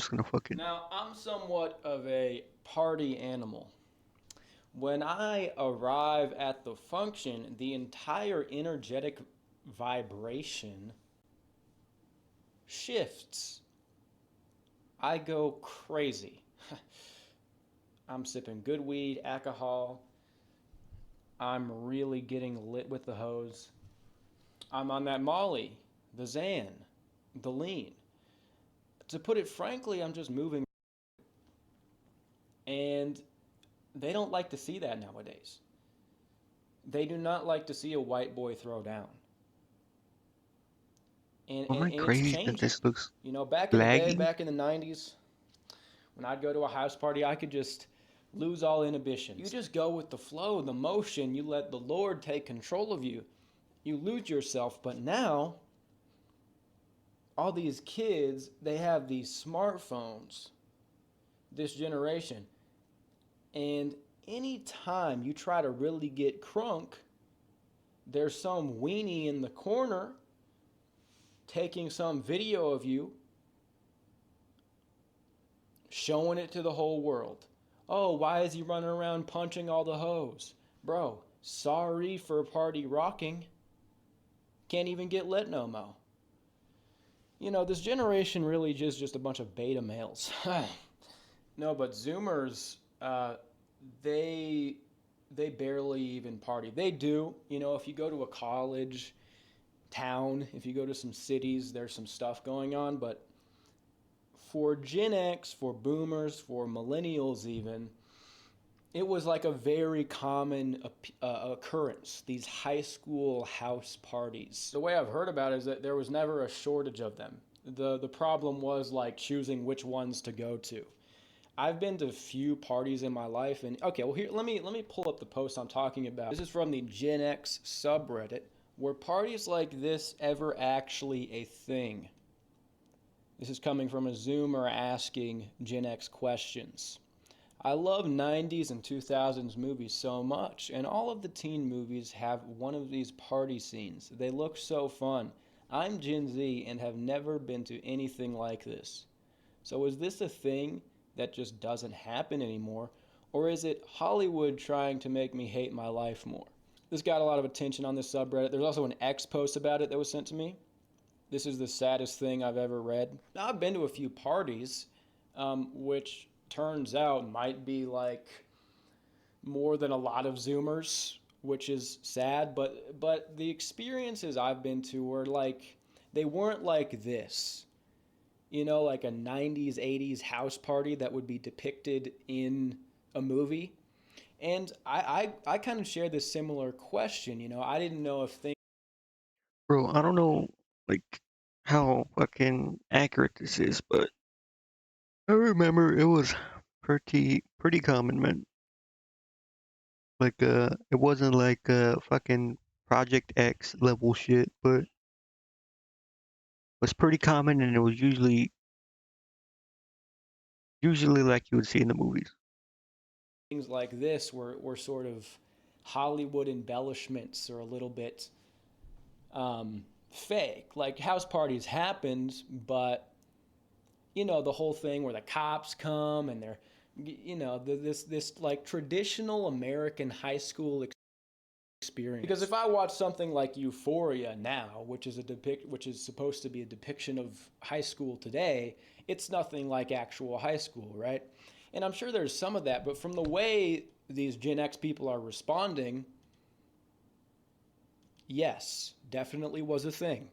just gonna fucking. Now, I'm somewhat of a party animal. When I arrive at the function, the entire energetic vibration shifts. I go crazy. I'm sipping good weed, alcohol. I'm really getting lit with the hose. I'm on that Molly, the Xan, the lean. To put it frankly, I'm just moving. And they don't like to see that nowadays. They do not like to see a white boy throw down. And, Am and, I and it's crazy that changing. this looks You know, back in the day, laggy? back in the 90s, when I'd go to a house party, I could just lose all inhibitions. You just go with the flow, the motion. You let the Lord take control of you. You lose yourself. But now, all these kids, they have these smartphones, this generation. And anytime you try to really get crunk, there's some weenie in the corner taking some video of you, showing it to the whole world. Oh, why is he running around punching all the hoes? Bro, sorry for party rocking. Can't even get lit no mo. You know, this generation really is just a bunch of beta males. No, but Zoomers, they they barely even party. They do, you know, if you go to a college town, if you go to some cities, there's some stuff going on, but for Gen X, for boomers, for millennials even, it was like a very common occurrence, these high school house parties. The way I've heard about it is that there was never a shortage of them. The problem was like choosing which ones to go to. I've been to a few parties in my life, and okay, well here let me pull up the post I'm talking about. This is from the Gen X subreddit. Were parties like this ever actually a thing? This is coming from a Zoomer asking Gen X questions. I love 90s and 2000s movies so much, and all of the teen movies have one of these party scenes. They look so fun. I'm Gen Z and have never been to anything like this. So is this a thing that just doesn't happen anymore, or is it Hollywood trying to make me hate my life more? This got a lot of attention on this subreddit. There's also an X post about it that was sent to me. This is the saddest thing I've ever read. Now, I've been to a few parties, which turns out might be like more than a lot of Zoomers, which is sad. But the experiences I've been to were like, they weren't like this. You know, like a 90s, 80s house party that would be depicted in a movie. And I kind of share this similar question. You know, I didn't know if things Bro, I don't know like how fucking accurate this is, but I remember it was pretty common, man. Like it wasn't like fucking Project X level shit, but it was pretty common and it was usually like you would see in the movies. things like this were sort of Hollywood embellishments or a little bit fake. Like house parties happened, but you know the whole thing where the cops come and they're, you know, this like traditional American high school experience. Because if I watch something like Euphoria now, which is supposed to be a depiction of high school today, it's nothing like actual high school, right? And I'm sure there's some of that, but from the way these Gen X people are responding, yes, definitely was a thing.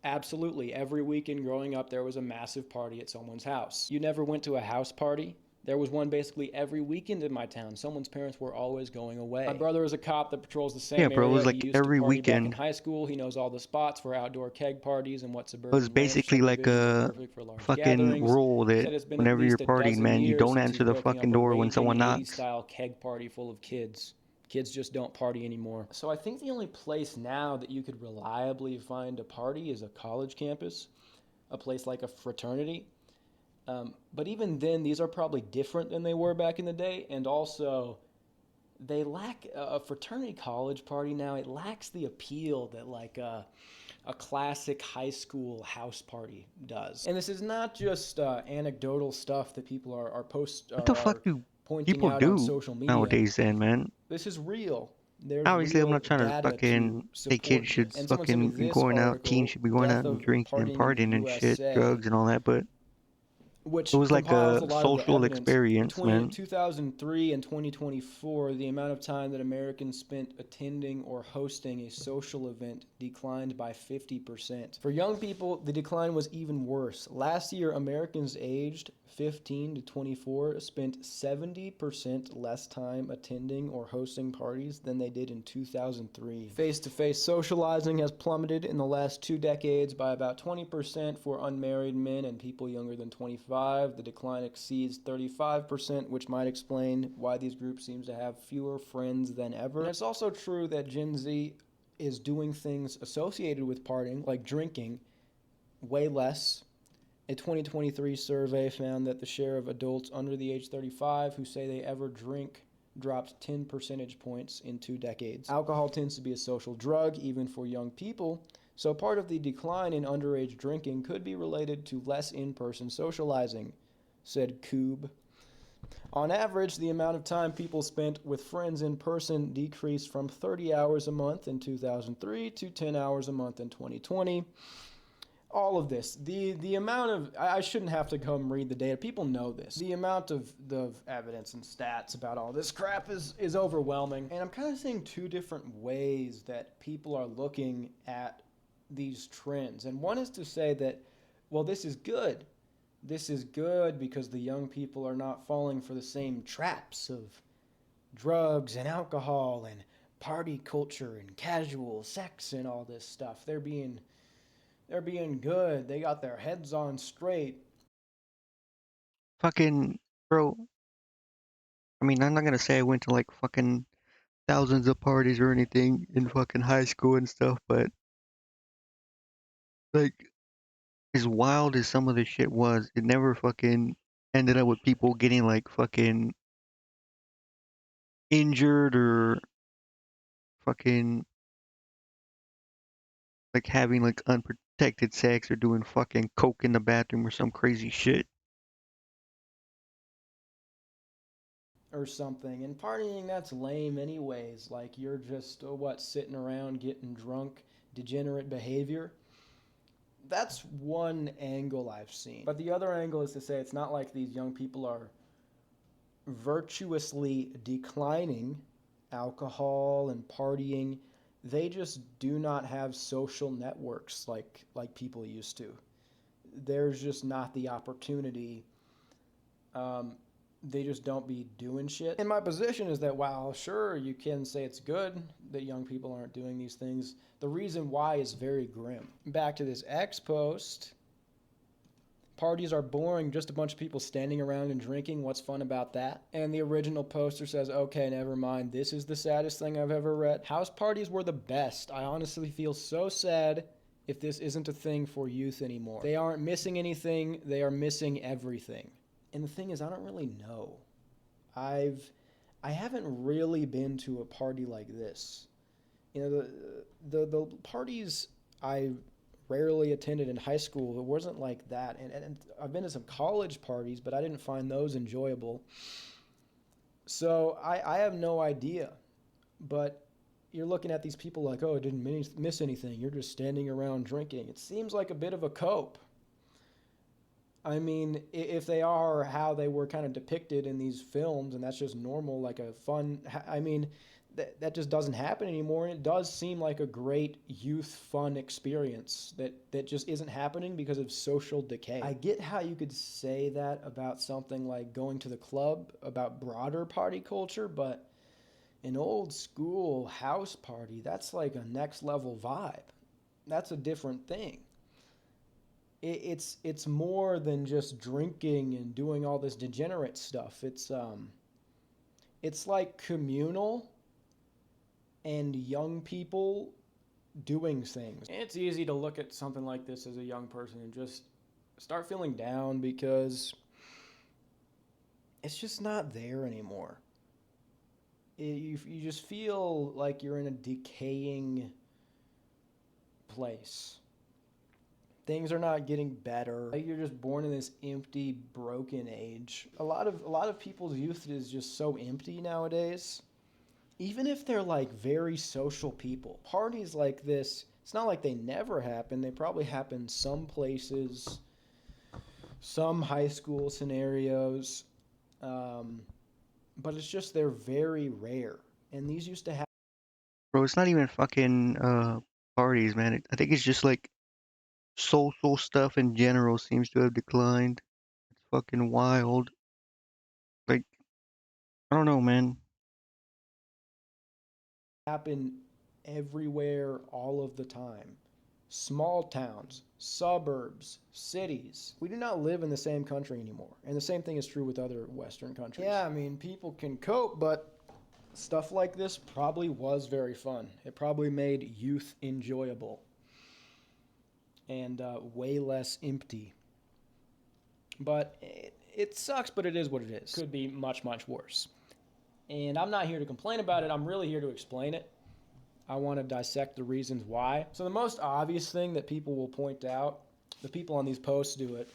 Absolutely. Every weekend growing up, there was a massive party at someone's house. You never went to a house party? There was one basically every weekend in my town. Someone's parents were always going away. My brother is a cop that patrols the Yeah, same bro, it area. was He like used to every party back in weekend. high school. He knows all the spots for outdoor keg parties and what It was suburban ranch basically like subdivisions are a perfect for large fucking gatherings. rule He that said it's been at whenever you're least a partying, dozen man, you years don't since he's answer the broken fucking up a door when raging someone 80s knocks. style keg party full of kids. Kids just don't party anymore. So I think the only place now that you could reliably find a party is a college campus, a place like a fraternity. But even then, these are probably different than they were back in the day, and also they lack a fraternity college party now. It lacks the appeal that like a classic high school house party does. And this is not just anecdotal stuff that people What the are fuck do pointing people out on do social media. nowadays then, man? This is real. There's Obviously, I'm real not trying to data to fucking say kids support should this. And someone sent me fucking be this going out, teens article, should be going out Death and of drinking and Partying in the partying and shit, USA, drugs and all that, but it which was like compiles a a lot of the social evidence. experience, Between man. 2003 and 2024, the amount of time that Americans spent attending or hosting a social event declined by 50%. For young people, the decline was even worse. Last year, Americans aged 15 to 24 spent 70% less time attending or hosting parties than they did in 2003. Face-to-face socializing has plummeted in the last 2 decades by about 20% for unmarried men and people younger than 25. The decline exceeds 35%, which might explain why these groups seem to have fewer friends than ever. And it's also true that Gen Z is doing things associated with partying, like drinking, way less. A 2023 survey found that the share of adults under the age 35 who say they ever drink dropped 10 percentage points in 2 decades. Alcohol tends to be a social drug, even for young people, so part of the decline in underage drinking could be related to less in-person socializing, said Koob. On average, the amount of time people spent with friends in person decreased from 30 hours a month in 2003 to 10 hours a month in 2020. All of this, the amount of, I shouldn't have to come read the data. People know this. The amount of the evidence and stats about all this crap is overwhelming. And I'm kind of seeing two different ways that people are looking at these trends. And one is to say that, well, this is good. This is good because the young people are not falling for the same traps of drugs and alcohol and party culture and casual sex and all this stuff. They're being good. They got their heads on straight. Fucking, bro, I mean, I'm not gonna say I went to like fucking thousands of parties or anything in fucking high school and stuff, but like, as wild as some of this shit was, it never fucking ended up with people getting like fucking injured or fucking like having like unprotected sex or doing fucking coke in the bathroom or some crazy shit. Or something. And partying, that's lame anyways. Like, you're just, sitting around getting drunk, degenerate behavior. That's one angle I've seen. But the other angle is to say it's not like these young people are virtuously declining alcohol and partying. They just do not have social networks like people used to. There's just not the opportunity. They just don't be doing shit. And my position is that while sure you can say it's good that young people aren't doing these things, the reason why is very grim. Back to this X post. Parties are boring, just a bunch of people standing around and drinking. What's fun about that? And the original poster says, okay, never mind. This is the saddest thing I've ever read. House parties were the best. I honestly feel so sad if this isn't a thing for youth anymore. They aren't missing anything. They are missing everything. And the thing is, I don't really know. I haven't really been to a party like this. You know, the parties I rarely attended in high school, it wasn't like that. And I've been to some college parties, but I didn't find those enjoyable. So I have no idea. But you're looking at these people like, oh, I didn't miss anything. You're just standing around drinking. It seems like a bit of a cope. I mean, if they are how they were kind of depicted in these films, and that's just normal, like a fun, I mean, that just doesn't happen anymore. And it does seem like a great youth fun experience that just isn't happening because of social decay. I get how you could say that about something like going to the club, about broader party culture, but an old school house party, that's like a next level vibe. That's a different thing. It's more than just drinking and doing all this degenerate stuff. It's like communal and young people doing things. It's easy to look at something like this as a young person and just start feeling down because it's just not there anymore. You just feel like you're in a decaying place. Things are not getting better. You're just born in this empty, broken age. A lot of people's youth is just so empty nowadays. Even if they're like very social people, parties like this, it's not like they never happen. They probably happen some places, some high school scenarios, but it's just they're very rare. And these used to happen. Bro, it's not even fucking parties, man. I think it's just like social stuff in general seems to have declined. It's fucking wild. Like, I don't know, man. Happen everywhere all of the time. Small towns, suburbs, cities. We do not live in the same country anymore. And the same thing is true with other Western countries. Yeah, I mean, people can cope, but stuff like this probably was very fun. It probably made youth enjoyable and way less empty. But it sucks, but it is what it is. Could be much, much worse. And I'm not here to complain about it. I'm really here to explain it. I want to dissect the reasons why. So the most obvious thing that people will point out, the people on these posts do it,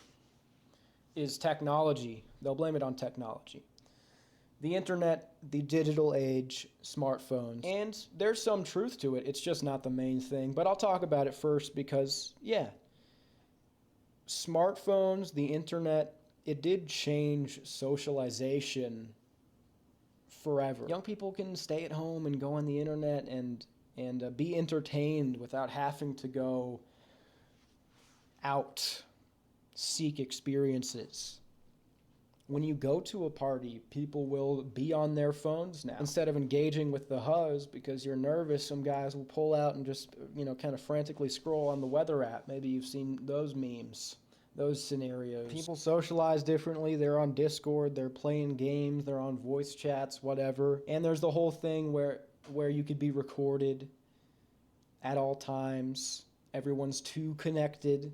is technology. They'll blame it on technology. The internet, the digital age, smartphones. And there's some truth to it. It's just not the main thing. But I'll talk about it first because, yeah, smartphones, the internet, it did change socialization forever. Young people can stay at home and go on the internet and be entertained without having to go out, seek experiences. When you go to a party, people will be on their phones now. Instead of engaging with the huzz because you're nervous, some guys will pull out and just, kind of frantically scroll on the weather app. Maybe you've seen those memes, those scenarios. People socialize differently. They're on Discord, they're playing games, they're on voice chats, whatever. And there's the whole thing where you could be recorded at all times. Everyone's too connected,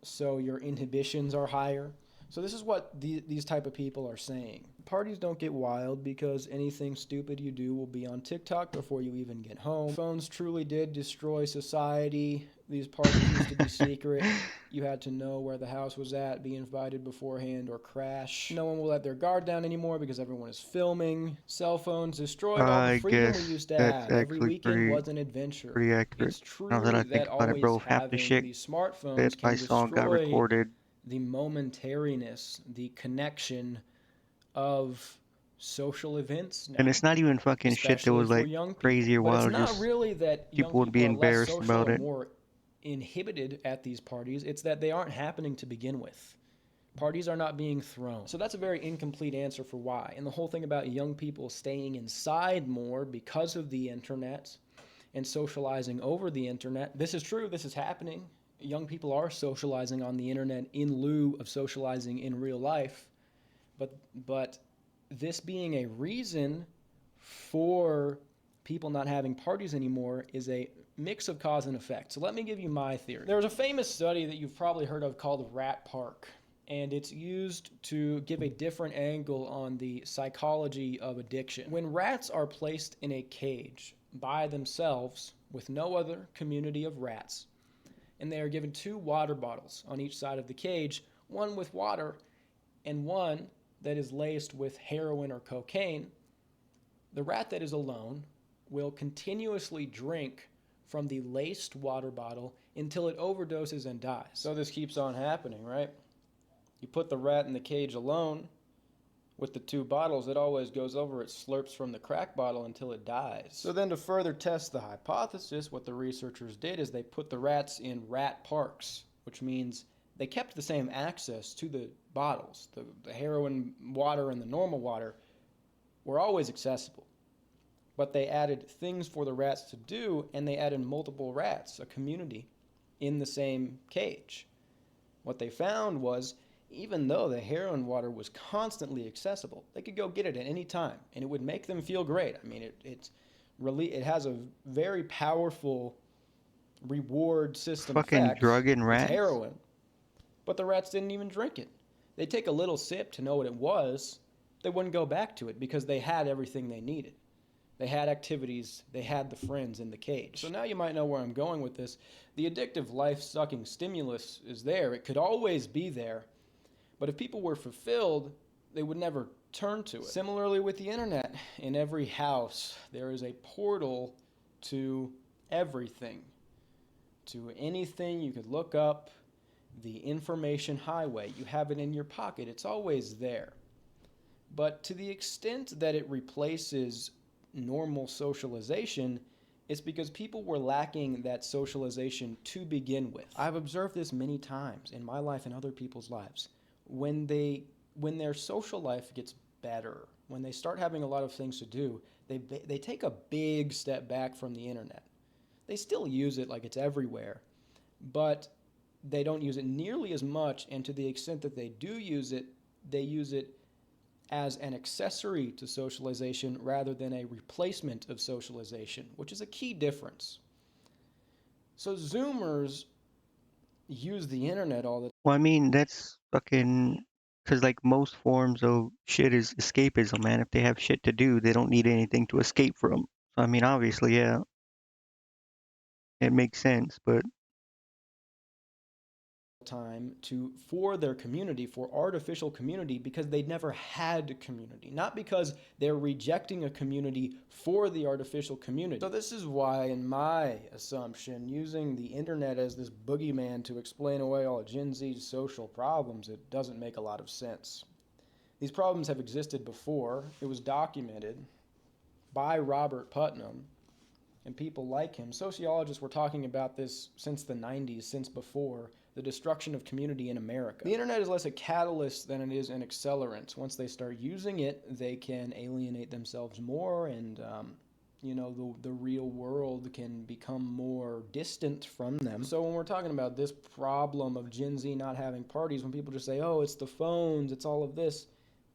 so your inhibitions are higher. So this is what these type of people are saying. Parties don't get wild because anything stupid you do will be on TikTok before you even get home. Phones truly did destroy society. These parties used to be secret. You had to know where the house was at, be invited beforehand, or crash. No one will let their guard down anymore because everyone is filming. Cell phones destroyed all the I freedom we guess used to that's have. Every actually weekend was an adventure. pretty accurate. It's Now that I true think that about it, always bro, half the having shit these that smartphones I can saw got destroy recorded. the momentariness, the connection of social events And now, it's not even fucking shit that especially was for like young people. crazy or But it's wild, not just really that young people would be people are less embarrassed social about or it. more inhibited at these parties. It's that they aren't happening to begin with. Parties are not being thrown. So that's a very incomplete answer for why. And the whole thing about young people staying inside more because of the internet and socializing over the internet, this is true, this is happening. Young people are socializing on the internet in lieu of socializing in real life. But this being a reason for people not having parties anymore is a mix of cause and effect. So let me give you my theory. There's a famous study that you've probably heard of called Rat Park, and it's used to give a different angle on the psychology of addiction. When rats are placed in a cage by themselves with no other community of rats, and they are given 2 water bottles on each side of the cage, one with water and one that is laced with heroin or cocaine, the rat that is alone will continuously drink from the laced water bottle until it overdoses and dies. So this keeps on happening, right? You put the rat in the cage alone with the 2 bottles, it always goes over, it slurps from the crack bottle until it dies. So then to further test the hypothesis, what the researchers did is they put the rats in rat parks, which means they kept the same access to the bottles. The heroin water and the normal water were always accessible. But they added things for the rats to do, and they added multiple rats, a community, in the same cage. What they found was, even though the heroin water was constantly accessible, they could go get it at any time, and it would make them feel great. I mean, it has a very powerful reward system Fucking effect. drugging It's rats? heroin. But the rats didn't even drink it. They'd take a little sip to know what it was. They wouldn't go back to it because they had everything they needed. They had activities, they had the friends in the cage. So now you might know where I'm going with this. The addictive life-sucking stimulus is there. It could always be there. But if people were fulfilled, they would never turn to it. Similarly with the internet, in every house, there is a portal to everything, to anything you could look up, the information highway. You have it in your pocket. It's always there. But to the extent that it replaces normal socialization, it's because people were lacking that socialization to begin with. I've observed this many times in my life and other people's lives. When their social life gets better, when they start having a lot of things to do, they take a big step back from the internet. They still use it like it's everywhere, but they don't use it nearly as much, and to the extent that they do use it, they use it as an accessory to socialization rather than a replacement of socialization, which is a key difference. So Zoomers use the internet all the time. Well, I mean, that's fucking. Because, like, most forms of shit is escapism, man. If they have shit to do, they don't need anything to escape from. So, I mean, obviously, yeah, it makes sense, but time for their community, for artificial community, because they never had community, not because they're rejecting a community for the artificial community. So this is why, in my assumption, using the internet as this boogeyman to explain away all of Gen Z's social problems, it doesn't make a lot of sense. These problems have existed before. It was documented by Robert Putnam and people like him. Sociologists were talking about this since the 90s, since before the destruction of community in America. The internet is less a catalyst than it is an accelerant. Once they start using it, they can alienate themselves more, and the real world can become more distant from them. So when we're talking about this problem of Gen Z not having parties, when people just say, oh, it's the phones, it's all of this,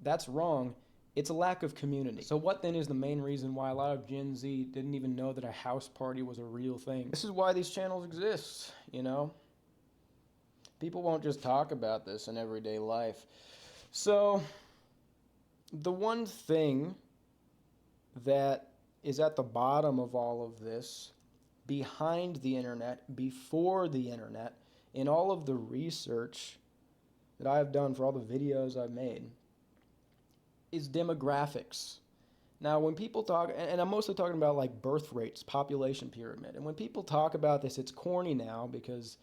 that's wrong. It's a lack of community. So what then is the main reason why a lot of Gen Z didn't even know that a house party was a real thing? This is why these channels exist, you know? People won't just talk about this in everyday life. So the one thing that is at the bottom of all of this, behind the internet, before the internet, in all of the research that I have done for all the videos I've made, is demographics. Now, when people talk, and I'm mostly talking about like birth rates, population pyramid, and when people talk about this, it's corny now because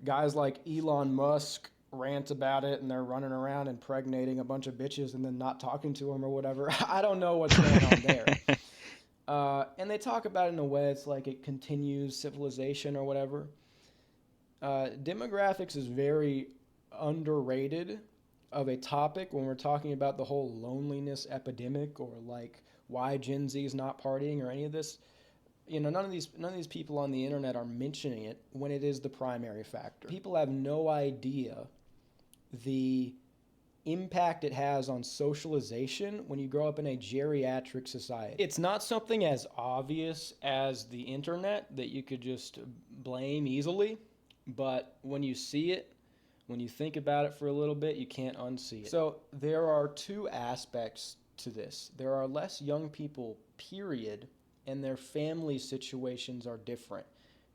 guys like Elon Musk rant about it and they're running around impregnating a bunch of bitches and then not talking to them or whatever. I don't know what's going on there. And they talk about it in a way it's like it continues civilization or whatever. Demographics is very underrated of a topic when we're talking about the whole loneliness epidemic or like why Gen Z is not partying or any of this. None of these people on the internet are mentioning it when it is the primary factor. People have no idea the impact it has on socialization when you grow up in a geriatric society. It's not something as obvious as the internet that you could just blame easily, but when you see it, when you think about it for a little bit, you can't unsee it. So there are two aspects to this. There are less young people, period, and their family situations are different.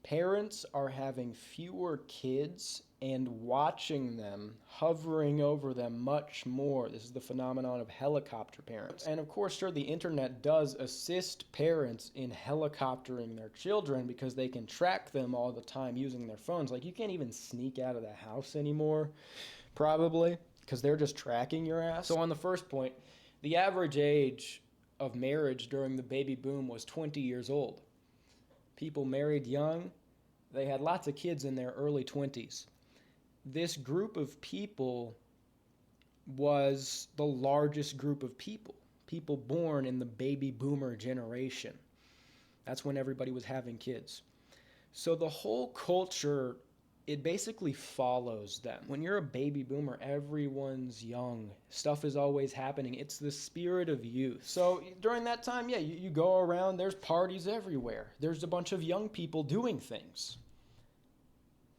Parents are having fewer kids and watching them, hovering over them much more. This is the phenomenon of helicopter parents. And of course, sure, the internet does assist parents in helicoptering their children because they can track them all the time using their phones. Like, you can't even sneak out of the house anymore, probably, because they're just tracking your ass. So on the first point, the average age of marriage during the baby boom was 20 years old. People married young. They had lots of kids in their early 20s. This group of people was the largest group of people born in the baby boomer generation. That's when everybody was having kids. So the whole culture, it basically follows them. When you're a baby boomer, everyone's young. Stuff is always happening. It's the spirit of youth. So during that time, yeah, you go around, there's parties everywhere. There's a bunch of young people doing things.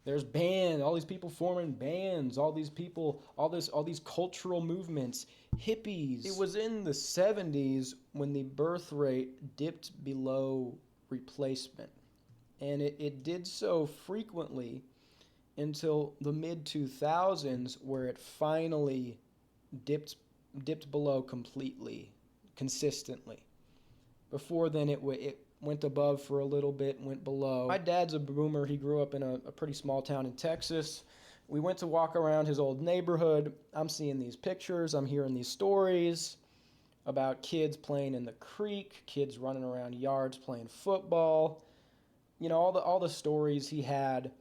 There's bands, all these people forming bands, all these people, all these cultural movements, hippies. It was in the 70s when the birth rate dipped below replacement. And it did so frequently until the mid 2000s, where it finally dipped below completely, consistently. Before then, it went above for a little bit, went below. My dad's a boomer. He grew up in a pretty small town in Texas. We went to walk around his old neighborhood. I'm seeing these pictures. I'm hearing these stories about kids playing in the creek, kids running around yards playing football. You know, all the stories he had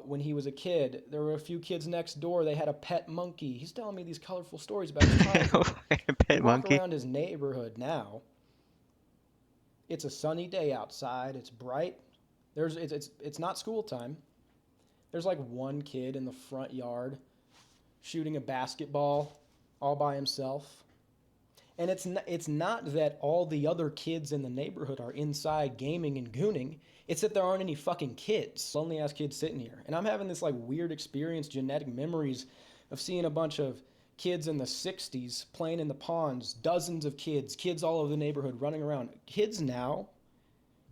when he was a kid. There were a few kids next door. They had a pet monkey. He's telling me these colorful stories about his childhood. We Pet walk monkey. around his neighborhood now. It's a sunny day outside. It's bright. It's not school time. There's like one kid in the front yard shooting a basketball all by himself. And it's not that all the other kids in the neighborhood are inside gaming and gooning. It's that there aren't any fucking kids. Lonely ass kids sitting here. And I'm having this like weird experience, genetic memories of seeing a bunch of kids in the 60s playing in the ponds, dozens of kids all over the neighborhood running around. Kids now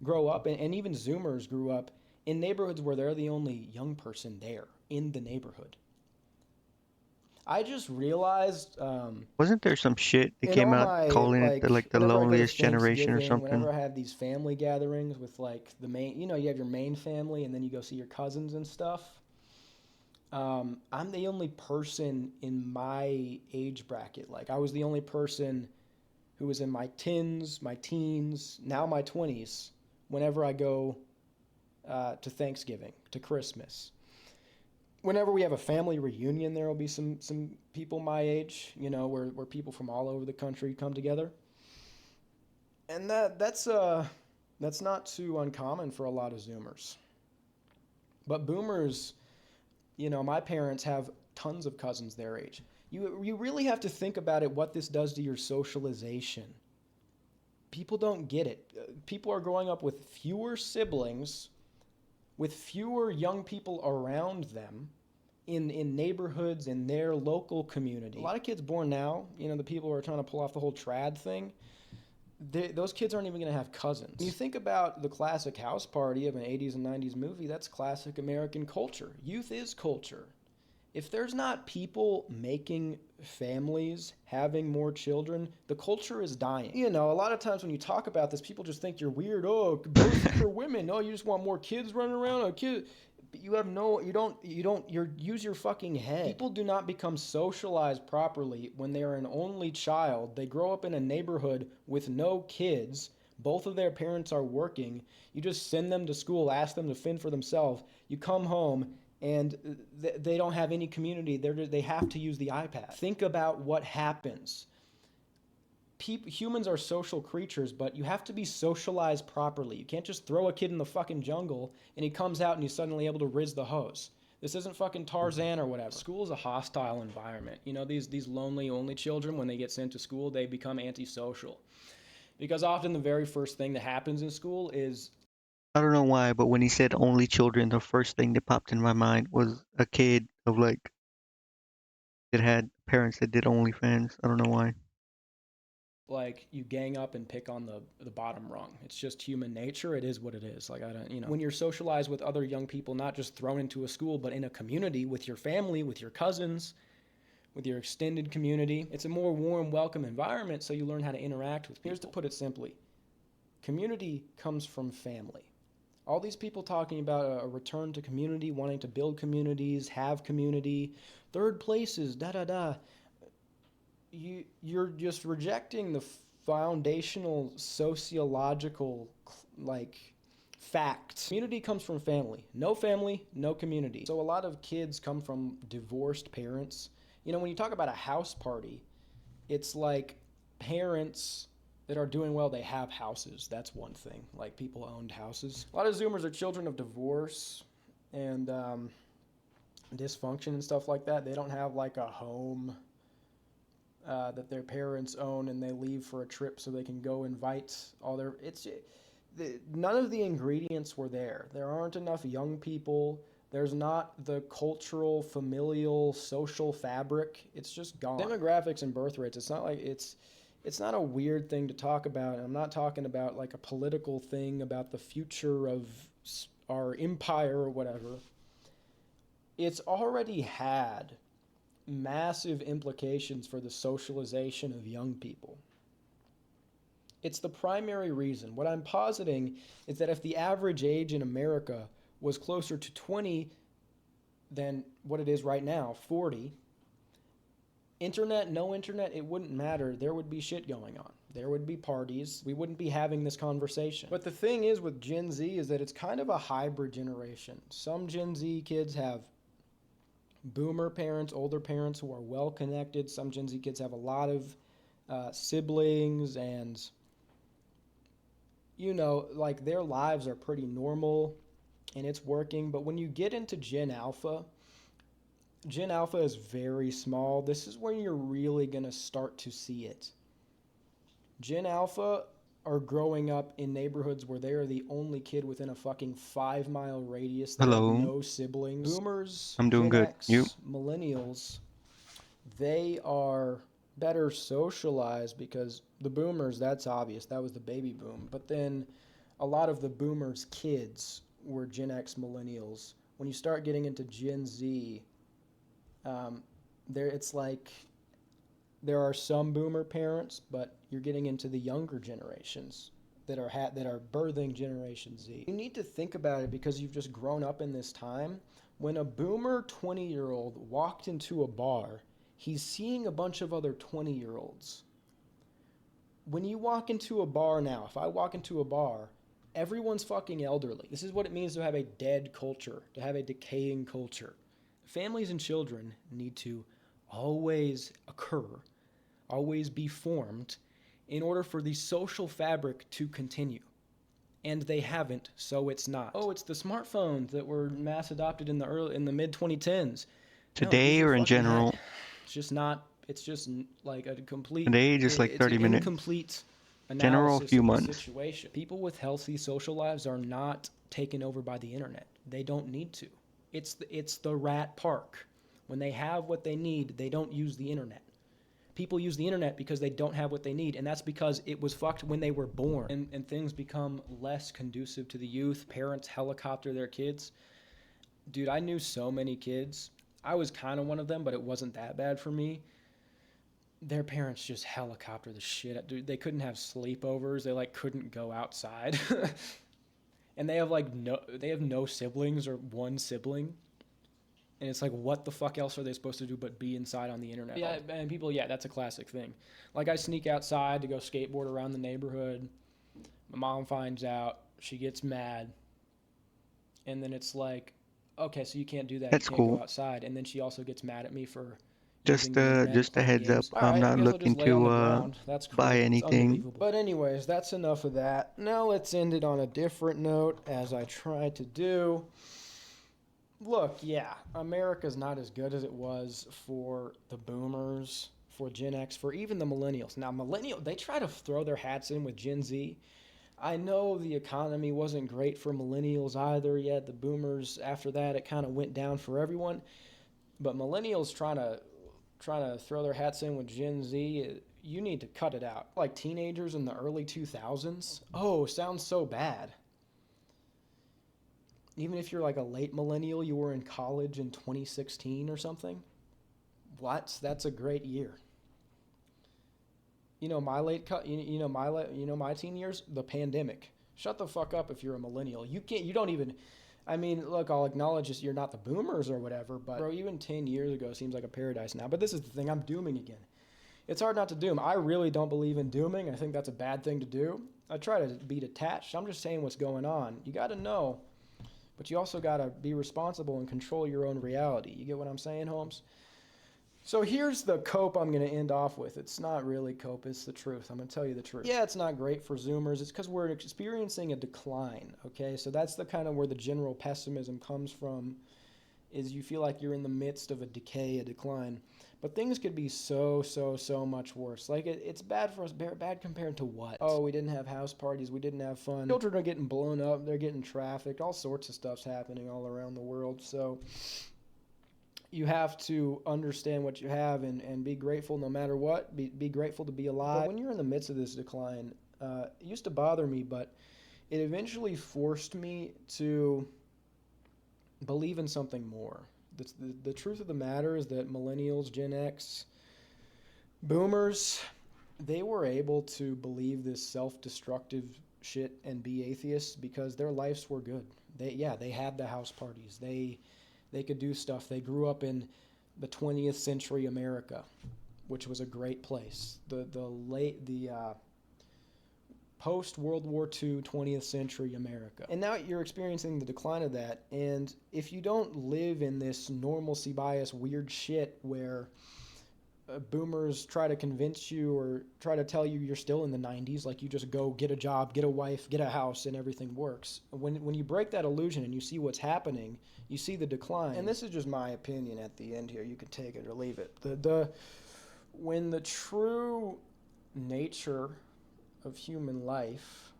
grow up, and even Zoomers grew up in neighborhoods where they're the only young person there in the neighborhood. I just realized Wasn't there some shit that in came all out my, calling it the like, the whenever I go to loneliest generation or Thanksgiving, something? whenever I have these family gatherings with like the main, you know, you have your main family and then you go see your cousins and stuff. I'm the only person in my age bracket. Like, I was the only person who was in my teens, now my 20s, whenever I go to Thanksgiving, to Christmas. Whenever we have a family reunion, there will be some people my age, you know, where people from all over the country come together. And that's not too uncommon for a lot of Zoomers. But boomers, you know, my parents have tons of cousins their age. You really have to think about it, what this does to your socialization. People don't get it. People are growing up with fewer siblings, with fewer young people around them in neighborhoods, in their local community. A lot of kids born now, you know, the people who are trying to pull off the whole trad thing, those kids aren't even going to have cousins. When you think about the classic house party of an 80s and 90s movie, that's classic American culture. Youth is culture. If there's not people making families, having more children, the culture is dying. You know, a lot of times when you talk about this, people just think you're weird. Oh, birth for women. Oh, you just want more kids running around. Oh, kid. You use your fucking head. People do not become socialized properly when they are an only child. They grow up in a neighborhood with no kids. Both of their parents are working. You just send them to school, ask them to fend for themselves. You come home and they don't have any community. They have to use the iPad. Think about what happens. Humans are social creatures, but you have to be socialized properly. You can't just throw a kid in the fucking jungle and he comes out and he's suddenly able to riz the hose. This isn't fucking Tarzan or whatever. School is a hostile environment. You know, these lonely only children, when they get sent to school, they become antisocial. Because often the very first thing that happens in school is, I don't know why, but when he said only children, the first thing that popped in my mind was a kid of like that had parents that did OnlyFans. I don't know why. like, you gang up and pick on the bottom rung. It's just human nature. It is what it is. Like, I don't, you know, when you're socialized with other young people, not just thrown into a school, but in a community with your family, with your cousins, with your extended community, it's a more warm, welcome environment, so you learn how to interact with people. Here's to put it simply: community comes from family. All these people talking about a return to community, wanting to build communities, have community, third places, da da da. You're just rejecting the foundational sociological, like, facts. Community comes from family, no community. So a lot of kids come from divorced parents. You know, when you talk about a house party, it's like parents that are doing well, they have houses. That's one thing. Like, people owned houses. A lot of Zoomers are children of divorce and dysfunction and stuff like that. They don't have like a home that their parents own, and they leave for a trip so they can go invite all their. None of the ingredients were there. There aren't enough young people. There's not the cultural, familial, social fabric. It's just gone. Demographics and birth rates, it's not like it's not a weird thing to talk about. I'm not talking about like a political thing about the future of our empire or whatever. It's already had massive implications for the socialization of young people. It's the primary reason. What I'm positing is that if the average age in America was closer to 20 than what it is right now, 40, internet, no internet, it wouldn't matter. There would be shit going on. There would be parties. We wouldn't be having this conversation. But the thing is with Gen Z is that it's kind of a hybrid generation. Some Gen Z kids have boomer parents, older parents who are well connected. Some Gen Z kids have a lot of siblings and, you know, like their lives are pretty normal and it's working. But when you get into Gen Alpha is very small. This is when you're really going to start to see it. Gen Alpha are growing up in neighborhoods where they are the only kid within a fucking 5-mile radius. They have Hello. no siblings. Boomers, I'm doing Gen good. X, You? millennials, they are better socialized because the boomers, that's obvious. That was the baby boom. But then a lot of the boomers' kids were Gen X millennials. When you start getting into Gen Z, it's like there are some boomer parents, but you're getting into the younger generations that are birthing Generation Z. You need to think about it because you've just grown up in this time. When a boomer 20-year-old walked into a bar, he's seeing a bunch of other 20-year-olds. When you walk into a bar now, if I walk into a bar, everyone's fucking elderly. This is what it means to have a dead culture, to have a decaying culture. Families and children need to always occur, always be formed in order for the social fabric to continue. And they haven't, so it's not. Oh, it's the smartphones that were mass adopted in the mid 2010s. Today or in general? It's just not. It's just like a complete. Today, just like It's 30 an minutes. incomplete General, analysis few of the months. situation. People with healthy social lives are not taken over by the internet. They don't need to. It's the rat park. When they have what they need, they don't use the internet. People use the internet because they don't have what they need, and that's because it was fucked when they were born. And things become less conducive to the youth. Parents helicopter their kids. Dude, I knew so many kids. I was kind of one of them, but it wasn't that bad for me. Their parents just helicopter the shit out. Dude, they couldn't have sleepovers. They like couldn't go outside. And they have no siblings or one sibling. And it's like, what the fuck else are they supposed to do but be inside on the internet? Yeah, and people, that's a classic thing. Like, I sneak outside to go skateboard around the neighborhood. My mom finds out. She gets mad. And then it's like, okay, so you can't do that. That's You can't cool. go outside. And then she also gets mad at me for Just using the internet and a playing heads up. games. All I'm right, I not guess I'll looking just lay on the to ground. That's cool. buy It's anything. unbelievable. But anyways, that's enough of that. Now let's end it on a different note, as I try to do. Look, yeah, America's not as good as it was for the boomers, for Gen X, for even the millennials. Now, they try to throw their hats in with Gen Z. I know the economy wasn't great for millennials either yet. The boomers, after that, it kind of went down for everyone. But millennials trying to throw their hats in with Gen Z, you need to cut it out. Like teenagers in the early 2000s. Oh, sounds so bad. Even if you're like a late millennial, you were in college in 2016 or something. What? That's a great year. You know my teen years, the pandemic. Shut the fuck up if you're a millennial. You don't even. I mean, look, I'll acknowledge this, you're not the boomers or whatever, but bro, even 10 years ago seems like a paradise now. But this is the thing, I'm dooming again. It's hard not to doom. I really don't believe in dooming. I think that's a bad thing to do. I try to be detached. I'm just saying what's going on. You got to know. But you also got to be responsible and control your own reality. You get what I'm saying, Holmes? So here's the cope I'm going to end off with. It's not really cope, it's the truth. I'm going to tell you the truth. Yeah, it's not great for Zoomers. It's because we're experiencing a decline, okay? So that's the kind of where the general pessimism comes from, is you feel like you're in the midst of a decay, a decline. But things could be so much worse. Like it's bad for us. Bad compared to what? Oh, we didn't have house parties. We didn't have fun. Children are getting blown up. They're getting trafficked. All sorts of stuff's happening all around the world. So you have to understand what you have and be grateful no matter what. Be grateful to be alive. But when you're in the midst of this decline, it used to bother me, but it eventually forced me to believe in something more. The truth of the matter is that millennials, Gen X, boomers, they were able to believe this self-destructive shit and be atheists because their lives were good. They had the house parties. They could do stuff. They grew up in the 20th century America, which was a great place. The post World War II 20th century America. And now you're experiencing the decline of that. And if you don't live in this normalcy bias weird shit where boomers try to convince you or try to tell you you're still in the 90s, like you just go get a job, get a wife, get a house, and everything works. When you break that illusion and you see what's happening, you see the decline. And this is just my opinion at the end here. You can take it or leave it. When the true nature of human life,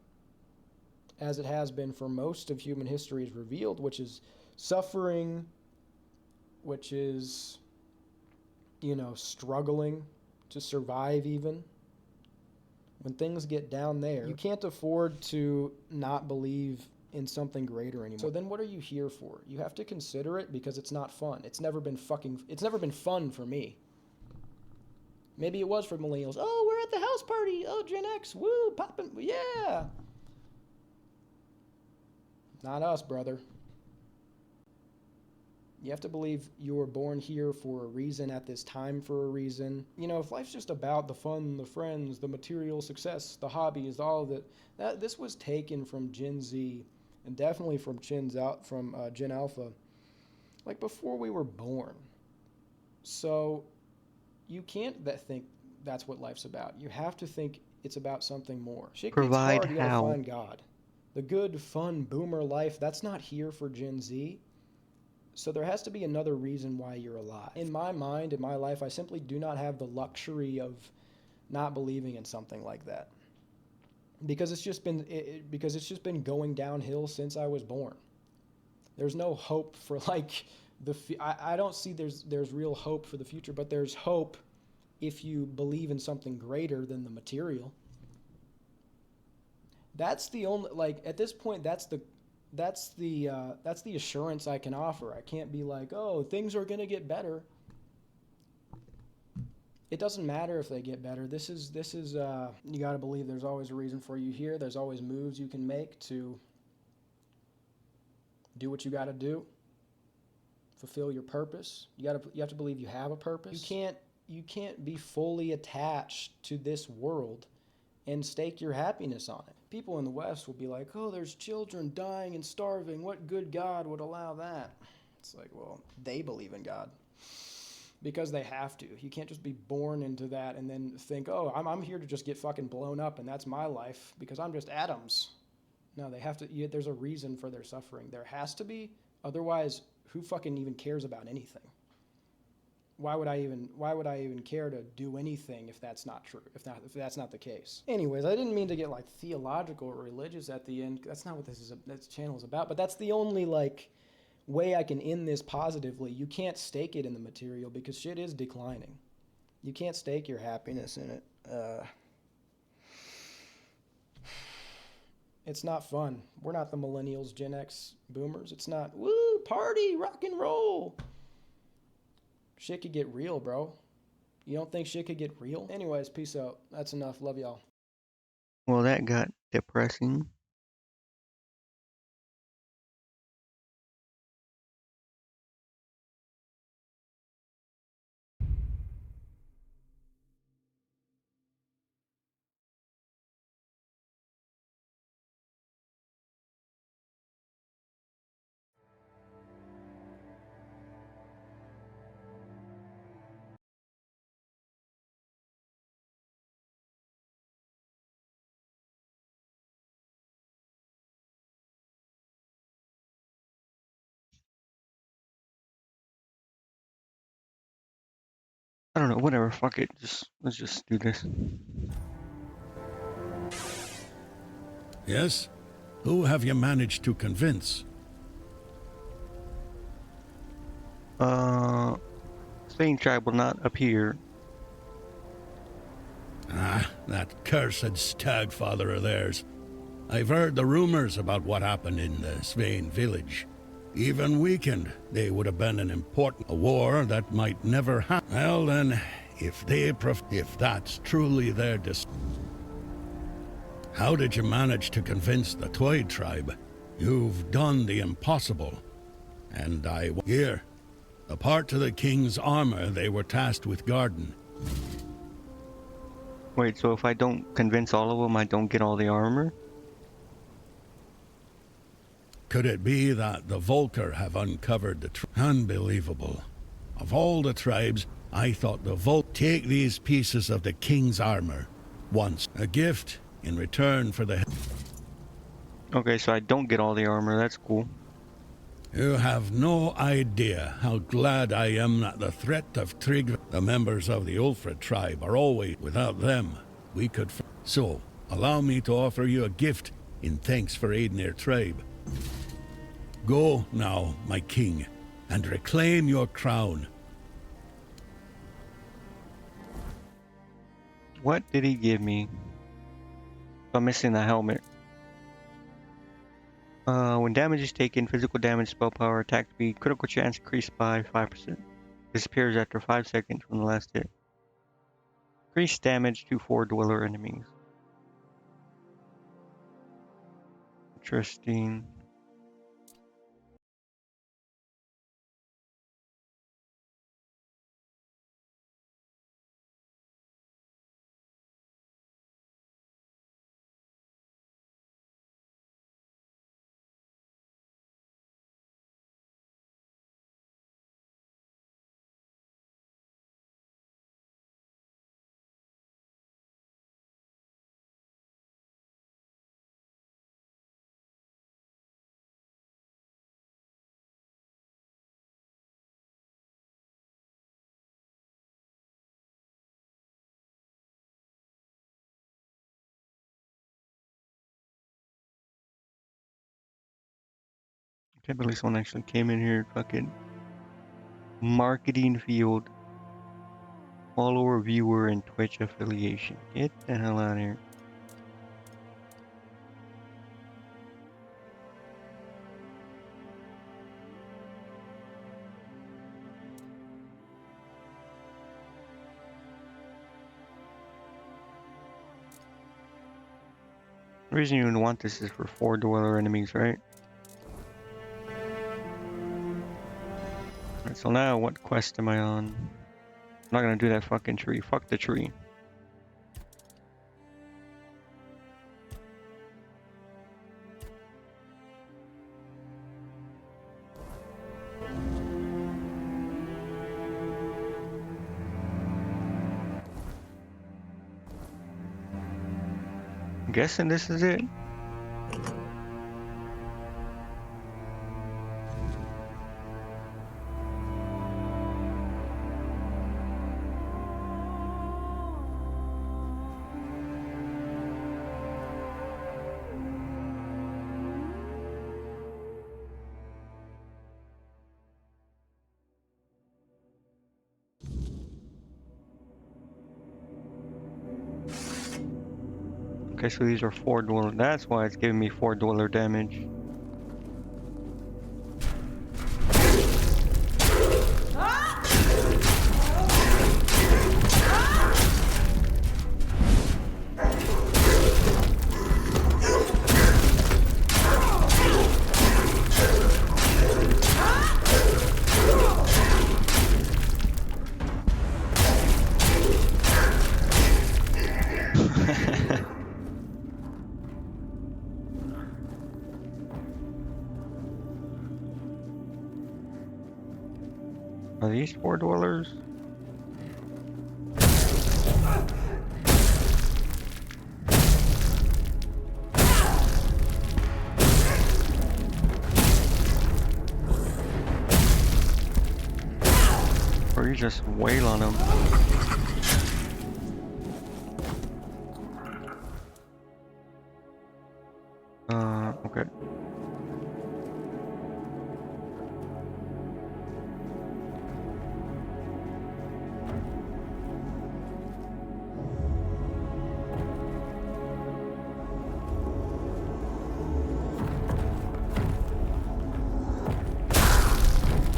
as it has been for most of human history, is revealed, which is suffering, which is, struggling to survive even. When things get down there, you can't afford to not believe in something greater anymore. So then what are you here for? You have to consider it because it's not fun. It's never been fun for me. Maybe it was for millennials. Oh, we're at the house party. Oh, Gen X. Woo, poppin'. Yeah. Not us, brother. You have to believe you were born here for a reason, at this time for a reason. If life's just about the fun, the friends, the material success, the hobbies, all of it, this was taken from Gen Z and definitely from Gen Alpha, like before we were born. So you can't think that's what life's about. You have to think it's about something more. Shit gets Provide hard, you gotta how? find God. The good, fun, boomer life, that's not here for Gen Z. So there has to be another reason why you're alive. In my mind, in my life, I simply do not have the luxury of not believing in something like that. Because it's just been going downhill since I was born. There's no hope for I don't see there's real hope for the future, but there's hope if you believe in something greater than the material. That's the only, at this point, that's the assurance I can offer. I can't be like, oh, things are gonna get better. It doesn't matter if they get better. This is you gotta believe there's always a reason for you here. There's always moves you can make to do what you gotta do. Fulfill your purpose. You have to believe you have a purpose. You can't be fully attached to this world and stake your happiness on it. People in the West will be like, oh, there's children dying and starving. What good God would allow that? It's like, well, they believe in God because they have to. You can't just be born into that and then think, oh, I'm here to just get fucking blown up and that's my life because I'm just atoms. No, they have to. There's a reason for their suffering. There has to be. Otherwise, who fucking even cares about anything? Why would I even care to do anything if that's not true? If that's not the case. Anyways, I didn't mean to get theological or religious at the end. That's not what this channel is about. But that's the only way I can end this positively. You can't stake it in the material because shit is declining. You can't stake your happiness in it. It's not fun. We're not the millennials, Gen X, boomers. It's not, woo, party, rock and roll. Shit could get real, bro. You don't think shit could get real? Anyways, peace out. That's enough. Love y'all. Well, that got depressing. I don't know, whatever, fuck it. Let's just do this. Yes? Who have you managed to convince? Spain tribe will not appear. Ah, that cursed stagfather of theirs. I've heard the rumors about what happened in the Svein village. Even weakened, they would have been an important war that might never happen. Well then, if that's truly their how did you manage to convince the Twaid tribe? You've done the impossible. And here, the part to the king's armor they were tasked with guarding. Wait, so if I don't convince all of them, I don't get all the armor? Could it be that the Volker have uncovered the Unbelievable. Of all the tribes, I thought the take these pieces of the king's armor. Once a gift in return for the... Okay, so I don't get all the armor, that's cool. You have no idea how glad I am that the threat of Tryggve, the members of the Ulfred tribe, are always... Without them, we could... So, allow me to offer you a gift in thanks for aiding their tribe. Go now, my king, and reclaim your crown. What did he give me? I'm missing the helmet. When damage is taken, physical damage, spell power, attack speed, critical chance increased by 5%. Disappears after 5 seconds from the last hit. Increased damage to 4 dweller enemies. Interesting. I can't believe someone actually came in here. Fucking marketing field. Follower, viewer, and Twitch affiliation. Get the hell out of here. The reason you would want this is for 4 dweller enemies, right? Alright, so now what quest am I on? I'm not gonna do that fucking tree. Fuck the tree. I'm guessing this is it. Okay, so these are 4 dweller. That's why it's giving me 4 dweller damage. Are these 4 dwellers? Or are you we just wail on them. Okay.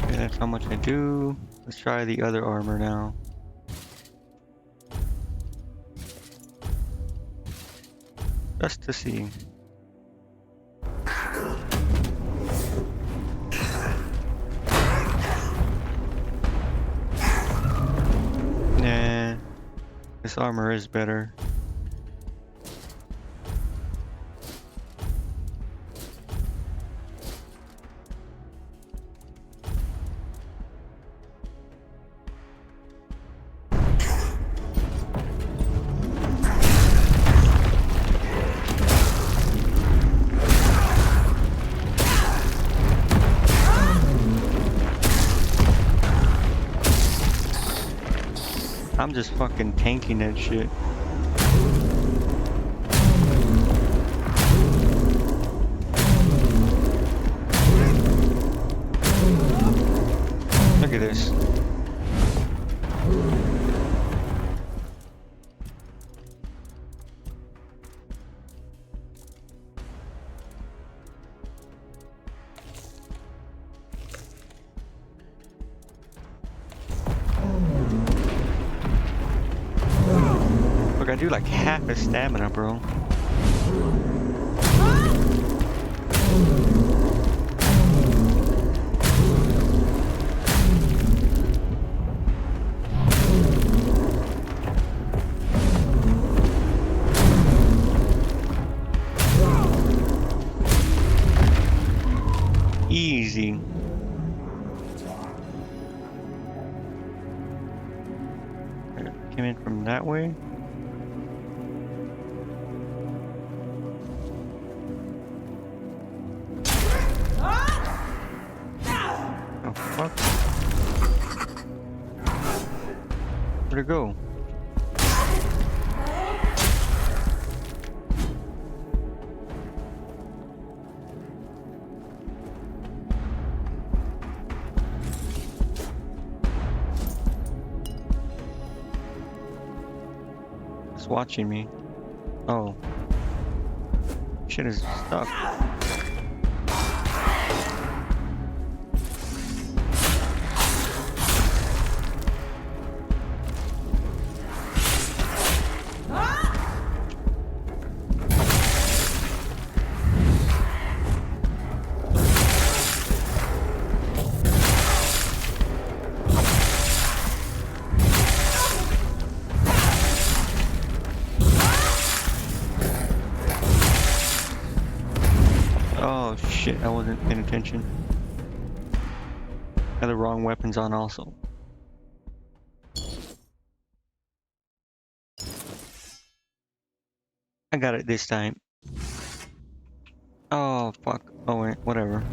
Okay, that's how much I do. Let's try the other armor now. Just to see. Nah, this armor is better. I'm just fucking tanking that shit. Look at this. Look, I do like half his stamina, bro. Easy. Came in from that way. Oh fuck. Where'd it go? It's watching me. Oh. Shit is stuck. Oh shit, I wasn't paying attention. Had the wrong weapons on also. I got it this time. Oh fuck. Oh wait, whatever.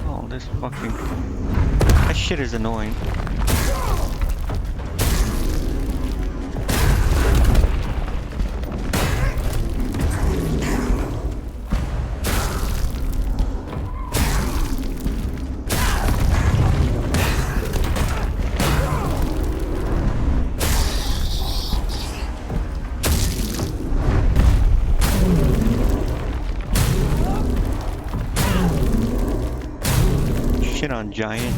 Oh, this fucking... That shit is annoying. Shit on giant.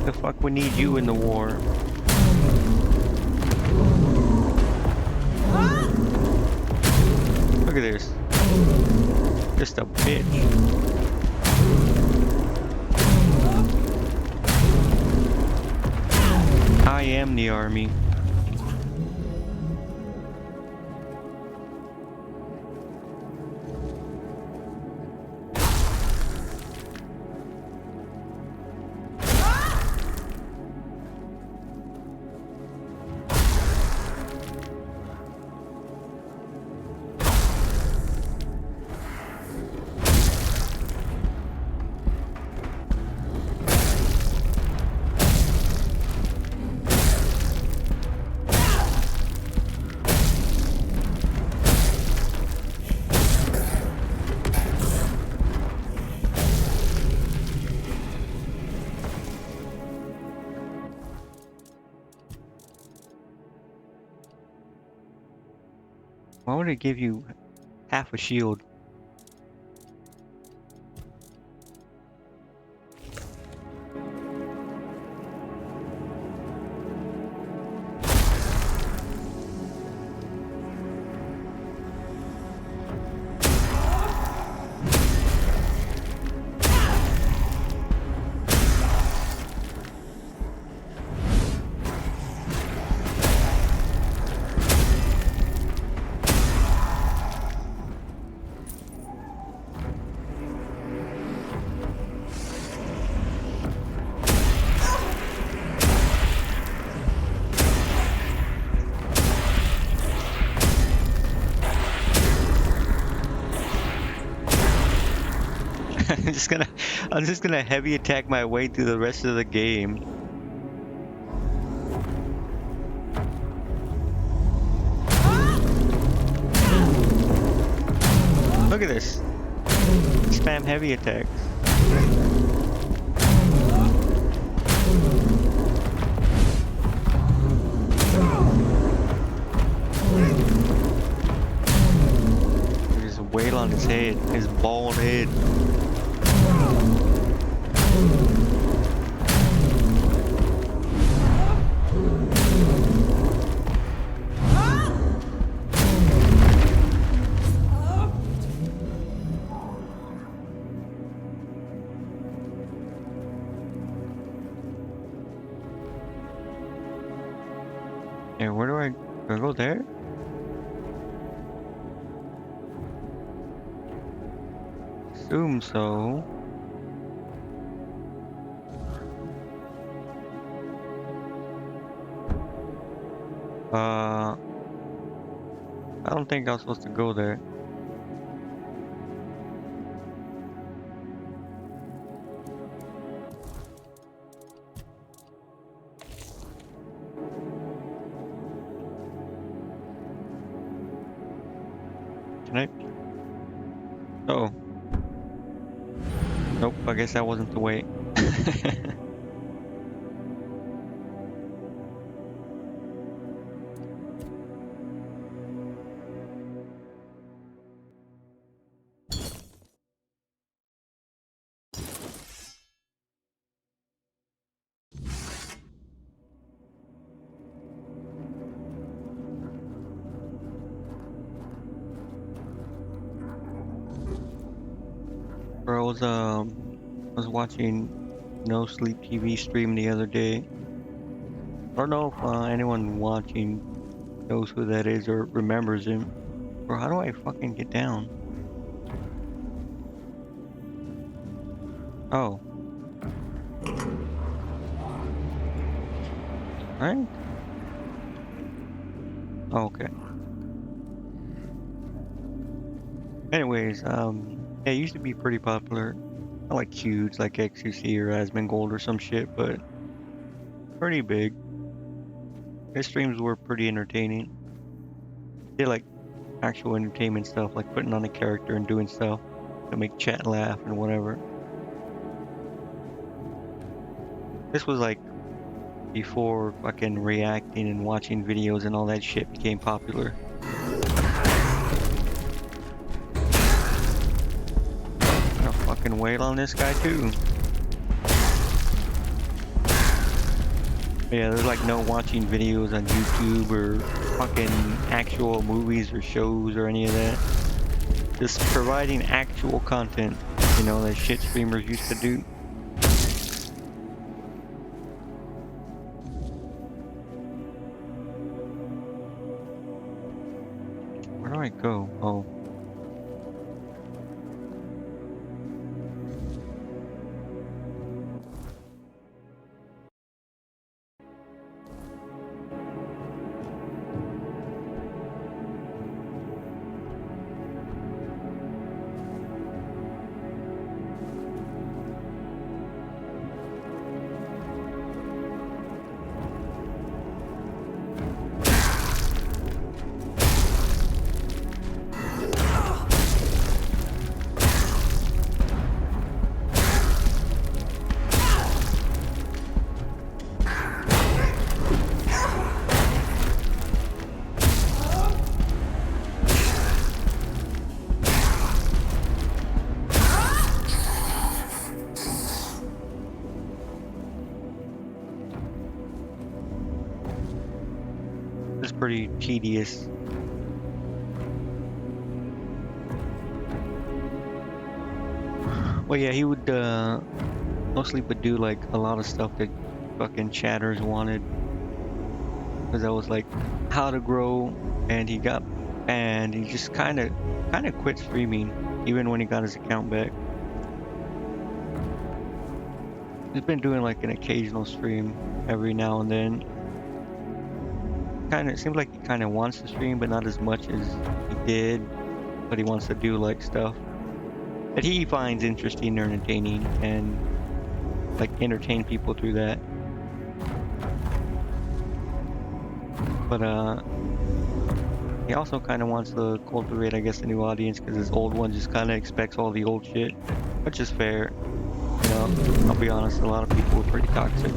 The fuck we need you in the war. Look at this. Just a bitch. I am the army. Why would it give you half a shield? I'm just gonna heavy attack my way through the rest of the game. Look at this. Spam heavy attacks. Just wail on his head, his bald head. Yeah, where do I go there? Assume so. I don't think I was supposed to go there. Can I? Oh. Nope, I guess that wasn't the way. Bro, I was watching No Sleep TV stream the other day. I don't know if anyone watching knows who that is or remembers him. Bro, how do I fucking get down? Oh. Right? Oh, okay. Anyways, yeah, it used to be pretty popular. Not like huge, like XQC or Asmongold or some shit, but pretty big. His streams were pretty entertaining. They like actual entertainment stuff, like putting on a character and doing stuff to make chat laugh and whatever. This was like before fucking reacting and watching videos and all that shit became popular. I'm gonna fucking wail on this guy too. Yeah, there's like no watching videos on YouTube or fucking actual movies or shows or any of that. Just providing actual content, you know, that shit streamers used to do. Where do I go? Oh. pretty tedious. Well, yeah, he would mostly would do like a lot of stuff that fucking chatters wanted, because that was like how to grow, and he got banned. He just kind of quit streaming even when he got his account back. He's been doing like an occasional stream every now and then. Kind of seems like he kind of wants to stream, but not as much as he did. But he wants to do like stuff that he finds interesting or entertaining, and like entertain people through that. But he also kind of wants to cultivate, I guess, a new audience, because his old one just kind of expects all the old shit, which is fair. You know, I'll be honest, a lot of people are pretty toxic.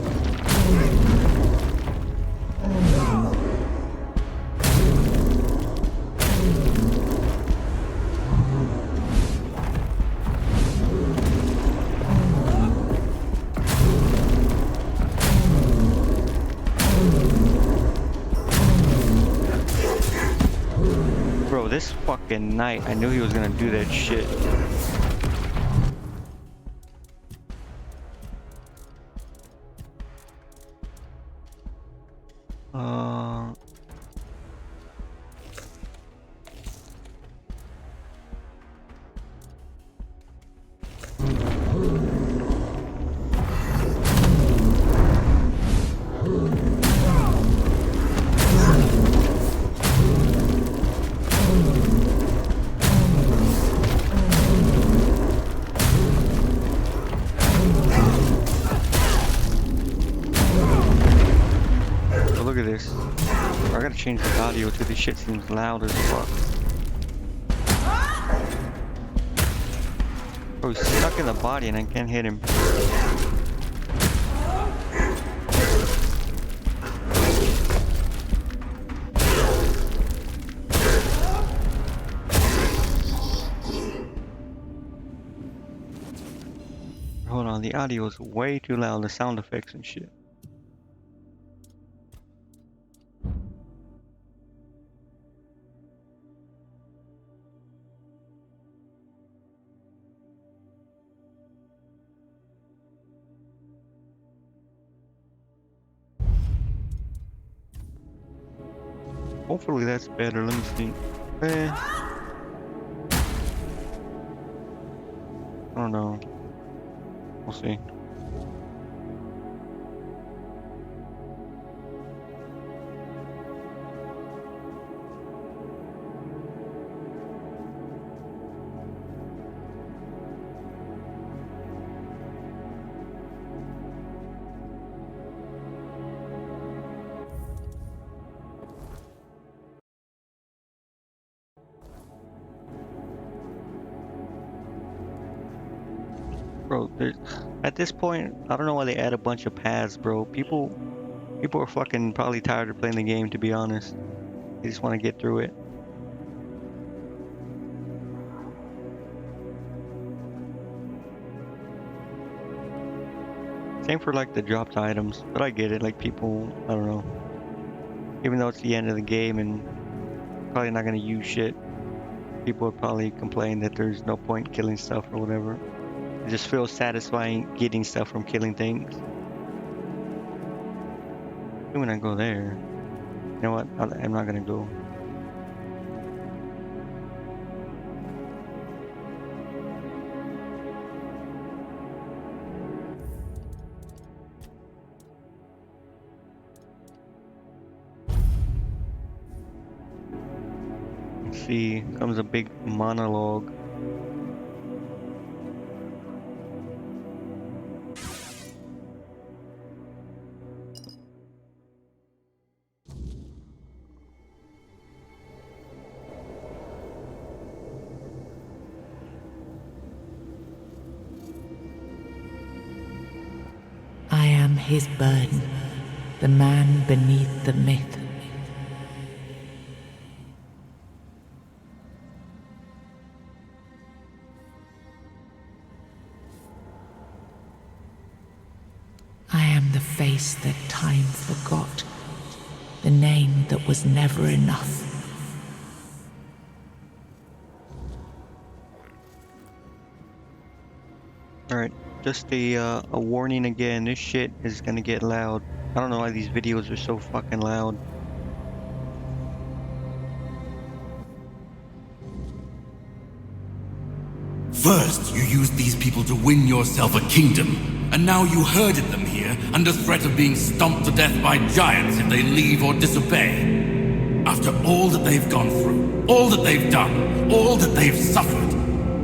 Bro, this fucking night, I knew he was gonna do that shit. Look at this. I gotta change the audio too. This shit seems loud as fuck. Bro, he's stuck in the body and I can't hit him. Hold on, the audio is way too loud, the sound effects and shit. Hopefully that's better. Let me see. I don't know. We'll see. Bro, at this point, I don't know why they add a bunch of paths, bro. People are fucking probably tired of playing the game, to be honest. They just want to get through it. Same for like the dropped items, but I get it. Like people, I don't know. Even though it's the end of the game and probably not gonna use shit, people would probably complain that there's no point killing stuff or whatever. It just feels satisfying getting stuff from killing things. When I go there, you know what? I'm not gonna go. Let's see, comes a big monologue. I am his burden, the man beneath the myth. I am the face that time forgot, the name that was never enough. Alright, just a warning again, this shit is gonna get loud. I don't know why these videos are so fucking loud. First, you used these people to win yourself a kingdom, and now you herded them here under threat of being stomped to death by giants if they leave or disobey. After all that they've gone through, all that they've done, all that they've suffered,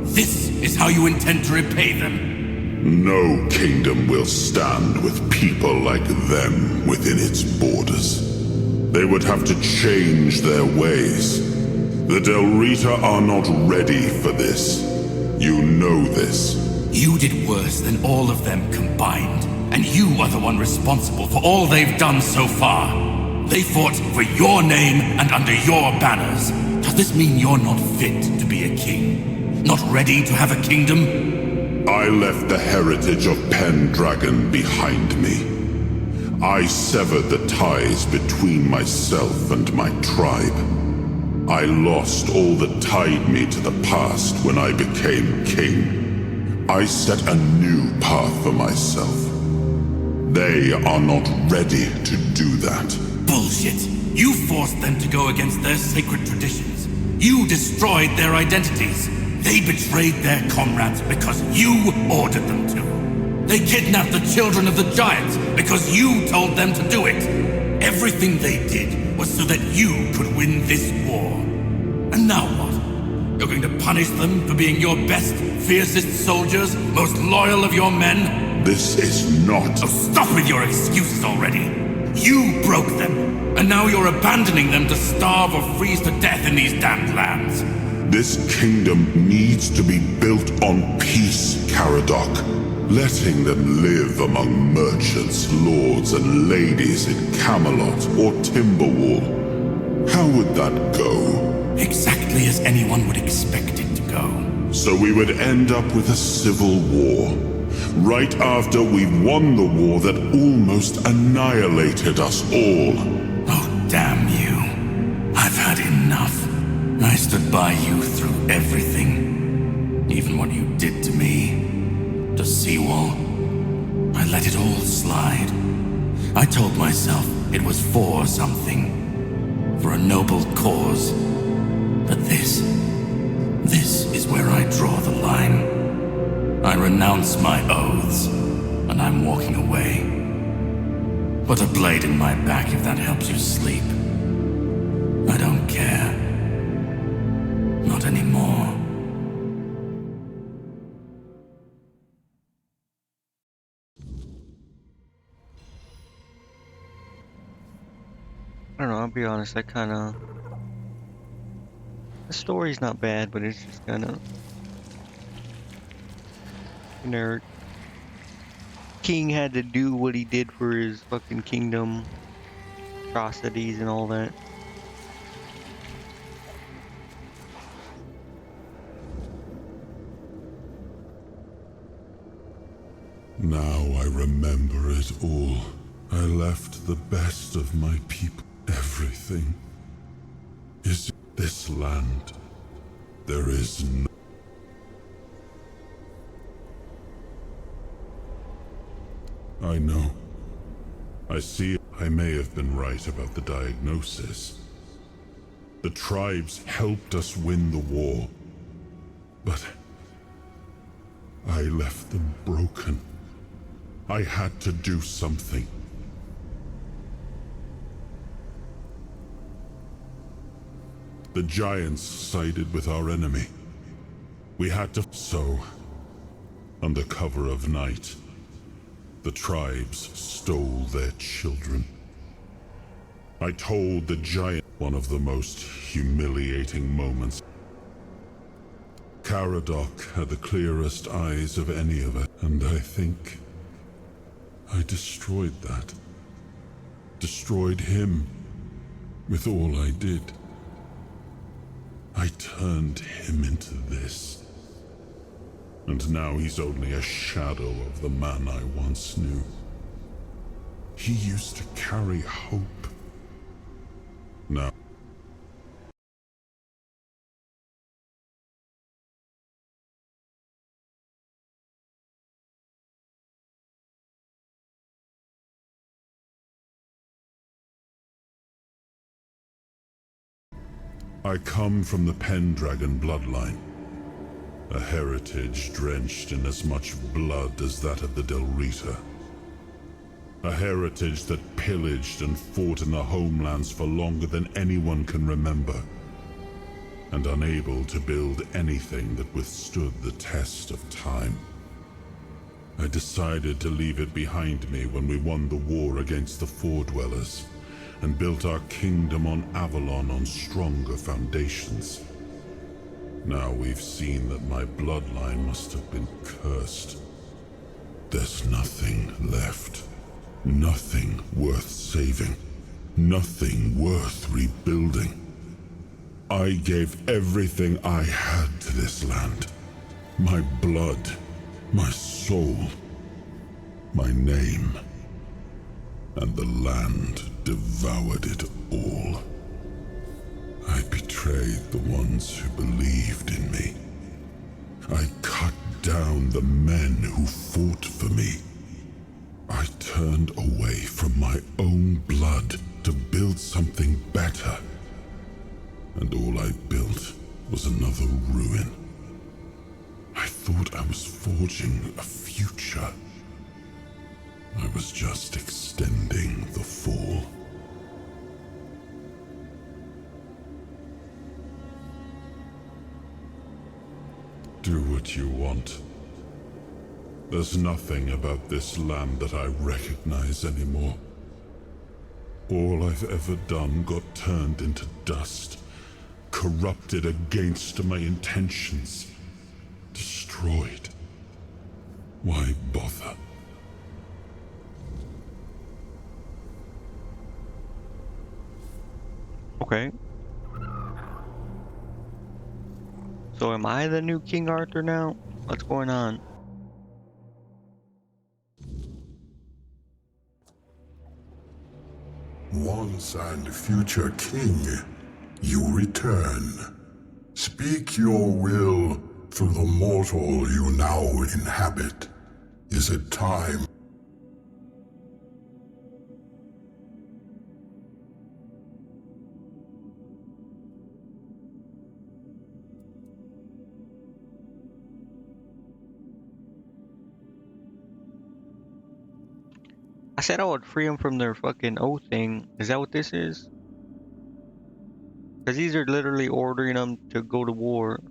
this is how you intend to repay them? No kingdom will stand with people like them within its borders. They would have to change their ways. The Del Rita are not ready for this. You know this. You did worse than all of them combined, and you are the one responsible for all they've done so far. They fought for your name and under your banners. Does this mean you're not fit to be a king? Not ready to have a kingdom? I left the heritage of Pendragon behind me. I severed the ties between myself and my tribe. I lost all that tied me to the past when I became king. I set a new path for myself. They are not ready to do that. Bullshit! You forced them to go against their sacred traditions. You destroyed their identities. They betrayed their comrades because you ordered them to. They kidnapped the children of the giants because you told them to do it. Everything they did was so that you could win this war. And now what? You're going to punish them for being your best, fiercest soldiers, most loyal of your men? This is not... Oh, stop with your excuses already. You broke them, and now you're abandoning them to starve or freeze to death in these damned lands. This kingdom needs to be built on peace, Caradoc. Letting them live among merchants, lords, and ladies in Camelot or Timberwall. How would that go? Exactly as anyone would expect it to go. So we would end up with a civil war. Right after we won the war that almost annihilated us all. Oh, damn you. I've had enough. I stood by you through everything. Even what you did to me. To Seawall. I let it all slide. I told myself it was for something. For a noble cause. But this is where I draw the line. I renounce my oaths, and I'm walking away. Put a blade in my back if that helps you sleep. I don't care. Not anymore. I don't know, I'll be honest, the story's not bad, but it's just generic. King had to do what he did for his fucking kingdom, atrocities and all that. Now I remember it all. I left the best of my people. Everything is this land. There is no... I know. I see I may have been right about the diagnosis. The tribes helped us win the war. But I left them broken. I had to do something. The giants sided with our enemy. We had to... So, under cover of night, the tribes stole their children. I told the giant one of the most humiliating moments. Caradoc had the clearest eyes of any of us, and I think I destroyed that. Destroyed him with all I did. I turned him into this. And now he's only a shadow of the man I once knew. He used to carry hope. Now, I come from the Pendragon bloodline, a heritage drenched in as much blood as that of the Del Rita. A heritage that pillaged and fought in the homelands for longer than anyone can remember, and unable to build anything that withstood the test of time. I decided to leave it behind me when we won the war against the Four-Dwellers, and built our kingdom on Avalon on stronger foundations. Now we've seen that my bloodline must have been cursed. There's nothing left. Nothing worth saving. Nothing worth rebuilding. I gave everything I had to this land. My blood, my soul, my name. And the land devoured it all. I betrayed the ones who believed in me. I cut down the men who fought for me. I turned away from my own blood to build something better. And all I built was another ruin. I thought I was forging a future. I was just extending the fall. Do what you want. There's nothing about this land that I recognize anymore. All I've ever done got turned into dust, corrupted against my intentions, destroyed. Why bother? Okay. So am I the new King Arthur now? What's going on? Once and future king, you return. Speak your will through the mortal you now inhabit. Is it time? I said I would free them from their fucking oath thing. Is that what this is? Because these are literally ordering them to go to war.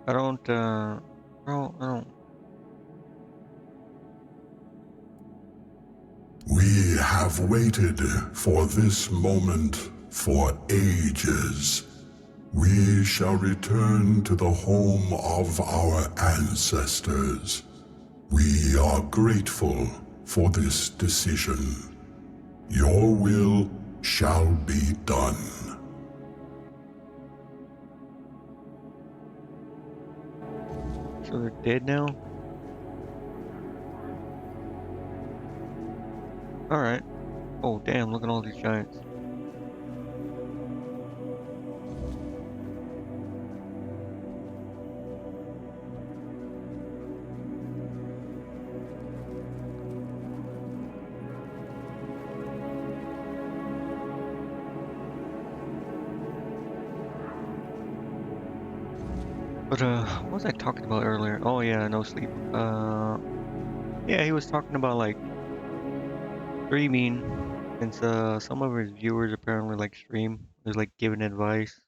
I don't, I don't. We have waited for this moment for ages. We shall return to the home of our ancestors. We are grateful for this decision. Your will shall be done. So they're dead now? Alright. Oh damn, look at all these giants. But what was I talking about earlier? Oh yeah, no sleep. Yeah, he was talking about like streaming, since some of his viewers apparently like stream. Is like giving advice.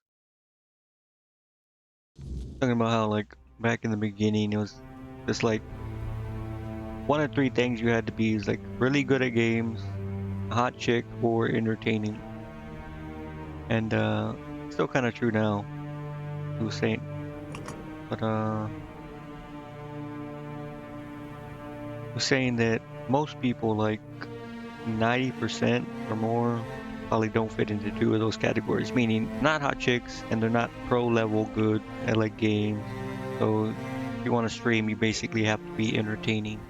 Talking about how like back in the beginning it was just like one of three things you had to be is like really good at games, a hot chick, or entertaining. And still kind of true now. He was saying, but he was saying that most people, like 90% or more, probably don't fit into two of those categories, meaning not hot chicks and they're not pro level good at like games. So if you want to stream, you basically have to be entertaining.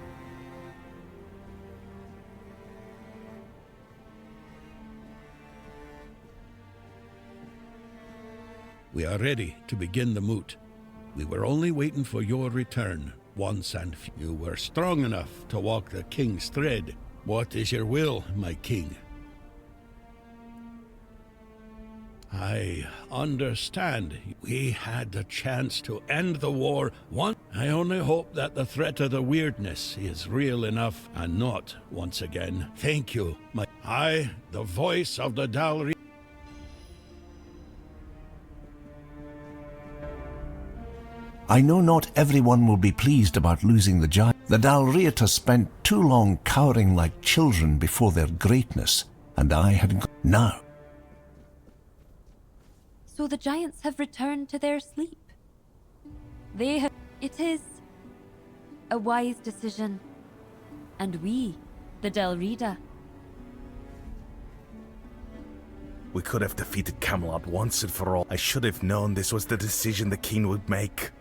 We are ready to begin the moot. We were only waiting for your return, once and you were strong enough to walk the king's thread. What is your will, my king? I understand. We had the chance to end the war once. I only hope that the threat of the weirdness is real enough and not once again. Thank you, the voice of the Dailies. I know not everyone will be pleased about losing the giant. The Dalriata spent too long cowering like children before their greatness, and I had now. So the giants have returned to their sleep. They have. It is a wise decision. And we, the Dalriata. We could have defeated Camelot once and for all. I should have known this was the decision the king would make.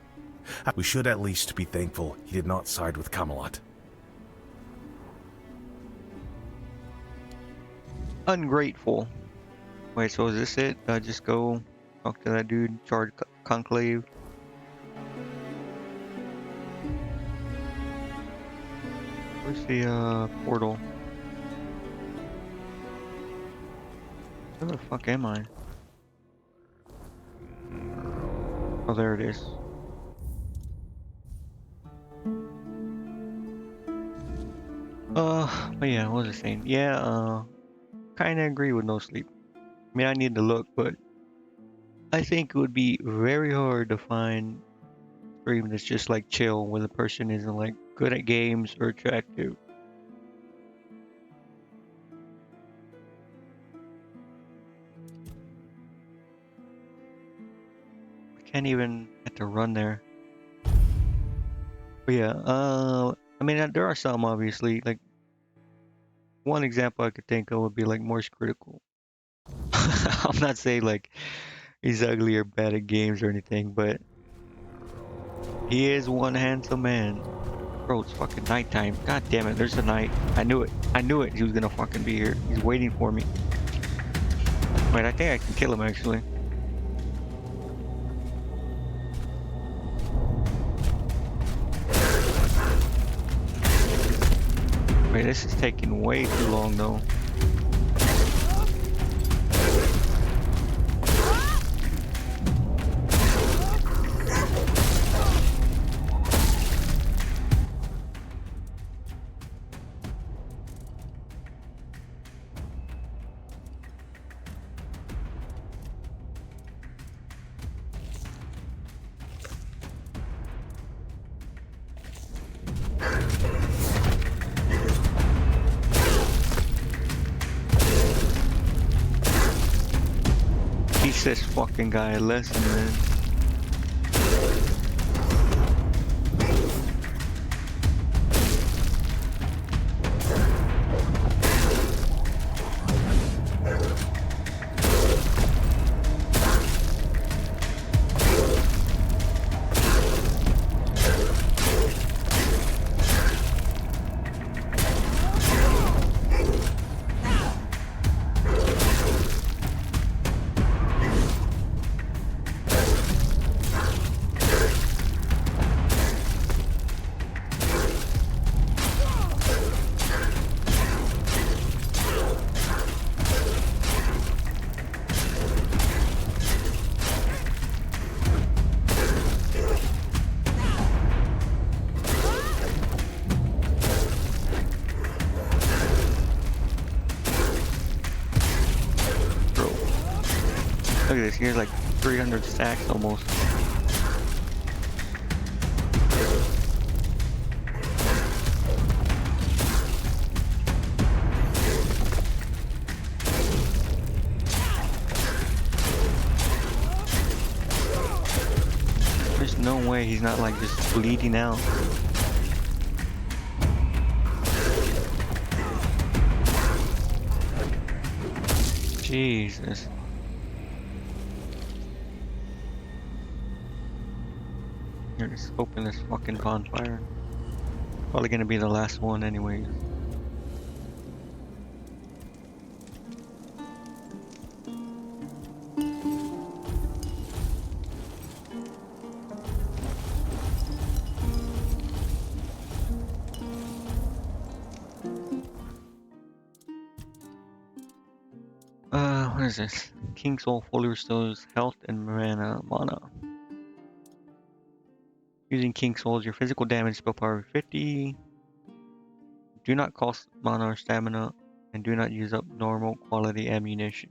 We should at least be thankful he did not side with Camelot. Ungrateful. Wait, so is this it? Just go talk to that dude, charge conclave. Where's the portal? Where the fuck am I? Oh, there it is. But yeah, what was I saying? Yeah, kinda agree with no sleep. I mean, I need to look, but I think it would be very hard to find a stream that's just like chill, where the person isn't like good at games or attractive. I can't even get to run there. But yeah, I mean, there are some obviously. Like one example I could think of would be like Morse Critical. I'm not saying like he's ugly or bad at games or anything, but he is one handsome man. Bro, it's fucking nighttime. God damn it, there's a night. I knew it. I knew it. He was gonna fucking be here. He's waiting for me. Wait, I think I can kill him actually. Wait, this is taking way too long though. Teach this fucking guy a lesson, man. Look at this, here's like 300 stacks almost. There's no way he's not like just bleeding out. Jesus. Here, just open this fucking bonfire. Probably gonna be the last one anyways. What is this? King Soul fully restores health and mana. Using King Souls, your physical damage spell power 50. Do not cost mana or stamina, and do not use up normal quality ammunition.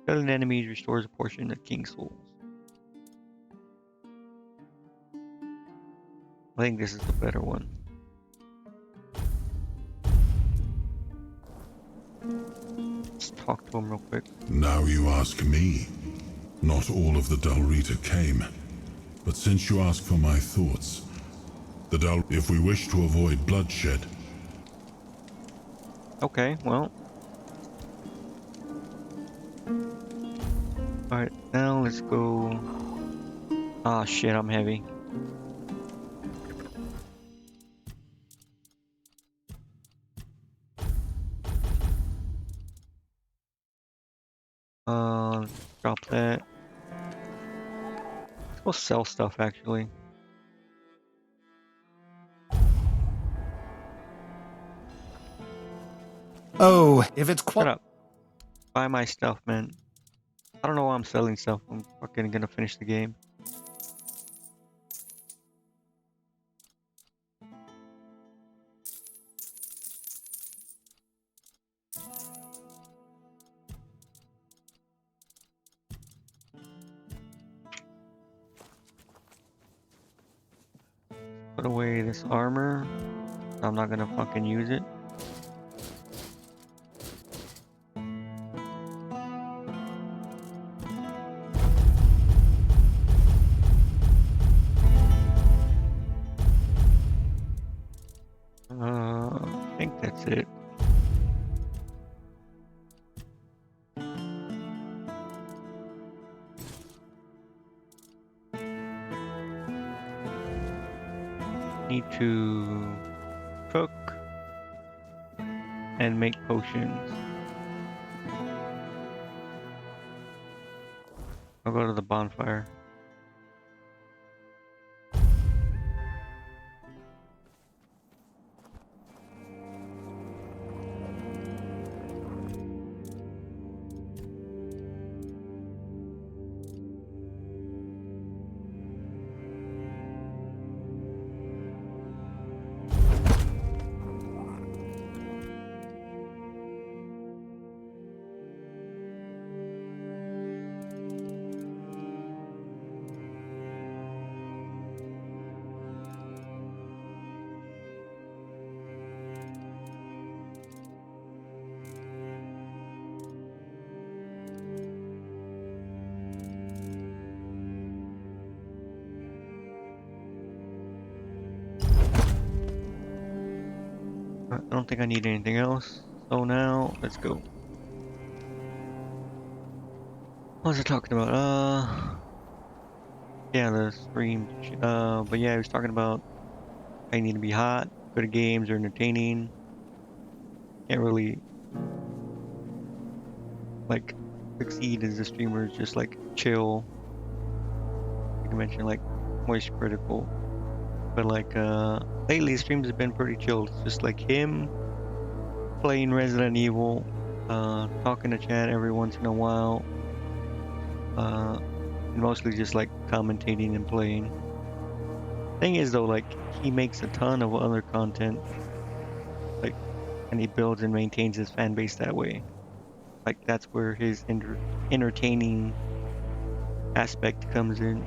Killing enemies restores a portion of King Souls. I think this is the better one. Let's talk to him real quick. Now you ask me. Not all of the Dalrita came. But since you ask for my thoughts, if we wish to avoid bloodshed... Okay, well. Alright, now let's go... Ah, shit, I'm heavy. Drop that. Let's go sell stuff, actually. Oh, if it's Shut up. Buy my stuff, man. I don't know why I'm selling stuff. I'm fucking gonna finish the game. Put away this armor. I'm not gonna fucking use it. I think that's it. Need to cook and make potions. I'll go to the bonfire. I don't think I need anything else. So now, let's go. What was I talking about? Yeah, the stream. But yeah, I was talking about I need to be hot, good at games or entertaining. Can't really like succeed as a streamer. Just like chill. You can mention like voice critical, but like lately streams have been pretty chill. It's just like him playing Resident Evil, talking to chat every once in a while, and mostly just like commentating and playing. Thing is though, like he makes a ton of other content, like, and he builds and maintains his fan base that way. Like that's where his entertaining aspect comes in.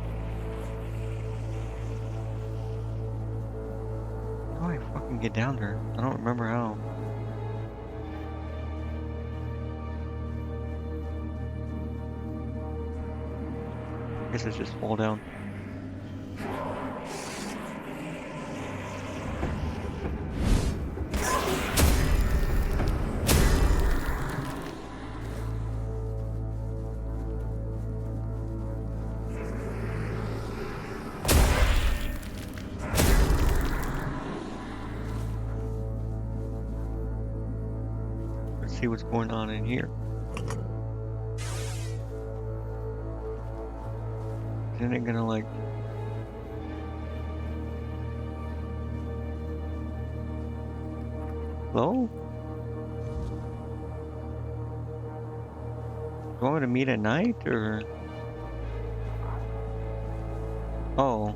How do I fucking get down there? I don't remember how. I guess it's just fall down. Let's see what's going on in here. Isn't it gonna like... Hello? Do you want me to meet at night, or... Oh.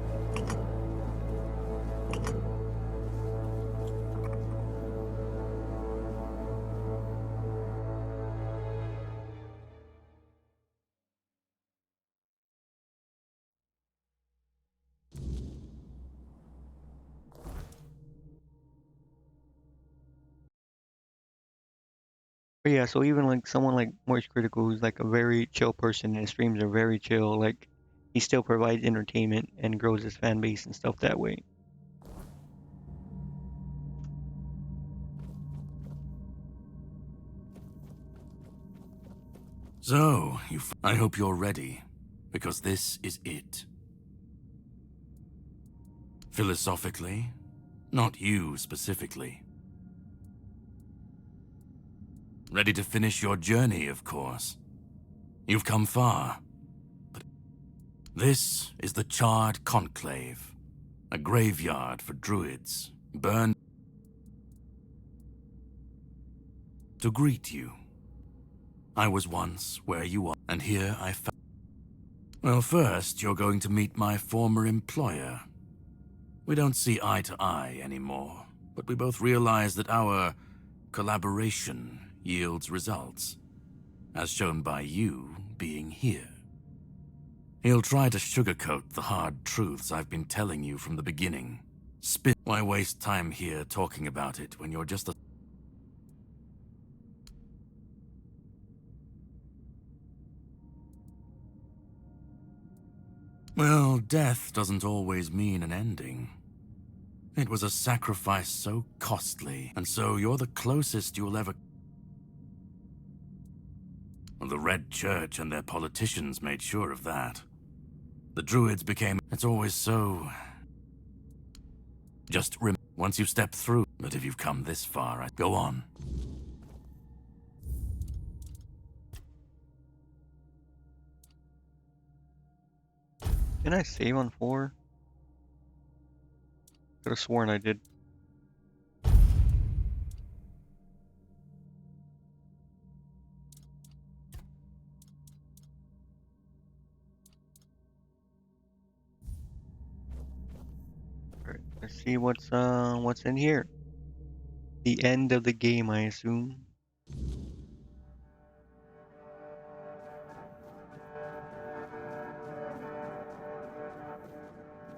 But yeah, so even like someone like Moist Critical, who's like a very chill person and his streams are very chill, like he still provides entertainment and grows his fan base and stuff that way. So, I hope you're ready, because this is it. Philosophically, not you specifically. Ready to finish your journey, of course. You've come far. But this is the Charred Conclave, a graveyard for druids, burned to greet you. I was once where you are, and here I found... Well, first, you're going to meet my former employer. We don't see eye to eye anymore, but we both realize that our collaboration yields results, as shown by you being here. He'll try to sugarcoat the hard truths I've been telling you from the beginning. Why waste time here talking about it when you're just a... Well, death doesn't always mean an ending. It was a sacrifice so costly, and so you're the closest you'll ever... Well, the Red Church and their politicians made sure of that. The druids became... It's always so... Once you step through... But if you've come this far, go on. Can I save on 4? Could have sworn I did. Alright, let's see what's in here. The end of the game, I assume.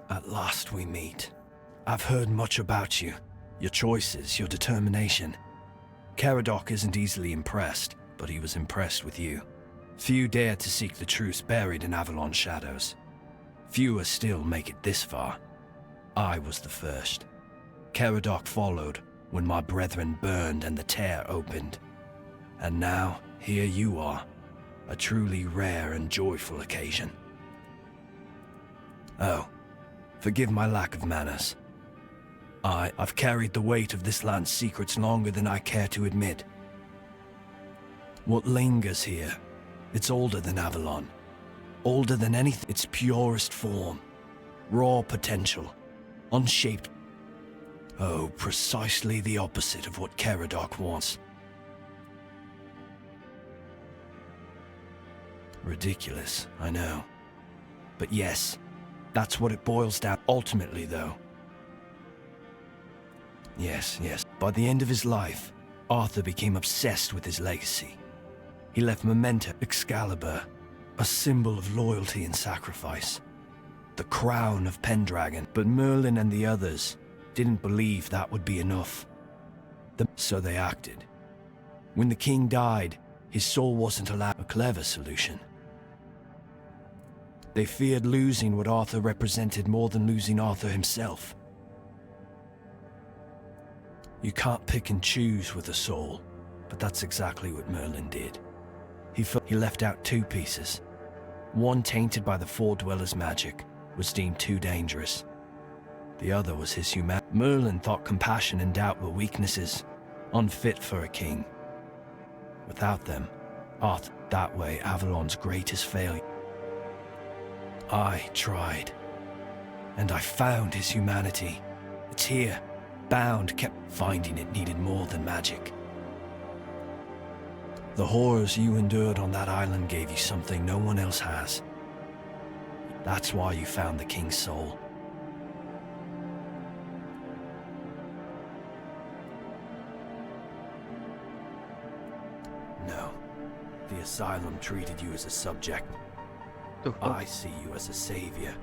At last we meet. I've heard much about you, your choices, your determination. Caradoc isn't easily impressed, but he was impressed with you. Few dare to seek the truth buried in Avalon shadows. Fewer still make it this far. I was the first. Caradoc followed when my brethren burned and the tear opened. And now, here you are, a truly rare and joyful occasion. Oh, forgive my lack of manners. I've carried the weight of this land's secrets longer than I care to admit. What lingers here, it's older than Avalon. Older than anything, its purest form. Raw potential. Unshaped. Oh, precisely the opposite of what Caradoc wants. Ridiculous, I know. But yes, that's what it boils down. Ultimately, though. Yes. By the end of his life, Arthur became obsessed with his legacy. He left Memento, Excalibur, a symbol of loyalty and sacrifice. The crown of Pendragon. But Merlin and the others didn't believe that would be enough. So they acted. When the king died, his soul wasn't allowed. A clever solution. They feared losing what Arthur represented more than losing Arthur himself. You can't pick and choose with a soul, but that's exactly what Merlin did. He left out 2 pieces. One, tainted by the Four Dwellers' magic, was deemed too dangerous. The other was his humanity. Merlin thought compassion and doubt were weaknesses, unfit for a king. Without them, art that way Avalon's greatest failure. I tried, and I found his humanity. It's here, bound, kept finding it needed more than magic. The horrors you endured on that island gave you something no one else has. That's why you found the King's soul. No. The Asylum treated you as a subject. I see you as a savior.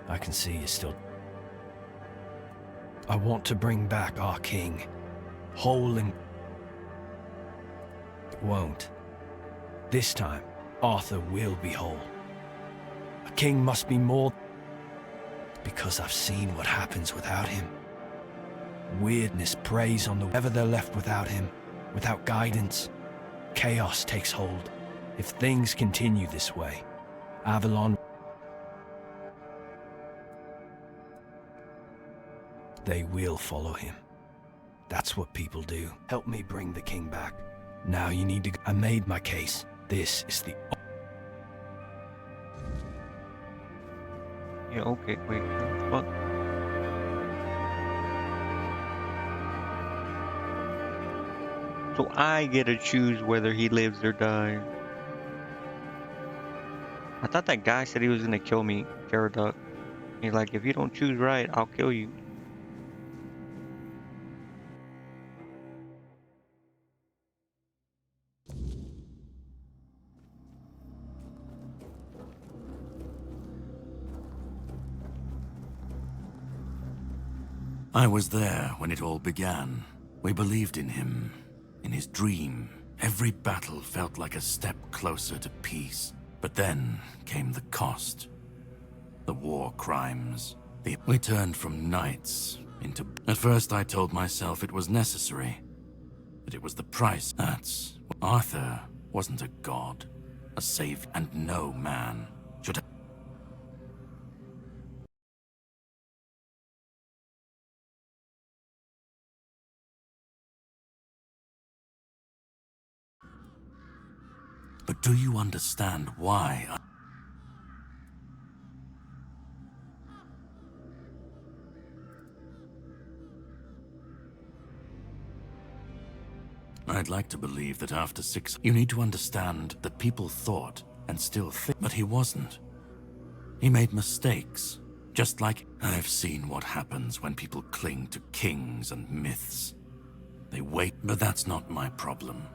I can see you still. I want to bring back our king. Whole and... It won't. This time, Arthur will be whole. A king must be more... Because I've seen what happens without him. Weirdness preys on the... Ever they're left without him, without guidance. Chaos takes hold. If things continue this way, Avalon... They will follow him. That's what people do. Help me bring the king back. Now you need to... I made my case. This is the... Yeah, okay, wait, what? So I get to choose whether he lives or dies. I thought that guy said he was gonna kill me, Gerbert. He's like, if you don't choose right, I'll kill you. I was there when it all began. We believed in him, in his dream. Every battle felt like a step closer to peace. But then came the cost. The war crimes. We turned from knights into... At first I told myself it was necessary. That it was the price. That's... Arthur wasn't a god, a savior, and no man should have... But do you understand why I'd like to believe that after 6... You need to understand that people thought and still think, but he wasn't. He made mistakes, just like... I've seen what happens when people cling to kings and myths. They wait, but that's not my problem.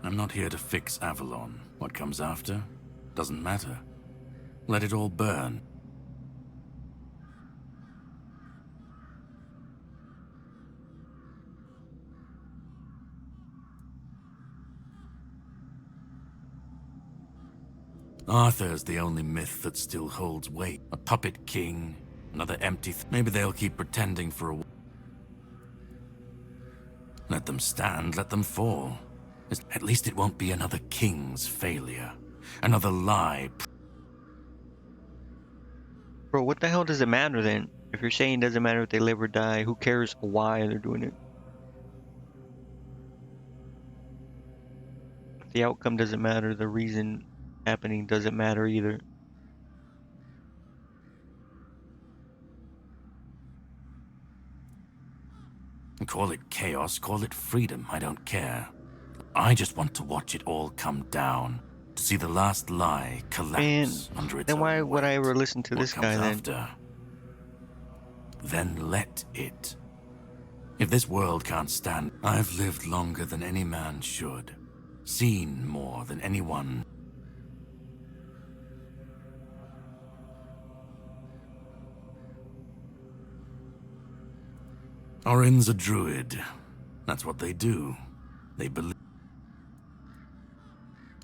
I'm not here to fix Avalon. What comes after doesn't matter. Let it all burn. Arthur's the only myth that still holds weight. A puppet king, another empty... Maybe they'll keep pretending for a while. Let them stand, let them fall. At least it won't be another king's failure. Another lie. Bro, what the hell does it matter then? If you're saying it doesn't matter if they live or die, who cares why they're doing it? If the outcome doesn't matter, the reason happening doesn't matter either. Call it chaos, call it freedom, I don't care. I just want to watch it all come down. To see the last lie collapse under its then why own would I weight. ever listen to What this comes guy then? after? Then let it. If this world can't stand... I've lived longer than any man should. Seen more than anyone. Orin's a druid. That's what they do. They believe...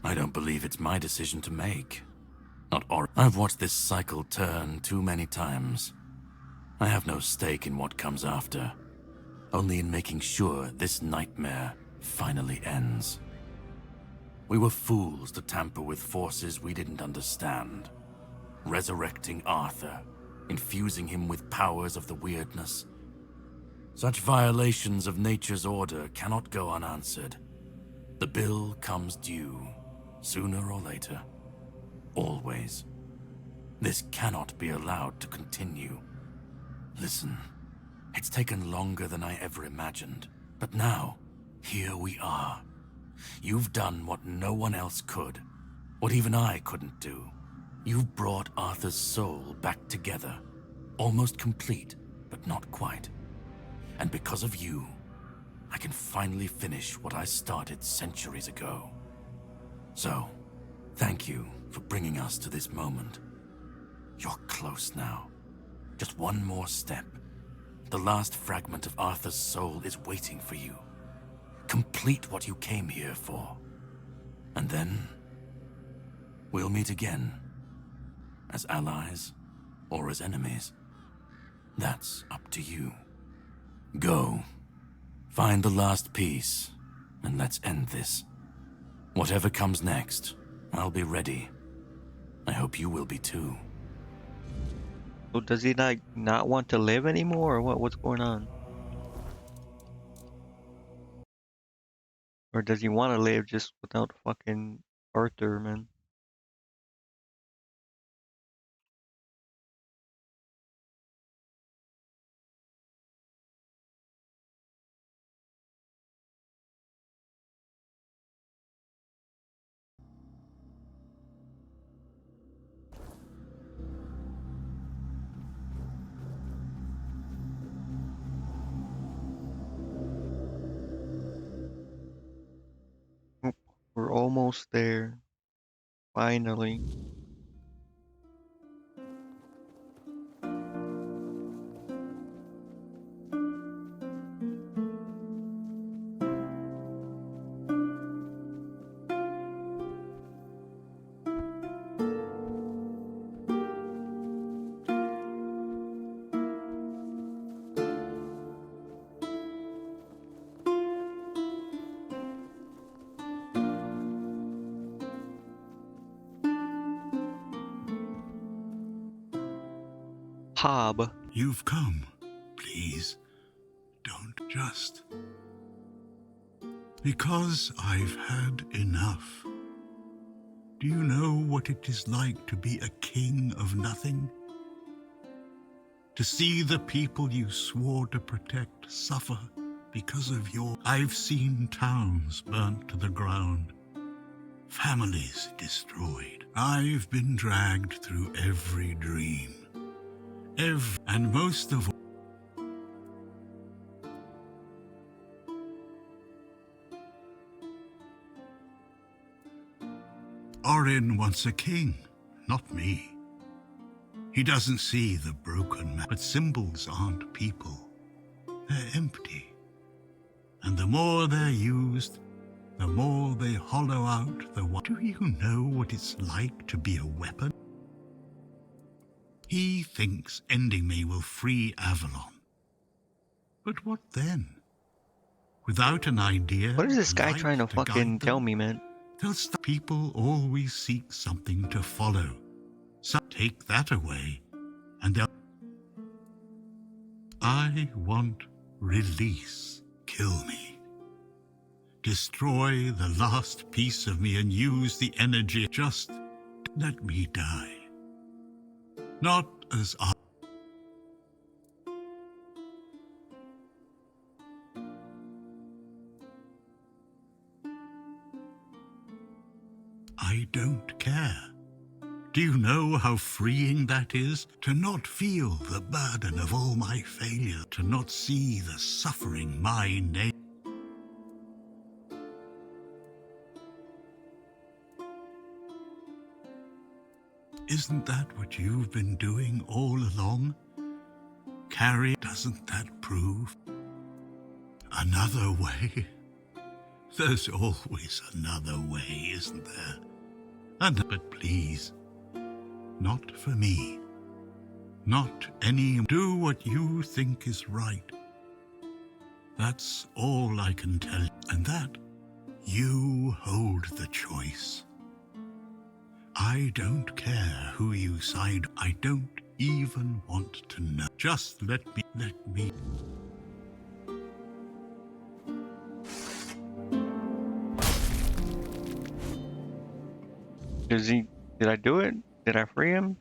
I don't believe it's my decision to make. Not Orin. I've watched this cycle turn too many times. I have no stake in what comes after. Only in making sure this nightmare finally ends. We were fools to tamper with forces we didn't understand. Resurrecting Arthur, infusing him with powers of the weirdness. Such violations of nature's order cannot go unanswered. The bill comes due, sooner or later. Always. This cannot be allowed to continue. Listen, it's taken longer than I ever imagined, but now, here we are. You've done what no one else could, what even I couldn't do. You've brought Arthur's soul back together, almost complete, but not quite. And because of you, I can finally finish what I started centuries ago. So, thank you for bringing us to this moment. You're close now. Just one more step. The last fragment of Arthur's soul is waiting for you. Complete what you came here for. And then, we'll meet again. As allies, or as enemies. That's up to you. Go. Find the last piece, and let's end this. Whatever comes next, I'll be ready. I hope you will be too. So does he not want to live anymore, or what's going on? Or does he want to live just without fucking Arthur, man? Oh, we're almost there. Finally. Hob. You've come. Please, don't just. Because I've had enough. Do you know what it is like to be a king of nothing? To see the people you swore to protect suffer because of your... I've seen towns burnt to the ground, families destroyed. I've been dragged through every dream. And most of all, Orin wants a king, not me. He doesn't see the broken man. But symbols aren't people. They're empty. And the more they're used, the more they hollow out the one. Do you know what it's like to be a weapon? He thinks ending me will free Avalon. But what then? Without an idea... What is this guy trying to fucking tell me, man? People always seek something to follow. So take that away, and they'll... I want release. Kill me. Destroy the last piece of me and use the energy. Just let me die. Not as I don't care. Do you know how freeing that is? To not feel the burden of all my failure, to not see the suffering my name. Isn't that what you've been doing all along? Carrie, doesn't that prove? Another way? There's always another way, isn't there? But please, not for me. Not any... Do what you think is right. That's all I can tell you. And that, you hold the choice. I don't care who you side. I don't even want to know. Just let me. Did I do it? Did I free him?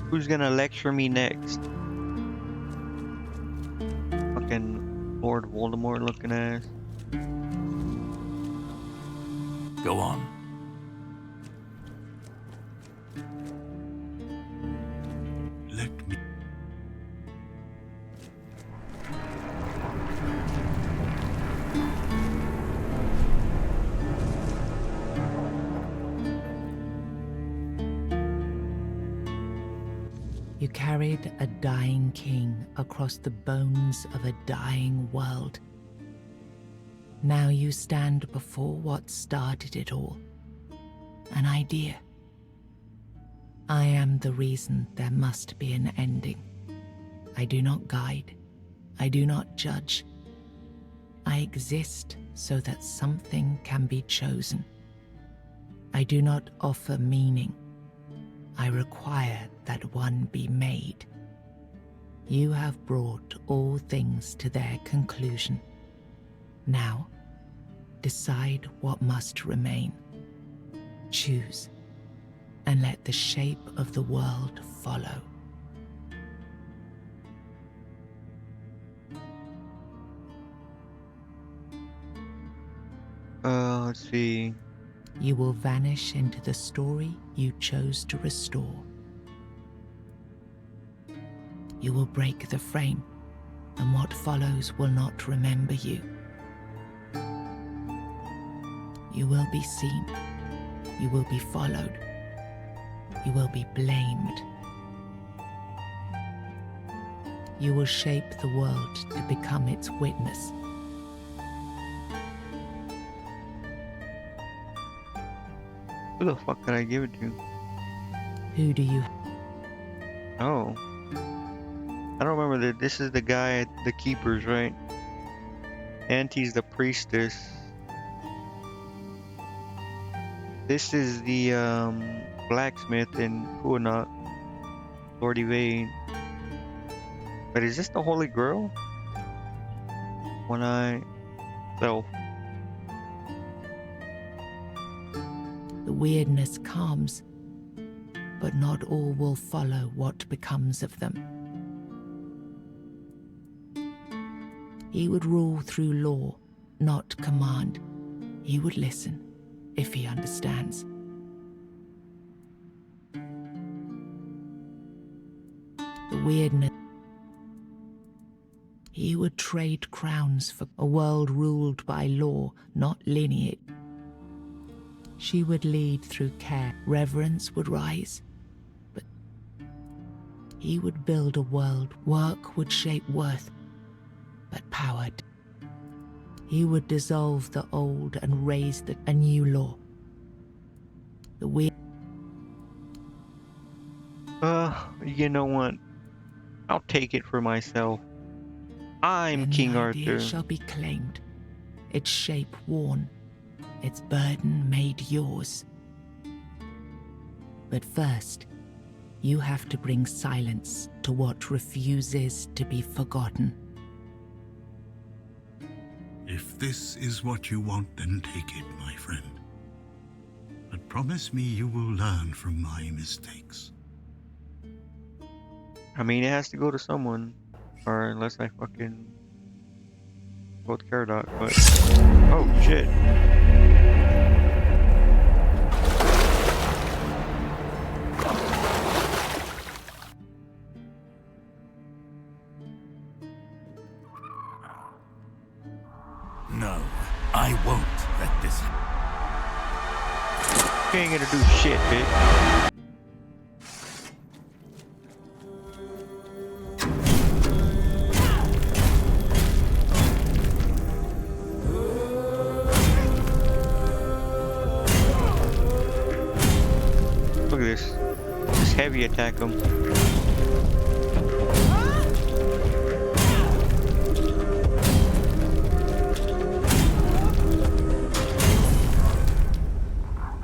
Who's gonna lecture me next? Fucking Lord Voldemort looking ass. Go on. Let me. You carried a dying king across the bones of a dying world. Now you stand before what started it all. An idea. I am the reason there must be an ending. I do not guide. I do not judge. I exist so that something can be chosen. I do not offer meaning. I require that one be made. You have brought all things to their conclusion. Now, decide what must remain. Choose, and let the shape of the world follow. Let's see. You will vanish into the story you chose to restore. You will break the frame, and what follows will not remember you. You will be seen. You will be followed. You will be blamed. You will shape the world to become its witness. Who the fuck did I give it to? Who do you... Oh. I don't remember that. This is the guy at the Keepers, right? Auntie's the priestess. This is the blacksmith in Kuanok. Lord Evade. But is this the Holy Grail? One Eye Self. The weirdness calms, but not all will follow what becomes of them. He would rule through law, not command. He would listen, if he understands. The weirdness. He would trade crowns for a world ruled by law, not lineage. She would lead through care. Reverence would rise. But he would build a world. Work would shape worth. But power. He would dissolve the old and raise a new law. The weird. You know what? I'll take it for myself. I'm King Arthur. Shall be claimed. Its shape worn. Its burden made yours. But first, you have to bring silence to what refuses to be forgotten. If this is what you want, then take it, my friend. But promise me you will learn from my mistakes. I mean, it has to go to someone. Or unless I fucking go with Caradoc, but... Oh, shit. No, I won't let this happen. You ain't gonna do shit, bitch. heavy attack him.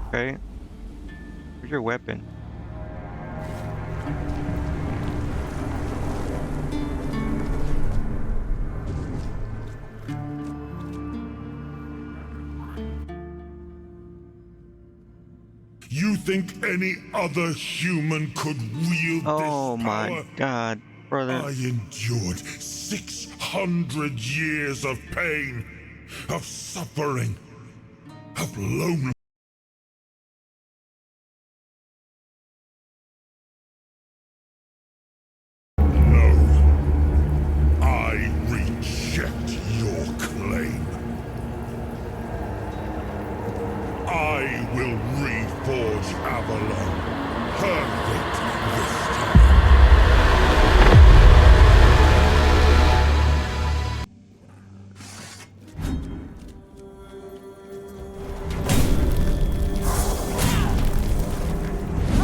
Okay. Where's your weapon? You think any other human could wield this power? Oh my god, brother. I endured 600 years of pain, of suffering, of loneliness. No, I reject your claim. I will reforge Avalon. Perfect this time.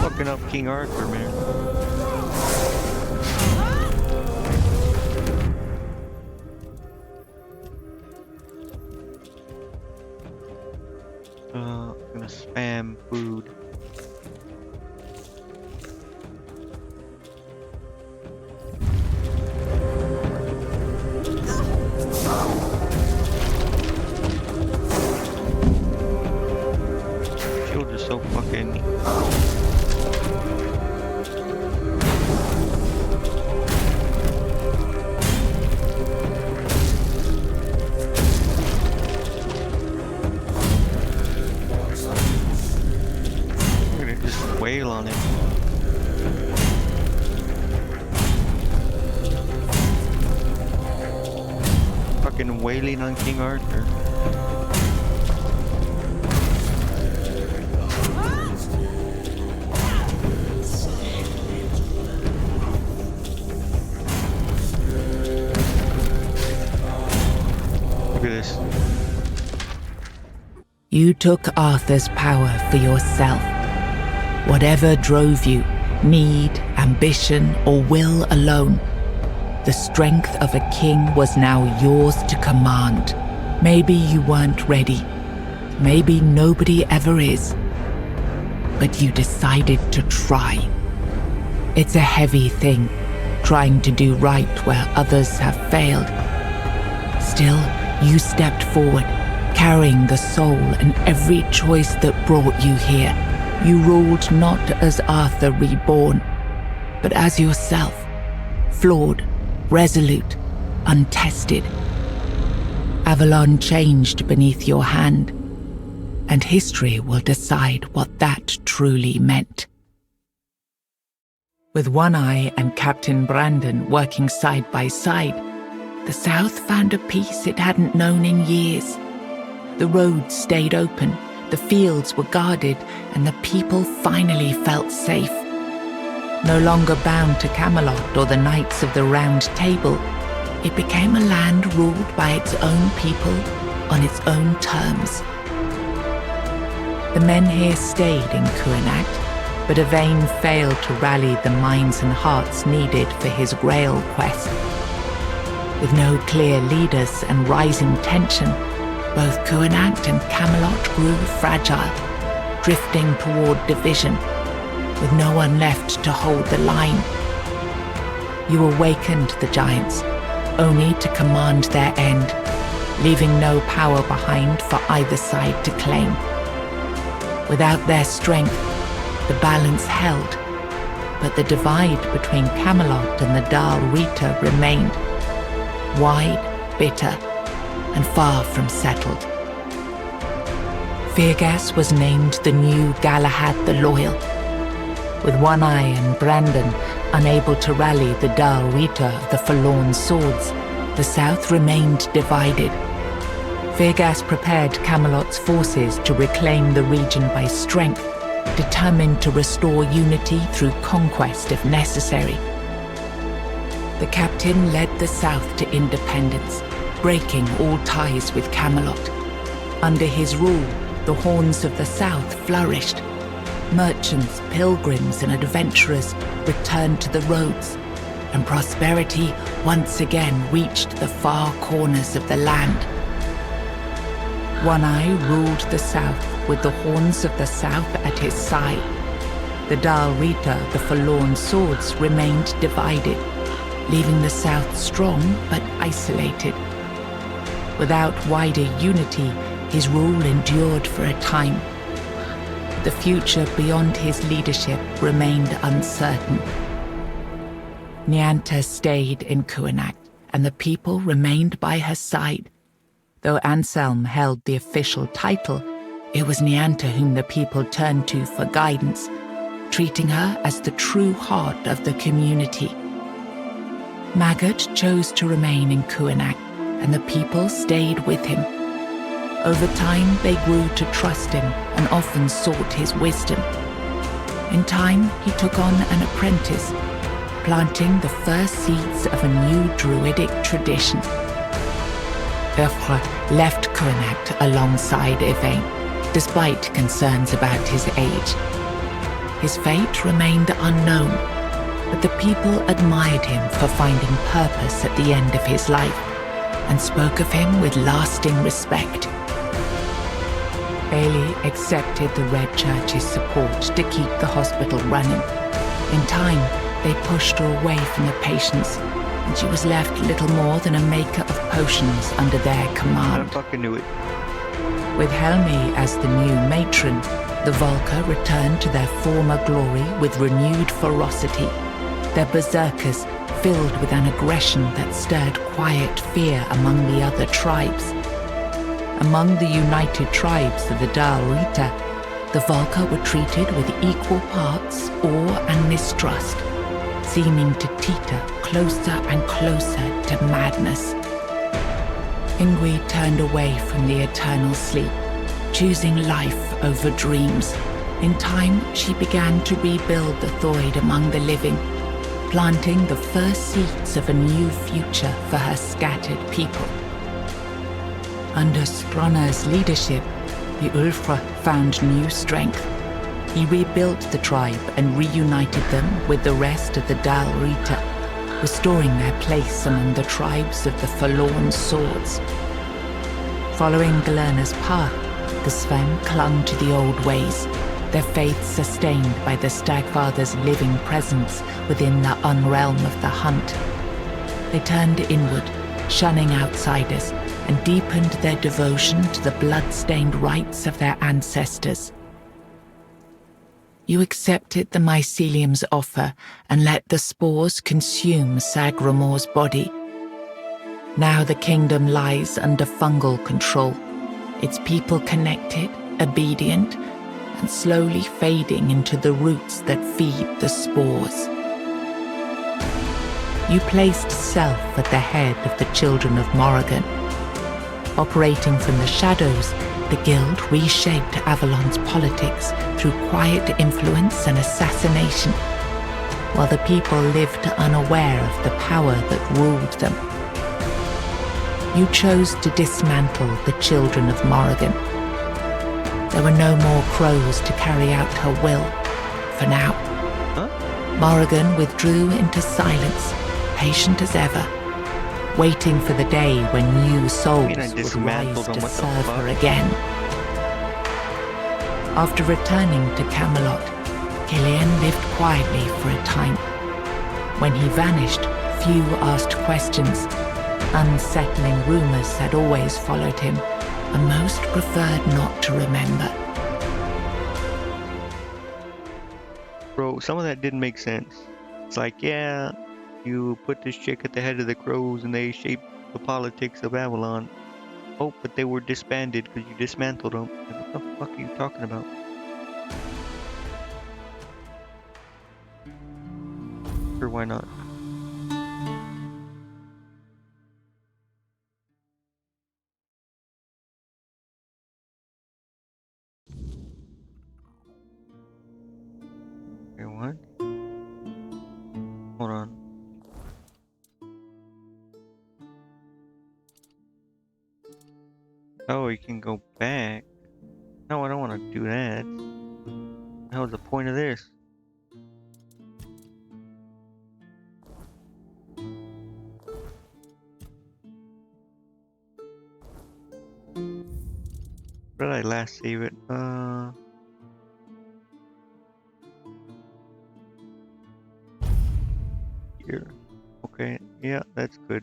Fucking up King Arthur, man. I'm gonna spam food. Shield is so fucking... wail on it. Fucking wailing on King Arthur. Look at this. You took Arthur's power for yourself. Whatever drove you, need, ambition, or will alone, the strength of a king was now yours to command. Maybe you weren't ready. Maybe nobody ever is. But you decided to try. It's a heavy thing, trying to do right where others have failed. Still, you stepped forward, carrying the soul and every choice that brought you here. You ruled not as Arthur reborn, but as yourself, flawed, resolute, untested. Avalon changed beneath your hand, and history will decide what that truly meant. With One Eye and Captain Brandon working side by side, the South found a peace it hadn't known in years. The roads stayed open, the fields were guarded, and the people finally felt safe. No longer bound to Camelot or the Knights of the Round Table, it became a land ruled by its own people on its own terms. The men here stayed in Gameranx, but Yvain failed to rally the minds and hearts needed for his Grail quest. With no clear leaders and rising tension, both Gameranx and Camelot grew fragile, drifting toward division, with no one left to hold the line. You awakened the giants, only to command their end, leaving no power behind for either side to claim. Without their strength, the balance held, but the divide between Camelot and the Dal Rita remained, wide, bitter, and far from settled. Fergus was named the new Galahad the Loyal. With One Eye and Brandon unable to rally the Dal Rita of the Forlorn Swords, the South remained divided. Fergus prepared Camelot's forces to reclaim the region by strength, determined to restore unity through conquest if necessary. The captain led the South to independence, breaking all ties with Camelot. Under his rule, the horns of the South flourished. Merchants, pilgrims, and adventurers returned to the roads, and prosperity once again reached the far corners of the land. One Eye ruled the south with the horns of the south at his side. The Dalrita, the Forlorn Swords, remained divided, leaving the south strong but isolated. Without wider unity, his rule endured for a time. The future beyond his leadership remained uncertain. Nianta stayed in Kuanak, and the people remained by her side. Though Anselm held the official title, it was Nianta whom the people turned to for guidance, treating her as the true heart of the community. Maggott chose to remain in Kuanak, and the people stayed with him. Over time, they grew to trust him and often sought his wisdom. In time, he took on an apprentice, planting the first seeds of a new druidic tradition. Urfra left Kuanak alongside Yvain, despite concerns about his age. His fate remained unknown, but the people admired him for finding purpose at the end of his life and spoke of him with lasting respect. Bailey accepted the Red Church's support to keep the hospital running. In time, they pushed her away from the patients, and she was left little more than a maker of potions under their command. I fucking knew it. With Helmi as the new matron, the Volca returned to their former glory with renewed ferocity, their berserkers filled with an aggression that stirred quiet fear among the other tribes. Among the united tribes of the Dalrita, the Volca were treated with equal parts awe and mistrust, seeming to teeter closer and closer to madness. Ingui turned away from the eternal sleep, choosing life over dreams. In time, she began to rebuild the Thoid among the living, planting the first seeds of a new future for her scattered people. Under Sprona's leadership, the Ulfra found new strength. He rebuilt the tribe and reunited them with the rest of the Dalrita, restoring their place among the tribes of the Forlorn Swords. Following Galerna's path, the Sven clung to the old ways, their faith sustained by the Stagfather's living presence within the unrealm of the hunt. They turned inward, shunning outsiders, and deepened their devotion to the blood-stained rites of their ancestors. You accepted the mycelium's offer and let the spores consume Sagramor's body. Now the kingdom lies under fungal control, its people connected, obedient, and slowly fading into the roots that feed the spores. You placed self at the head of the children of Morrigan. Operating from the shadows, the Guild reshaped Avalon's politics through quiet influence and assassination, while the people lived unaware of the power that ruled them. You chose to dismantle the children of Morrigan. There were no more crows to carry out her will, for now. Morrigan withdrew into silence, patient as ever, waiting for the day when new souls would rise to serve her again. After returning to Camelot, Killian lived quietly for a time. When he vanished, few asked questions. Unsettling rumors had always followed him, and most preferred not to remember. Bro, some of that didn't make sense. It's like, yeah, you put this chick at the head of the crows and they shaped the politics of Avalon. Oh, but they were disbanded because you dismantled them. Like, what the fuck are you talking about? Sure, why not? Okay, what? Hold on. Oh, you can go back. No, I don't want to do that. That was the point of this. Where did I last save it? Here. Okay, yeah, that's good.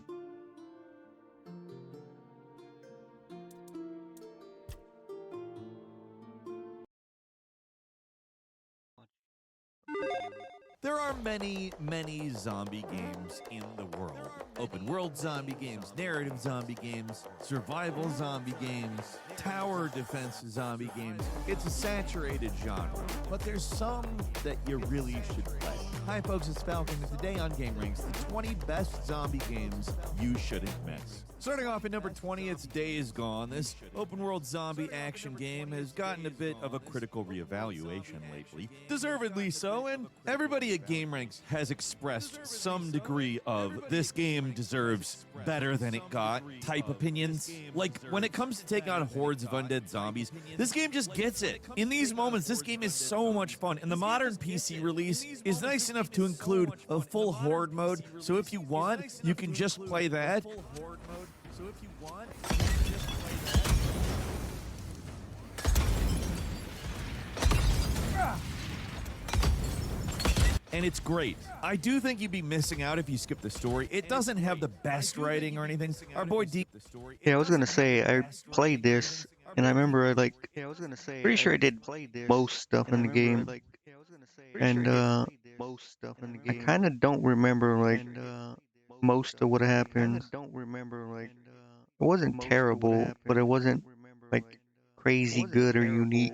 There are many, many zombie games in the world. Open world zombie games, narrative zombie games, survival zombie games, tower defense zombie games. It's a saturated genre, but there's some that you really should play. Hi folks, it's Falcon, and today on Gameranx, the 20 best zombie games you shouldn't miss. Starting off at number 20, it's Days Gone. This open-world zombie action game has gotten a bit of a critical reevaluation lately. Deservedly so, and everybody at Gameranx has expressed some degree of this game deserves better than it got type opinions. Like, when it comes to taking on hordes of undead zombies, this game just gets it. In these moments, this game is so much fun, and the modern PC release is nice enough to include a full horde mode, so if you want, you can just play that. So if you want, you can just play that. And it's great. I do think you'd be missing out if you skip the story. It doesn't have the best writing or anything. Our boy D. Yeah, I was gonna say I played this, and I remember pretty sure I did most stuff in the game, and I kind of don't remember like most of what happened. It wasn't terrible, but it wasn't like crazy good or unique.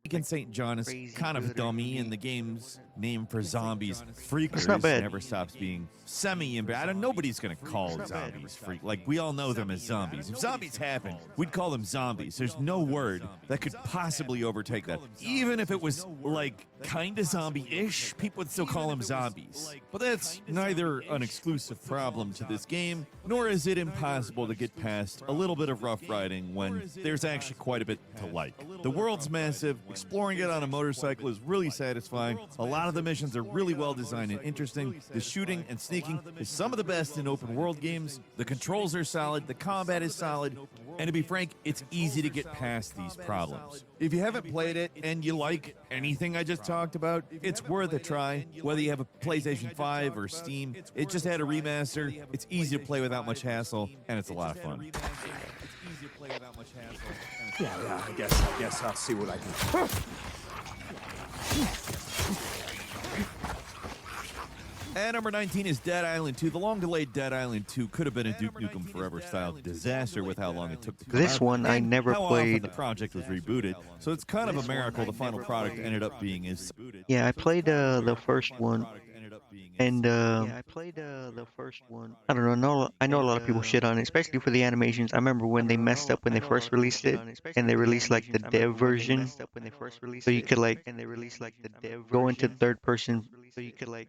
Deacon St. John is kind of dummy, and the game's name for zombies, freakers, not bad. never stops being semi-embarrassed. Nobody's gonna call zombies freak. Like, we all know them as zombies. If zombies happen, we'd call them zombies. There's no word that could possibly overtake that. Even if it was, like, kinda zombie-ish, people would still call them zombies. But that's neither an exclusive problem to this game, nor is it impossible to get past a little bit of rough riding when there's actually quite a bit to like. The world's massive. Exploring it on a motorcycle is really satisfying. A lot of the missions are really well designed and interesting. The shooting and sneaking is some of the best in open world games. The controls are solid, the combat is solid, and to be frank, it's easy to get past these problems. If you haven't played it and you like anything I just talked about, it's worth a try. Whether you have a PlayStation 5 or Steam, it just had a remaster. It's easy to play without much hassle, and it's a lot of fun. Yeah, I guess I'll see what I can do. And number 19 is Dead Island 2. The long-delayed Dead Island 2 could have been a Duke Nukem Forever-style disaster with how long it took to come This out, one I and never how often played. the project was rebooted, so it's kind of a miracle the final product ended up being as... Yeah, I played the first one, and I don't know. I know a lot of people shit on it, especially for the animations. I remember when they messed up when they first released it, and they released like the dev version, so you could like go into third person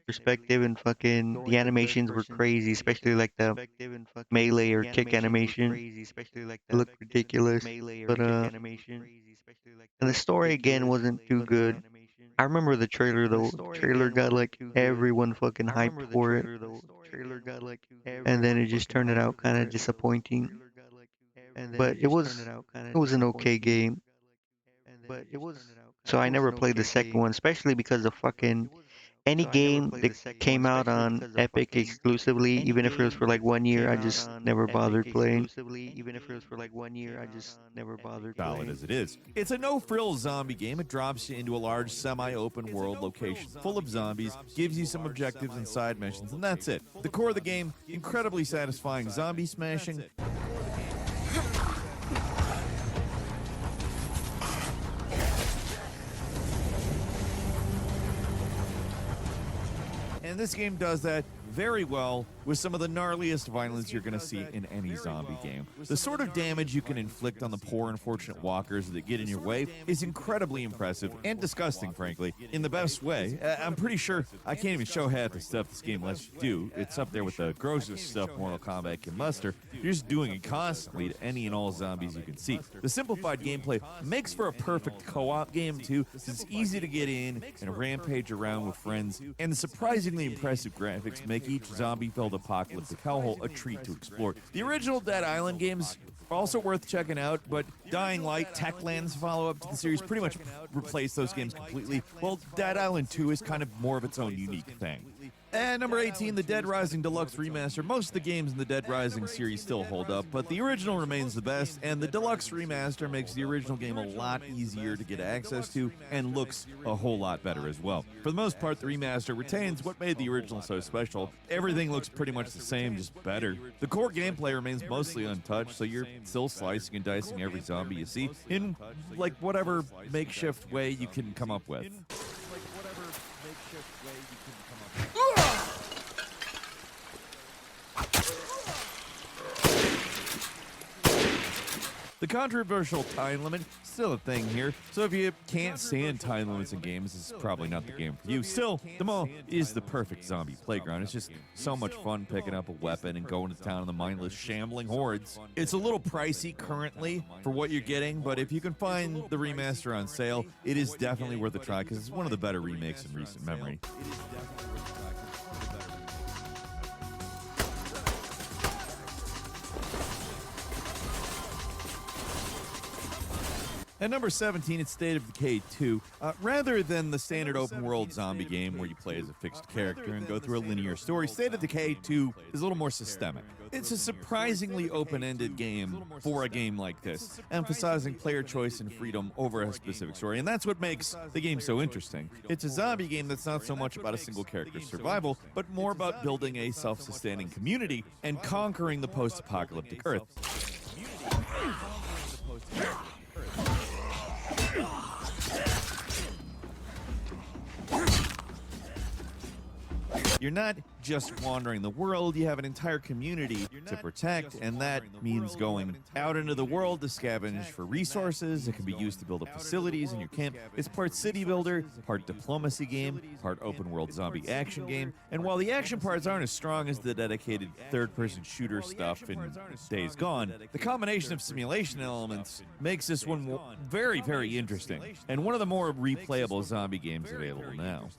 perspective, and fucking the animations were crazy, especially like the melee or kick animation. It looked ridiculous, but and the story again wasn't too good. I remember the trailer though. The trailer got like everyone fucking hyped for it, and then it just turned out kind of disappointing. But it was an okay game. So I never played the second one, especially because of fucking any game that came out on Epic exclusively, even if it was for like 1 year, I just never bothered playing. Solid as it is. It's a no-frills zombie game. It drops you into a large semi-open world location full of zombies, gives you some objectives and side missions, and that's it. The core of the game, incredibly satisfying zombie smashing. And this game does that very well with some of the gnarliest violence you're going to see in any zombie game. The sort of damage you can inflict on the poor, unfortunate walkers that get in your way is incredibly impressive and disgusting, frankly, in the best way. I'm pretty sure I can't even show half the stuff this game lets you do. It's up there with the grossest stuff Mortal Kombat can muster. You're just doing it constantly to any and all zombies you can see. The simplified gameplay makes for a perfect co-op game, too, since it's easy to get in and rampage around with friends, and the surprisingly impressive graphics make each zombie-filled apocalyptic hellhole a treat to explore. The original Dead Island games are also worth checking out, but Dying Light, Techland's follow-up to the series, pretty much replaced those games completely, while Dead Island 2 is kind of more of its own unique thing. And number 18, the Dead Rising Deluxe Remaster. Most of the games in the Dead Rising series still hold up, but the original remains the best, and the Deluxe Remaster makes the original game a lot easier to get access to and looks a whole lot better as well. For the most part, the remaster retains what made the original so special. Everything looks pretty much the same, just better. The core gameplay remains mostly untouched, so you're still slicing and dicing every zombie you see in, like, whatever makeshift way you can come up with. The controversial time limit, still a thing here, so if you can't stand time limits in games, this is probably not the game for you. Still, the mall is the perfect zombie playground. It's just so much fun picking up a weapon and going to town on the mindless, shambling hordes. It's a little pricey currently for what you're getting, but if you can find the remaster on sale, it is definitely worth a try because it's one of the better remakes in recent memory. At number 17, it's State of Decay 2. Rather than the standard open-world zombie game where you play as a fixed character and go through a linear story, State of Decay 2 is a little more systemic. It's a surprisingly open-ended game for a game like this, emphasizing player choice and freedom over a specific story, and that's what makes the game so interesting. It's a zombie game that's not so much about a single character's survival, but more about building a self-sustaining community and conquering the post-apocalyptic Earth. You're not just wandering the world, you have an entire community to protect, and that means going out into the world to scavenge for resources. It can be used to build up facilities in your camp. It's part city builder, part diplomacy game, part open world zombie action game, and while the action parts aren't as strong as the dedicated third-person shooter stuff in Days Gone, the combination of simulation elements makes this one very, very interesting, and one of the more replayable zombie games available now.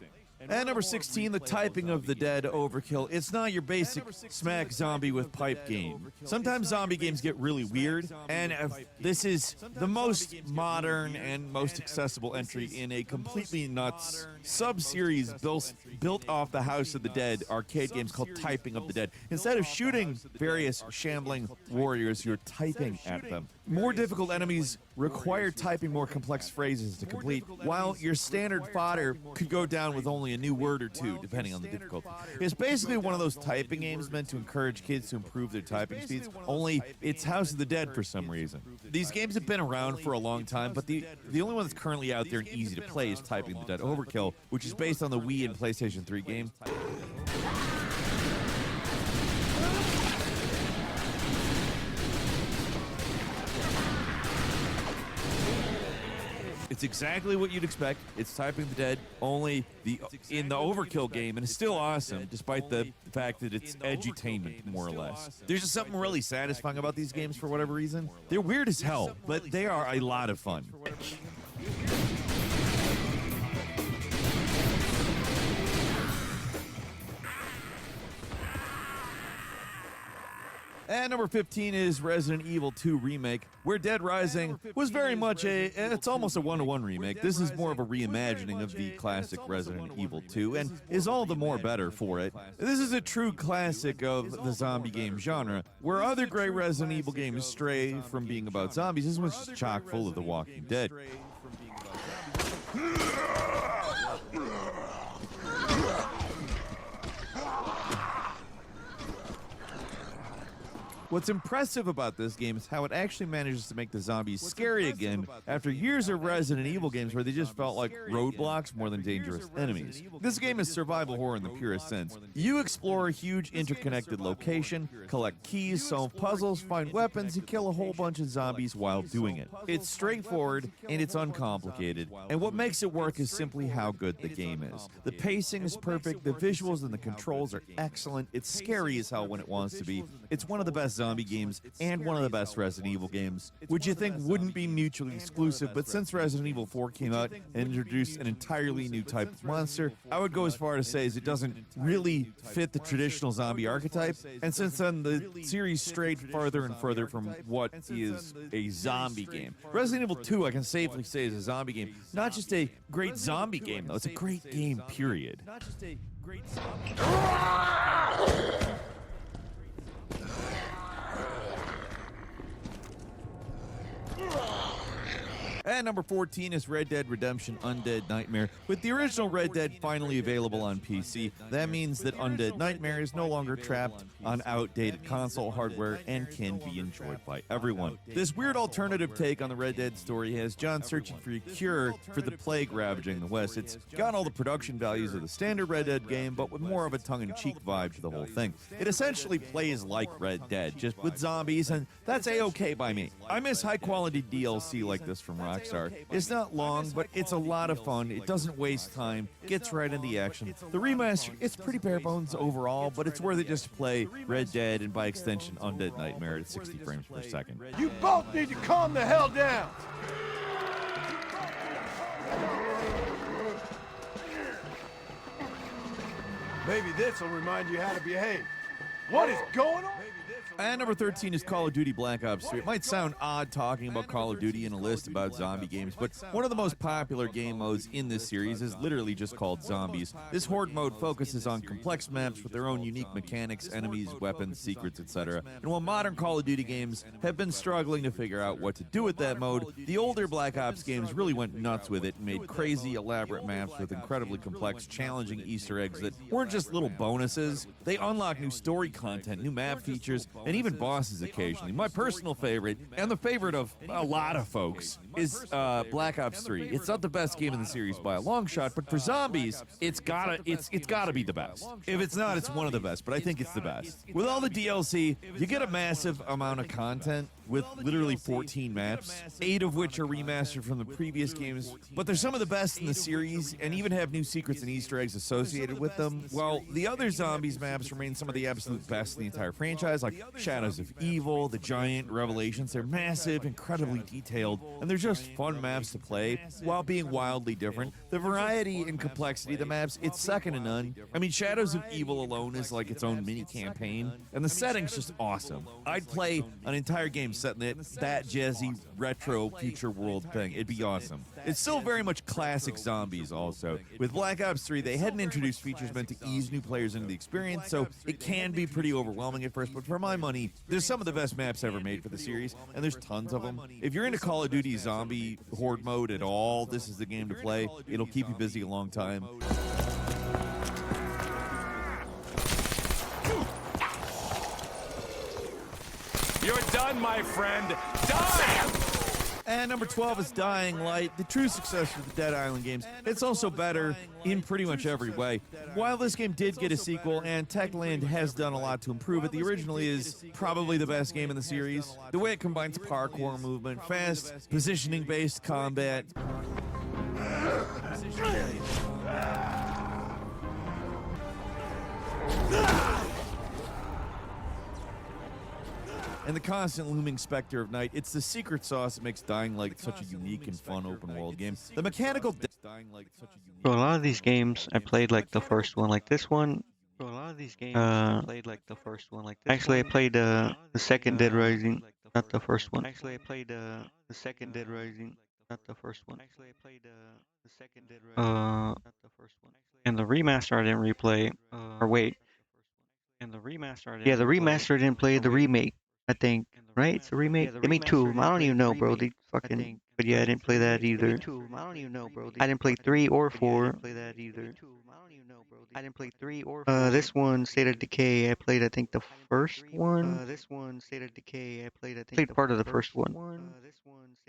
At number 16, the Typing of the Dead Overkill. It's not your basic smack zombie with pipe game. Sometimes zombie games get really weird, and this is the most modern and most accessible entry in a completely nuts sub-series built off the House of the Dead arcade games called Typing of the Dead. Instead of shooting various shambling warriors, you're typing at them. More difficult enemies require typing more complex phrases to complete, while your standard fodder could go down with only a new word or two, depending on the difficulty. It's basically one of those typing games meant to encourage kids to improve their typing speeds, only it's House of the Dead for some reason. These games have been around for a long time, but the only one that's currently out there and easy to play is Typing the Dead Overkill, which is based on the Wii and PlayStation 3 game. It's exactly what you'd expect. It's Typing the Dead, only in the Overkill game, and it's still awesome, despite the fact that it's edutainment, more or less. There's just something really satisfying about these games for whatever reason. They're weird as hell, but they are a lot of fun. And number 15 is Resident Evil 2 Remake, where Dead Rising was very much it's almost a one-to-one remake. This is more of a reimagining of the classic Resident Evil 2, and is all the more better for it. This is a true classic of the zombie game genre, where other great Resident Evil games stray from being about zombies. This one's just chock full of The Walking Dead. What's impressive about this game is how it actually manages to make the zombies scary again after years of Resident Evil games where they just felt like roadblocks more than dangerous enemies. This game is survival horror in the purest sense. You explore a huge interconnected location, collect keys, solve puzzles, find weapons, and kill a whole bunch of zombies while doing it. It's straightforward and it's uncomplicated, and what makes it work is simply how good the game is. The pacing is perfect, the visuals and the controls are excellent, it's scary as hell when it wants to be. It's one of the best zombie games and one of the best Resident Evil games, which you think wouldn't be mutually exclusive, but since Resident Evil 4 came out and introduced an entirely new type of monster, I would go as far to say as it doesn't really fit the traditional zombie archetype, and since then the series strayed farther and further from what is a zombie game. Resident Evil 2 I can safely say is a zombie game, not just a great zombie game though, it's a great game, period. Not just a great zombie game. And number 14 is Red Dead Redemption Undead Nightmare. With the original Red Dead finally available on PC, that means that Undead Nightmare is no longer trapped on outdated console hardware and can be enjoyed by everyone. This weird alternative take on the Red Dead story has John searching for a cure for the plague ravaging the West. It's got all the production values of the standard Red Dead game, but with more of a tongue-in-cheek vibe to the whole thing. It essentially plays like Red Dead, just with zombies, and that's a-okay by me. I miss high-quality DLC like this from Rockstar. It's not long, but it's a lot of fun. It doesn't waste time, gets right in the action. The remaster, it's pretty bare bones overall, but it's worth it just to play Red Dead and by extension Undead Nightmare at 60 frames per second. You both need to calm the hell down! Maybe this will remind you how to behave. What is going on? And number 13 is Call of Duty Black Ops 3. It might sound odd talking about Call of Duty in a list about zombie games, but one of the most popular game modes in this series is literally just called Zombies. This horde mode focuses on complex maps with their own unique mechanics, enemies, weapons, secrets, etc. And while modern Call of Duty games have been struggling to figure out what to do with that mode, the older Black Ops games really went nuts with it and made crazy, elaborate maps with incredibly complex, challenging Easter eggs that weren't just little bonuses. They unlocked new story content, new map features, and even bosses occasionally. My personal favorite, and the favorite of a lot of folks, is Black Ops 3. It's not the best game in the series by a long shot, but for zombies, it's gotta be the best. If it's not, it's one of the best, but I think it's the best. With all the DLC, you get a massive amount of content with literally 14 maps, 8 of which are remastered from the previous games, but they're some of the best in the series and even have new secrets and Easter eggs associated with them, while the other Zombies maps remain some of the absolute best in the entire franchise, like Shadows of Evil, The Giant, Revelations. They're massive, incredibly detailed, and they're just fun maps to play while being wildly different. The variety and complexity of the maps, it's second to none. I mean, Shadows of Evil alone is like its own mini campaign, and the setting's just awesome. I'd play an entire game set in that jazzy retro future world thing. It'd be awesome. It's still very much classic Zombies also. With Black Ops 3, they hadn't introduced features meant to ease new players into the experience, so it can be pretty overwhelming at first, but for my money, there's some of the best maps ever made for the series, and there's tons of them. If you're into Call of Duty Zombie Horde mode at all, this is the game to play. It'll keep you busy a long time. You're done, my friend. Done! And number 12 is Dying Light, the true successor to the Dead Island games. It's also better in pretty much every way. While this game did get a sequel, and Techland has done a lot to improve it, the original is probably the best game in the series. The way it combines parkour movement, fast, positioning-based combat. And the constant looming specter of night. It's the secret sauce that makes Dying Light such a unique and fun open-world game. The mechanical So a lot of these games, I played like the first one, like this one. So a lot of these games, I played like the first one, like this Actually, one. I played the second Dead Rising, not the first one. Actually, I played the second Dead Rising, not the first one. Actually, I played the second Dead Rising, not the first one. And the remaster I didn't replay. Or wait. And the remaster I didn't. Yeah, the remaster I didn't play the remake. I think, right? It's a remake. They made 2 of them. I don't even know, bro. They fucking. But yeah, I didn't play that either. I didn't play 3 or 4. This one, State of Decay, I played I think the first one. Played part of the first one.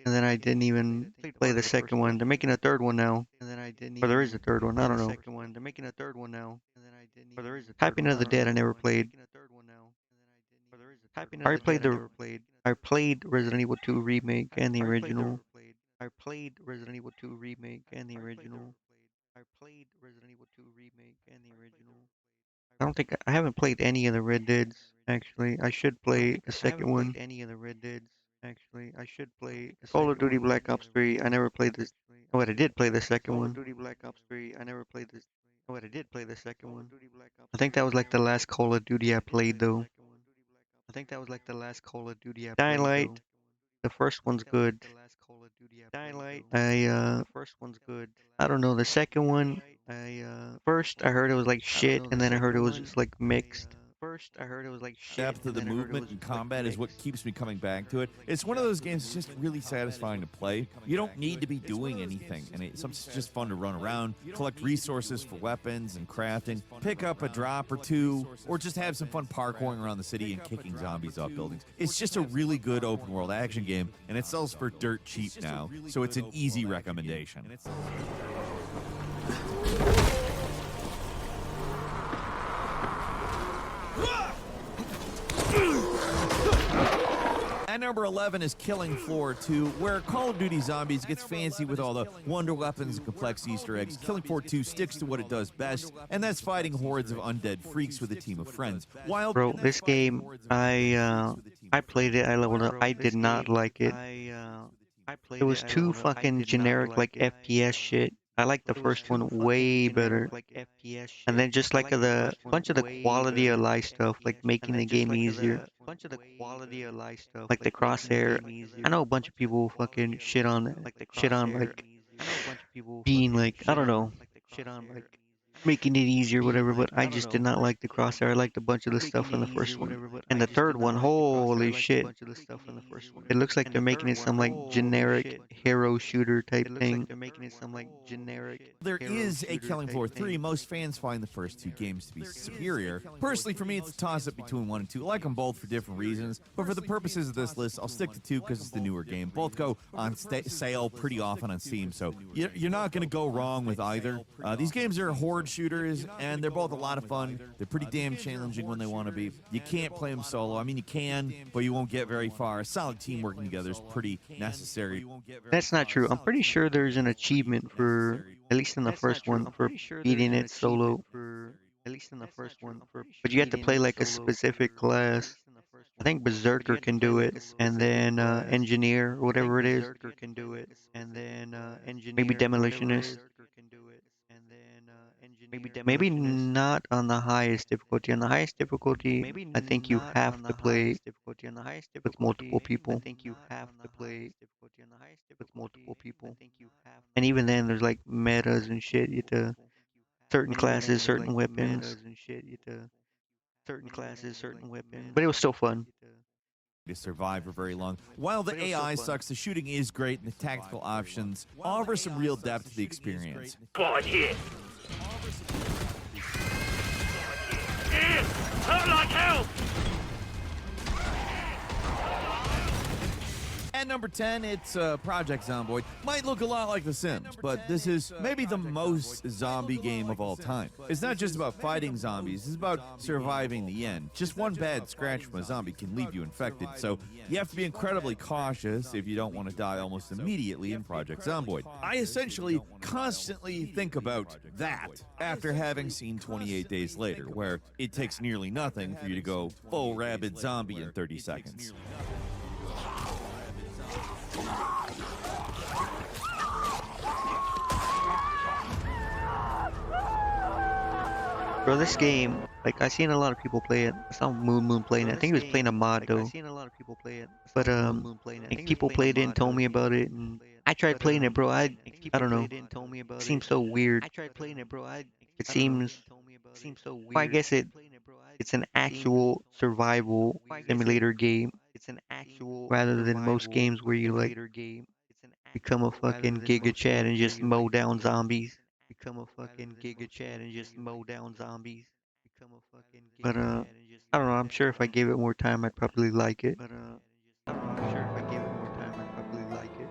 And then I didn't even play the second one. They're making a third one now. Or there is a third one, I don't know. Typing of the Dead I never played. I played Resident Evil 2 remake and the original. I don't think I haven't played any of the Red Deads actually. I should play the second one. Call of Duty Black Ops 3. I never played this. Oh, wait, I did play the second one. I think that was like the last Call of Duty I played though. Dying Light. The first one's good. I don't know. The second one. First I heard it was like shit, and then I heard it was just like mixed. Depth of the movement and combat is what keeps me coming back to it. It's one of those games that's just really satisfying to play. You don't need to be doing anything, and it's just fun to run around, collect resources for weapons and crafting, pick up a drop or two, or just have some fun parkouring around the city and kicking zombies off buildings. It's just a really good open world action game, and it sells for dirt cheap now, so it's an easy recommendation. At number 11 is Killing Floor 2, where Call of Duty Zombies gets fancy with all the wonder weapons and complex Easter eggs. Killing Floor 2 sticks to what it does best, and that's fighting hordes of undead freaks with a team of friends. Bro, this game, I played it, I leveled up, I did not like it. It was too fucking generic, like FPS shit. I like the first one way better. And then just like the bunch of the quality of life stuff, like making the game easier. Like the crosshair. I know a bunch of people fucking shit on like being like, I don't know, making it easier, whatever, but I just did not like the crosshair. I liked a bunch of the stuff in the first one. And the third one, holy shit. It looks like they're making it some like generic hero shooter type thing. There is a Killing Floor 3. Most fans find the first two games to be superior. Personally, for me, it's a toss-up between 1 and 2. I like them both for different reasons, but for the purposes of this list, I'll stick to 2 because it's the newer game. Both go on sale pretty often on Steam, so you're not going to go wrong with either. These games are horde shooters, and they're both a lot of fun. They're pretty damn challenging when they want to be. You can't play them solo. I mean, you can, but you won't get very far. A solid team working together is pretty necessary. That's not true. I'm pretty sure there's an achievement for, at least in the first one, for beating it solo. But you have to play like a specific class. I think Berserker can do it, and then Engineer, whatever it is. Maybe Demolitionist. Maybe not on the highest difficulty. On the highest difficulty, I think you have to play with multiple people. And even then, there's like metas and shit. You have to certain classes, certain weapons. But it was still fun. To survive for very long. While the AI sucks, the shooting is great, and the tactical options offer some real depth to the experience. God here. Hurt like hell. At number 10, it's Project Zomboid. Might look a lot like The Sims, but this is maybe the most zombie game of all time. It's not just about fighting zombies, it's about surviving the end. Just one bad scratch from a zombie can leave you infected, so you have to be incredibly cautious if you don't want to die almost immediately in Project Zomboid. I essentially constantly think about that after having seen 28 Days Later, where it takes nearly nothing for you to go full rabid zombie in 30 seconds. Bro, this game, like I seen a lot of people play it. I saw Moon playing it. I think he was playing a mod though. But like, people played it and told me about it, and I tried playing it, bro. I don't know. It seems so weird. It seems. Well, I guess it's an actual survival simulator game rather than most games where you like become a fucking Giga Chad and just mow down zombies. become a fucking Giga Chad and just mow down zombies. But I don't know. I'm sure if I gave it more time, I'd probably like it. I'm sure if I gave it more time, I'd probably like it.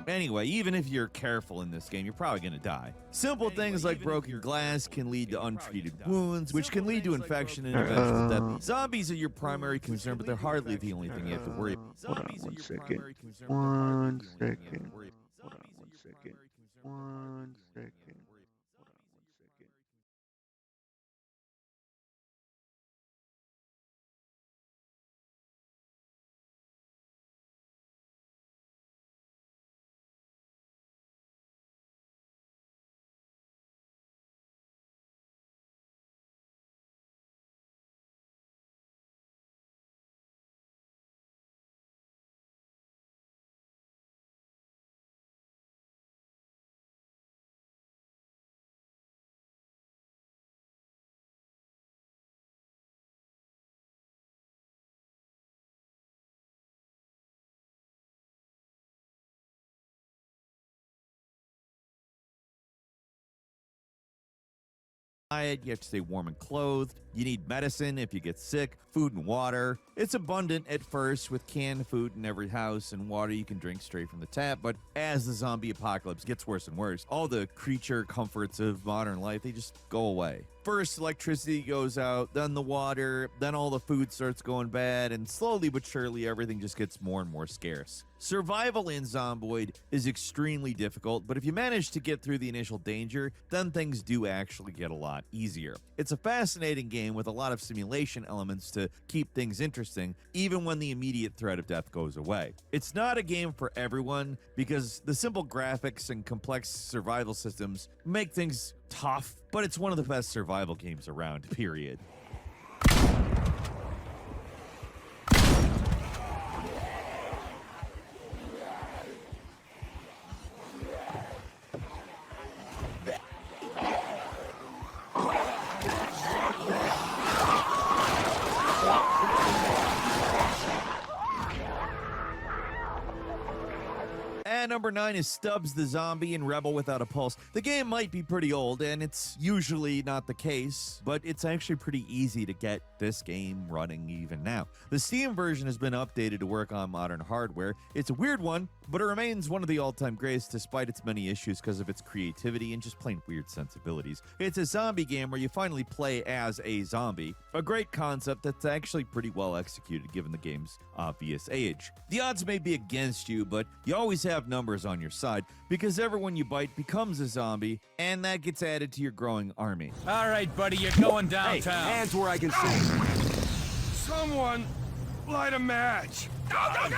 Anyway, even if you're careful in this game, you're probably gonna die. Simple things like broken glass can lead to untreated wounds, which can lead to infection and eventual death. Zombies are your primary concern, but they're hardly the only thing you have to worry about. Hold on one second. One second. Hold on one second. One second. Hold on one second. You have to stay warm and clothed. You need medicine if you get sick, food and water. It's abundant at first with canned food in every house and water you can drink straight from the tap, but as the zombie apocalypse gets worse and worse, all the creature comforts of modern life, they just go away. First, electricity goes out, then the water, then all the food starts going bad, and slowly but surely everything just gets more and more scarce. Survival in Zomboid is extremely difficult, but if you manage to get through the initial danger, then things do actually get a lot easier. It's a fascinating game with a lot of simulation elements to keep things interesting, even when the immediate threat of death goes away. It's not a game for everyone because the simple graphics and complex survival systems make things tough, but it's one of the best survival games around, period. And number 9 is Stubbs the Zombie in Rebel Without a Pulse. The game might be pretty old, and it's usually not the case, but it's actually pretty easy to get this game running even now. The Steam version has been updated to work on modern hardware. It's a weird one, but it remains one of the all-time greats despite its many issues because of its creativity and just plain weird sensibilities. It's a zombie game where you finally play as a zombie, a great concept that's actually pretty well executed given the game's obvious age. The odds may be against you, but you always have numbers on your side because everyone you bite becomes a zombie, and that gets added to your growing army. All right, buddy, you're going downtown. Hey, hands where I can see. Someone light a match. Go, go, go!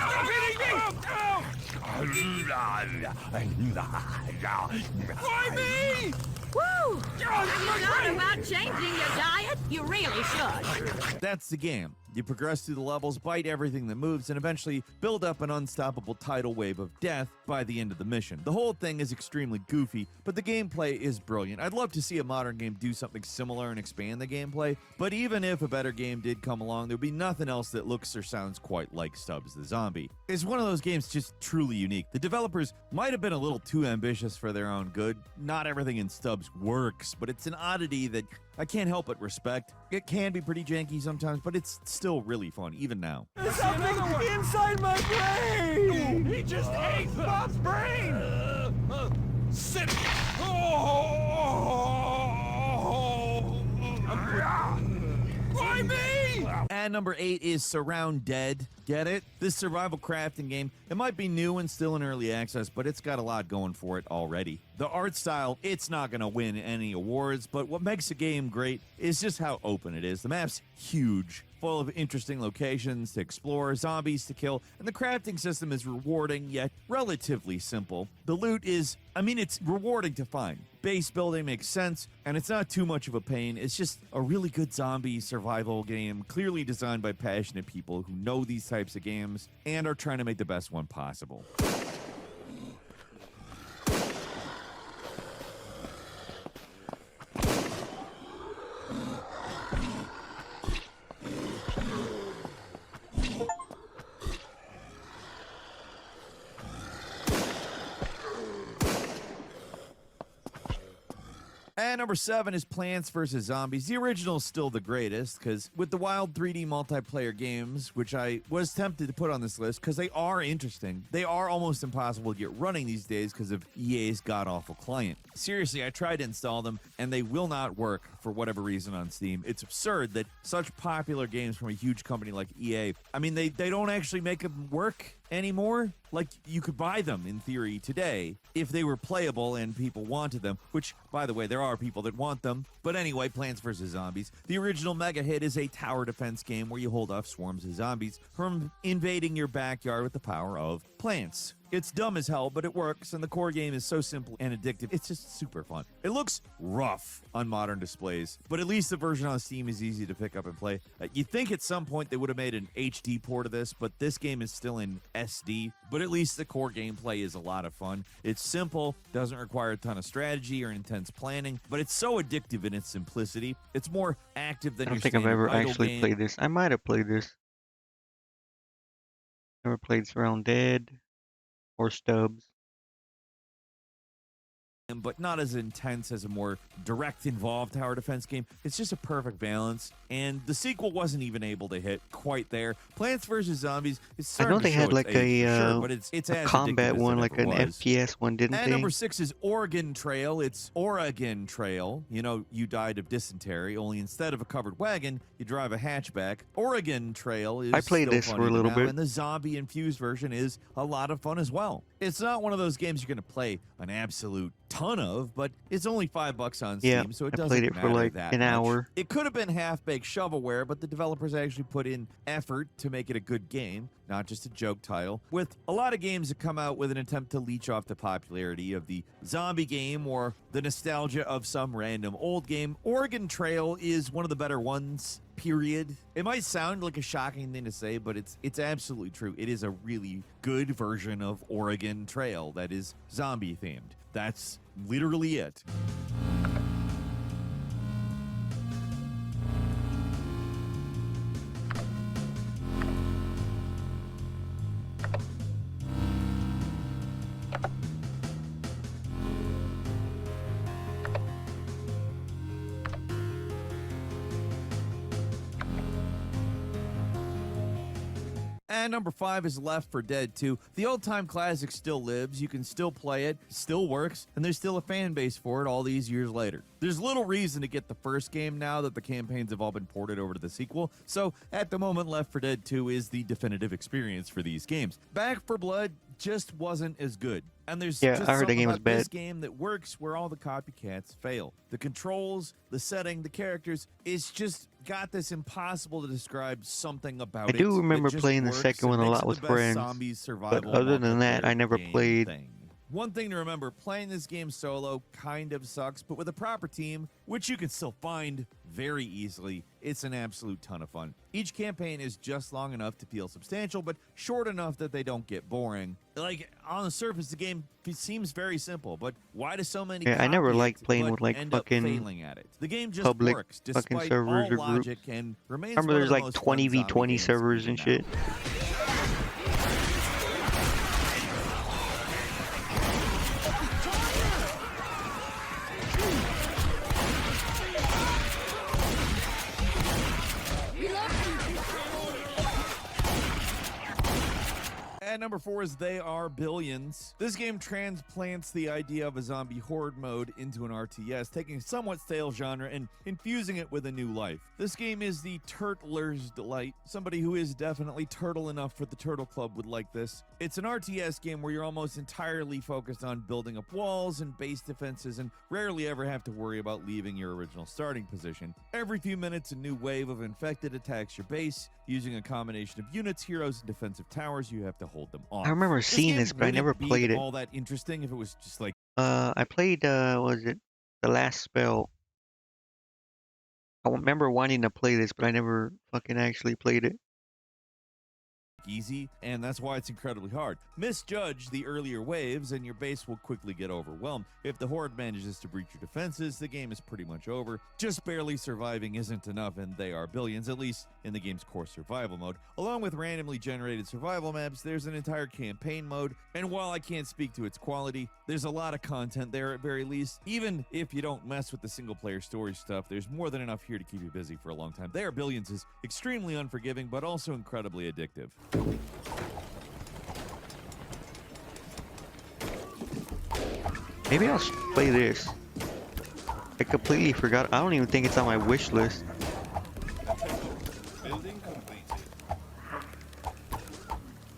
Why me? Woo! You thought about changing your diet? You really should. That's the game. You progress through the levels, bite everything that moves, and eventually build up an unstoppable tidal wave of death by the end of the mission. The whole thing is extremely goofy, but the gameplay is brilliant. I'd love to see a modern game do something similar and expand the gameplay, but even if a better game did come along, there'd be nothing else that looks or sounds quite like Stubbs the Zombie. It's one of those games just truly unique. The developers might have been a little too ambitious for their own good. Not everything in Stubbs works, but it's an oddity that I can't help but respect. It can be pretty janky sometimes, but it's still really fun, even now. There's something inside my brain! He just ate Bob's brain! Sit! Why me? And number 8 is Surround Dead. Get it? This survival crafting game, it might be new and still in early access, but it's got a lot going for it already. The art style, it's not going to win any awards, but what makes the game great is just how open it is. The map's huge, full of interesting locations to explore, zombies to kill, and the crafting system is rewarding yet relatively simple. The loot is, it's rewarding to find. Base building makes sense, and it's not too much of a pain. It's just a really good zombie survival game, clearly designed by passionate people who know these types of games and are trying to make the best one possible. And number 7 is Plants vs. Zombies. The original is still the greatest, because with the wild 3D multiplayer games, which I was tempted to put on this list, because they are interesting, they are almost impossible to get running these days because of EA's god-awful client. Seriously, I tried to install them, and they will not work for whatever reason on Steam. It's absurd that such popular games from a huge company like EA, I mean, they don't actually make them work anymore. Like, you could buy them in theory today if they were playable and people wanted them, which, by the way, there are people that want them. But anyway, Plants vs. Zombies. The original mega hit is a tower defense game where you hold off swarms of zombies from invading your backyard with the power of plants. It's dumb as hell, but it works, and the core game is so simple and addictive. It's just super fun. It looks rough on modern displays, but at least the version on Steam is easy to pick up and play. You'd think at some point they would have made an HD port of this, but this game is still in SD. But at least the core gameplay is a lot of fun. It's simple, doesn't require a ton of strategy or intense planning, but it's so addictive in its simplicity. It's more active than I your don't think I've standard ever idle actually game. played this. I might have played this. Never played Surround Dead or Stubbs. But not as intense as a more direct involved tower defense game. It's just a perfect balance, and the sequel wasn't even able to hit quite there. Plants vs. Zombies is I starting know to they show had its like age, for sure, a but it's a as combat addictive as one, it like ever an was. FPS one, didn't And they? number 6 is Oregon Trail. It's Oregon Trail. You know, you died of dysentery, only instead of a covered wagon, you drive a hatchback. Oregon Trail is I played still this fun for a even little now, bit. and the zombie-infused version is a lot of fun as well. It's not one of those games you're going to play an absolute ton of, but it's only $5 on Yeah, Steam, so it I doesn't played it matter for like that an much. hour. It could have been half-baked shovelware, but the developers actually put in effort to make it a good game, not just a joke title. With a lot of games that come out with an attempt to leech off the popularity of the zombie game or the nostalgia of some random old game, Oregon Trail is one of the better ones. Period. It might sound like a shocking thing to say, but it's absolutely true. It is a really good version of Oregon Trail that is zombie themed. That's literally it. And number 5 is Left 4 Dead 2. The old-time classic still lives, you can still play it, still works, and there's still a fan base for it all these years later. There's little reason to get the first game now that the campaigns have all been ported over to the sequel, so at the moment Left 4 Dead 2 is the definitive experience for these games. Back 4 Blood just wasn't as good. And there's Yeah, just I heard the something game was about this bad. game that works where all the copycats fail. The controls, the setting, the characters, it's just got this impossible to describe something about I it. do that remember just playing the works second and one a makes lot it with the best friends, zombies but survival other than that, I multiplayer never game played. thing. One thing to remember, playing this game solo kind of sucks, but with a proper team, which you can still find very easily, it's an absolute ton of fun. Each campaign is just long enough to feel substantial, but short enough that they don't get boring. Like, on the surface, the game seems very simple, but why do so many Yeah, I never copy liked it playing but with like end up fucking failing at it? The game just public works fucking despite servers all or groups. logic and remains Remember one there's of the like most 20 fun zombie v 20 games servers even and now. shit. And number 4 is They Are Billions. This game transplants the idea of a zombie horde mode into an RTS, taking a somewhat stale genre and infusing it with a new life. This game is the turtler's delight. Somebody who is definitely turtle enough for the Turtle Club would like this. It's an RTS game where you're almost entirely focused on building up walls and base defenses and rarely ever have to worry about leaving your original starting position. Every few minutes, a new wave of infected attacks your base. Using a combination of units, heroes, and defensive towers, you have to hold them off. I remember seeing game this, but I wouldn't never be played it. all that interesting if it was just like I played, was it The Last Spell? I remember wanting to play this, but I never fucking actually played it. easy, and that's why it's incredibly hard. Misjudge the earlier waves, and your base will quickly get overwhelmed. If the Horde manages to breach your defenses, the game is pretty much over. Just barely surviving isn't enough, and they are billions, at least in the game's core survival mode. Along with randomly generated survival maps, there's an entire campaign mode, and while I can't speak to its quality, there's a lot of content there at very least. Even if you don't mess with the single-player story stuff, there's more than enough here to keep you busy for a long time. They Are Billions is extremely unforgiving, but also incredibly addictive. Maybe I'll play this. I completely forgot. I don't even think it's on my wish list.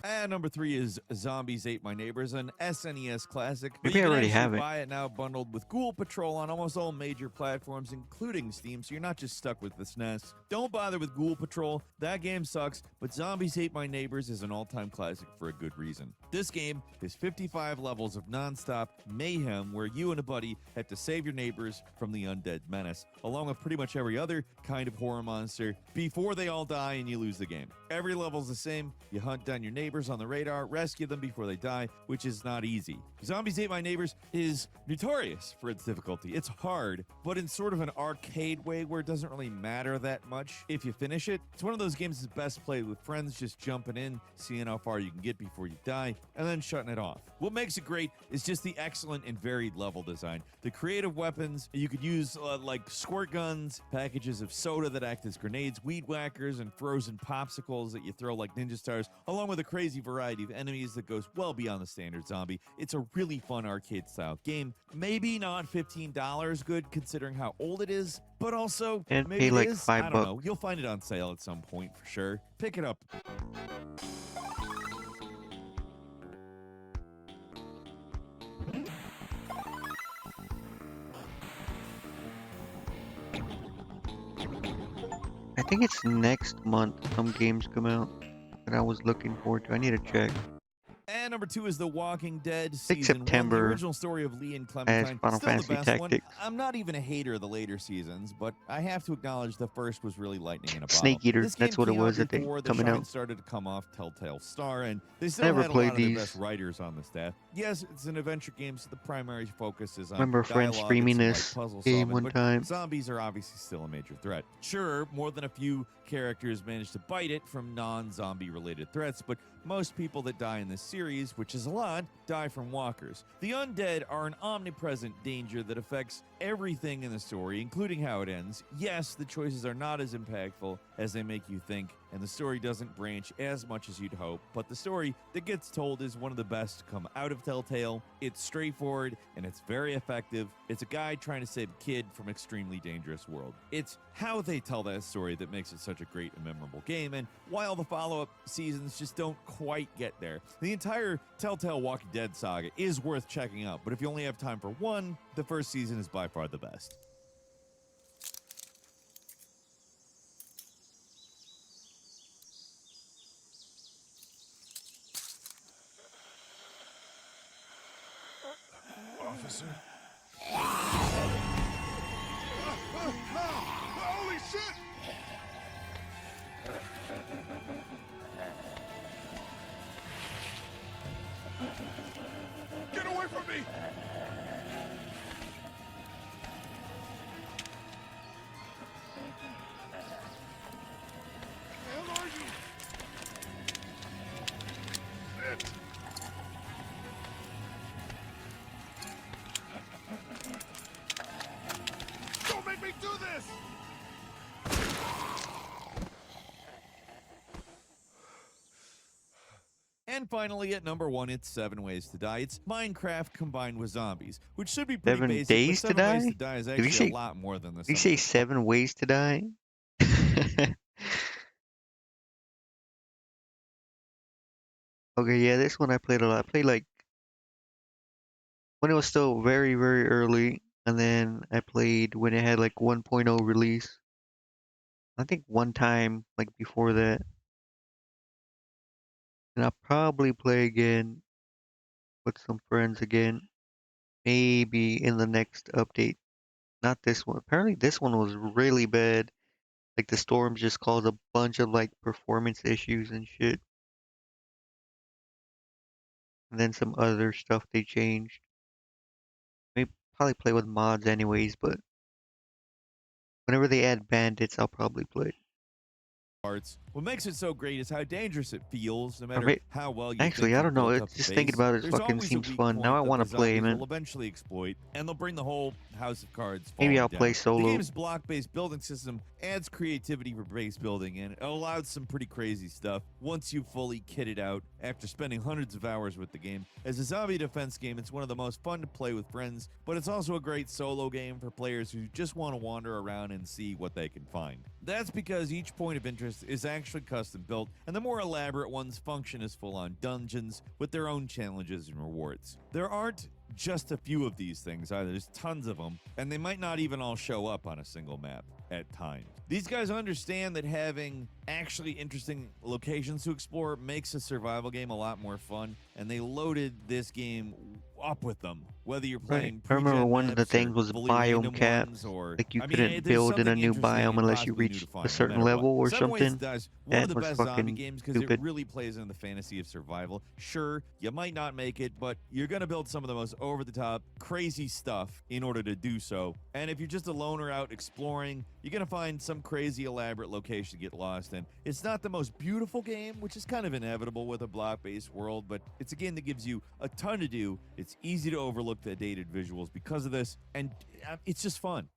And number 3 is Zombies Ate My Neighbors, an SNES classic. Maybe I already have it. Buy it now bundled with Ghoul Patrol on almost all major platforms, including Steam, so you're not just stuck with the SNES. Don't bother with Ghoul Patrol. That game sucks, but Zombies Ate My Neighbors is an all-time classic for a good reason. This game is 55 levels of non-stop mayhem where you and a buddy have to save your neighbors from the undead menace, along with pretty much every other kind of horror monster, before they all die and you lose the game. Every level's the same. You hunt down your neighbors on the radar, rescue them before they die, which is not easy. Zombies Ate My Neighbors is notorious for its difficulty. It's hard, but in sort of an arcade way where it doesn't really matter that much if you finish it. It's one of those games that's best played with friends, just jumping in, seeing how far you can get before you die, and then shutting it off. What makes it great is just the excellent and varied level design. The creative weapons, you could use like squirt guns, packages of soda that act as grenades, weed whackers, and frozen popsicles that you throw like ninja stars, along with a crazy variety of enemies that goes well beyond the standard zombie. It's a really fun arcade-style game. Maybe not $15 good considering how old it is, but also and maybe pay like it is. $5. I don't know. You'll find it on sale at some point for sure. Pick it up. I think it's next month some games come out that I was looking forward to. I need to check. And number 2 is The Walking Dead 6 Season 1, the September original story of Lee and as Clementine. Final Still Fantasy the best Tactics. one. I'm not even a hater of the later seasons, but I have to acknowledge the first was really lightning in a bottle. Snake Eater, This game that's what it came out was, I think, before the coming shine out. started to come off Telltale Star, and they still Never had a played lot of the these. best writers on the staff. Yes, it's an adventure game, so the primary focus is on Remember a friend dialogue streaming and some this light puzzle game solving, one but time. zombies are obviously still a major threat. Sure, more than a few characters manage to bite it from non-zombie related threats, but most people that die in this series, which is a lot, die from walkers. The undead are an omnipresent danger that affects everything in the story, including how it ends. Yes, the choices are not as impactful as they make you think, and the story doesn't branch as much as you'd hope, but the story that gets told is one of the best to come out of Telltale. It's straightforward, and it's very effective. It's a guy trying to save a kid from an extremely dangerous world. It's how they tell that story that makes it such a great and memorable game, and while the follow-up seasons just don't quite get there, the entire Telltale Walking Dead saga is worth checking out, but if you only have time for one, the first season is by far the best. Officer? Holy shit! Get away from me! Where are you? Shit! Don't make me do this! And finally, at number 1, it's 7 Ways to Die. It's Minecraft combined with zombies, which should be pretty 7 basic, days but to 7 Ways Die? to Die is Did he actually say- a lot more than the Did you say 7 ways to die? Okay, yeah, this one I played a lot. I played like when it was still very, very early, and then I played when it had like 1.0 release. I think one time, like before that. And I'll probably play again with some friends again. Maybe in the next update. Not this one. Apparently this one was really bad. Like the storms just caused a bunch of like performance issues and shit. and then some other stuff they changed. Maybe probably play with mods anyways, but whenever they add bandits, I'll probably play. Parts. What makes it so great is how dangerous it feels, no Or matter how well you actually, think I you've don't know. built It's up a just thinking base. about it There's fucking always a seems weak fun. Now I point that want the to play, zombies man. will eventually exploit, and they'll bring the whole house of cards Maybe falling I'll play down. solo. The game's block-based building system adds creativity for base building, and it allows some pretty crazy stuff once you've fully kitted out after spending hundreds of hours with the game. As a zombie defense game, it's one of the most fun to play with friends, but it's also a great solo game for players who just want to wander around and see what they can find. That's because each point of interest is actually custom built, and the more elaborate ones function as full-on dungeons with their own challenges and rewards. There aren't just a few of these things either. There's tons of them, and they might not even all show up on a single map at times. These guys understand that having actually interesting locations to explore makes a survival game a lot more fun, and they loaded this game up with them. Whether you're playing I remember pre-gen one of the maps or things was fully biome random caps. ones, or Like you I mean, couldn't there's build in a something new interesting biome and unless you possibly new to reached a find, no certain matter level what. or Some ways something. it does. One That of the was best zombie fucking games because it stupid. really plays into the fantasy of survival. Sure, you might not make it, but you're gonna build some of the most over-the-top, crazy stuff in order to do so. And if you're just a loner out exploring, you're gonna find some crazy elaborate location to get lost in. It's not the most beautiful game, which is kind of inevitable with a block-based world, but it's a game that gives you a ton to do. It's easy to overlook the dated visuals because of this, and it's just fun.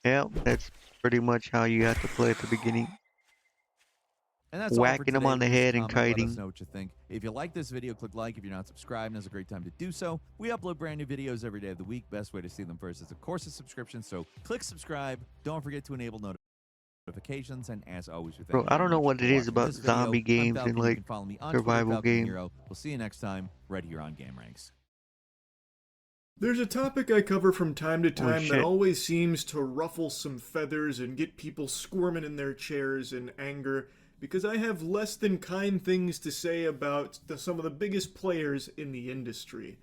Yeah, that's pretty much how you have to play at the beginning. And that's all for Whacking them today. on the Leave us a head and comment, let us kiting. know what you think. If you like this video, click like. If you're not subscribed, now's a great time to do so. We upload brand new videos every day of the week. Best way to see them first is, of course, a subscription. So click subscribe. Don't forget to enable notifications. And as always, we thank Bro, you I very don't know much what for it is watching about this video. zombie I'm games Falcon. and You like can follow me on survival Twitter, Falcon games. Hero. We'll see you next time right here on Gameranx. There's a topic I cover from time to time that shit. always seems to ruffle some feathers and get people squirming in their chairs in anger, because I have less than kind things to say about some of the biggest players in the industry.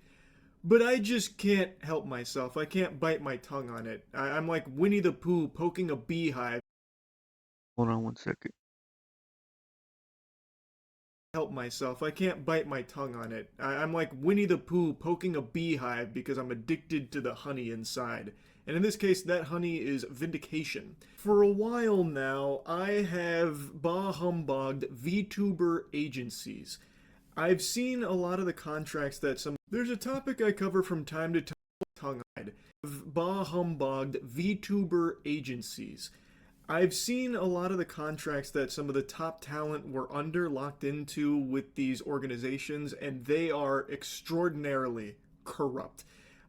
But I just can't help myself. I can't bite my tongue on it. I'm like Winnie the Pooh poking a beehive. Hold on 1 second. Help myself. I can't bite my tongue on it. I'm like Winnie the Pooh poking a beehive because I'm addicted to the honey inside. And in this case, that honey is vindication. For a while now, I have bah-humbugged VTuber agencies. I've seen a lot of the contracts that some... There's a topic I cover from time to time, tongue-eyed. Bah-humbugged VTuber agencies. I've seen a lot of the contracts that some of the top talent were locked into with these organizations, and they are extraordinarily corrupt.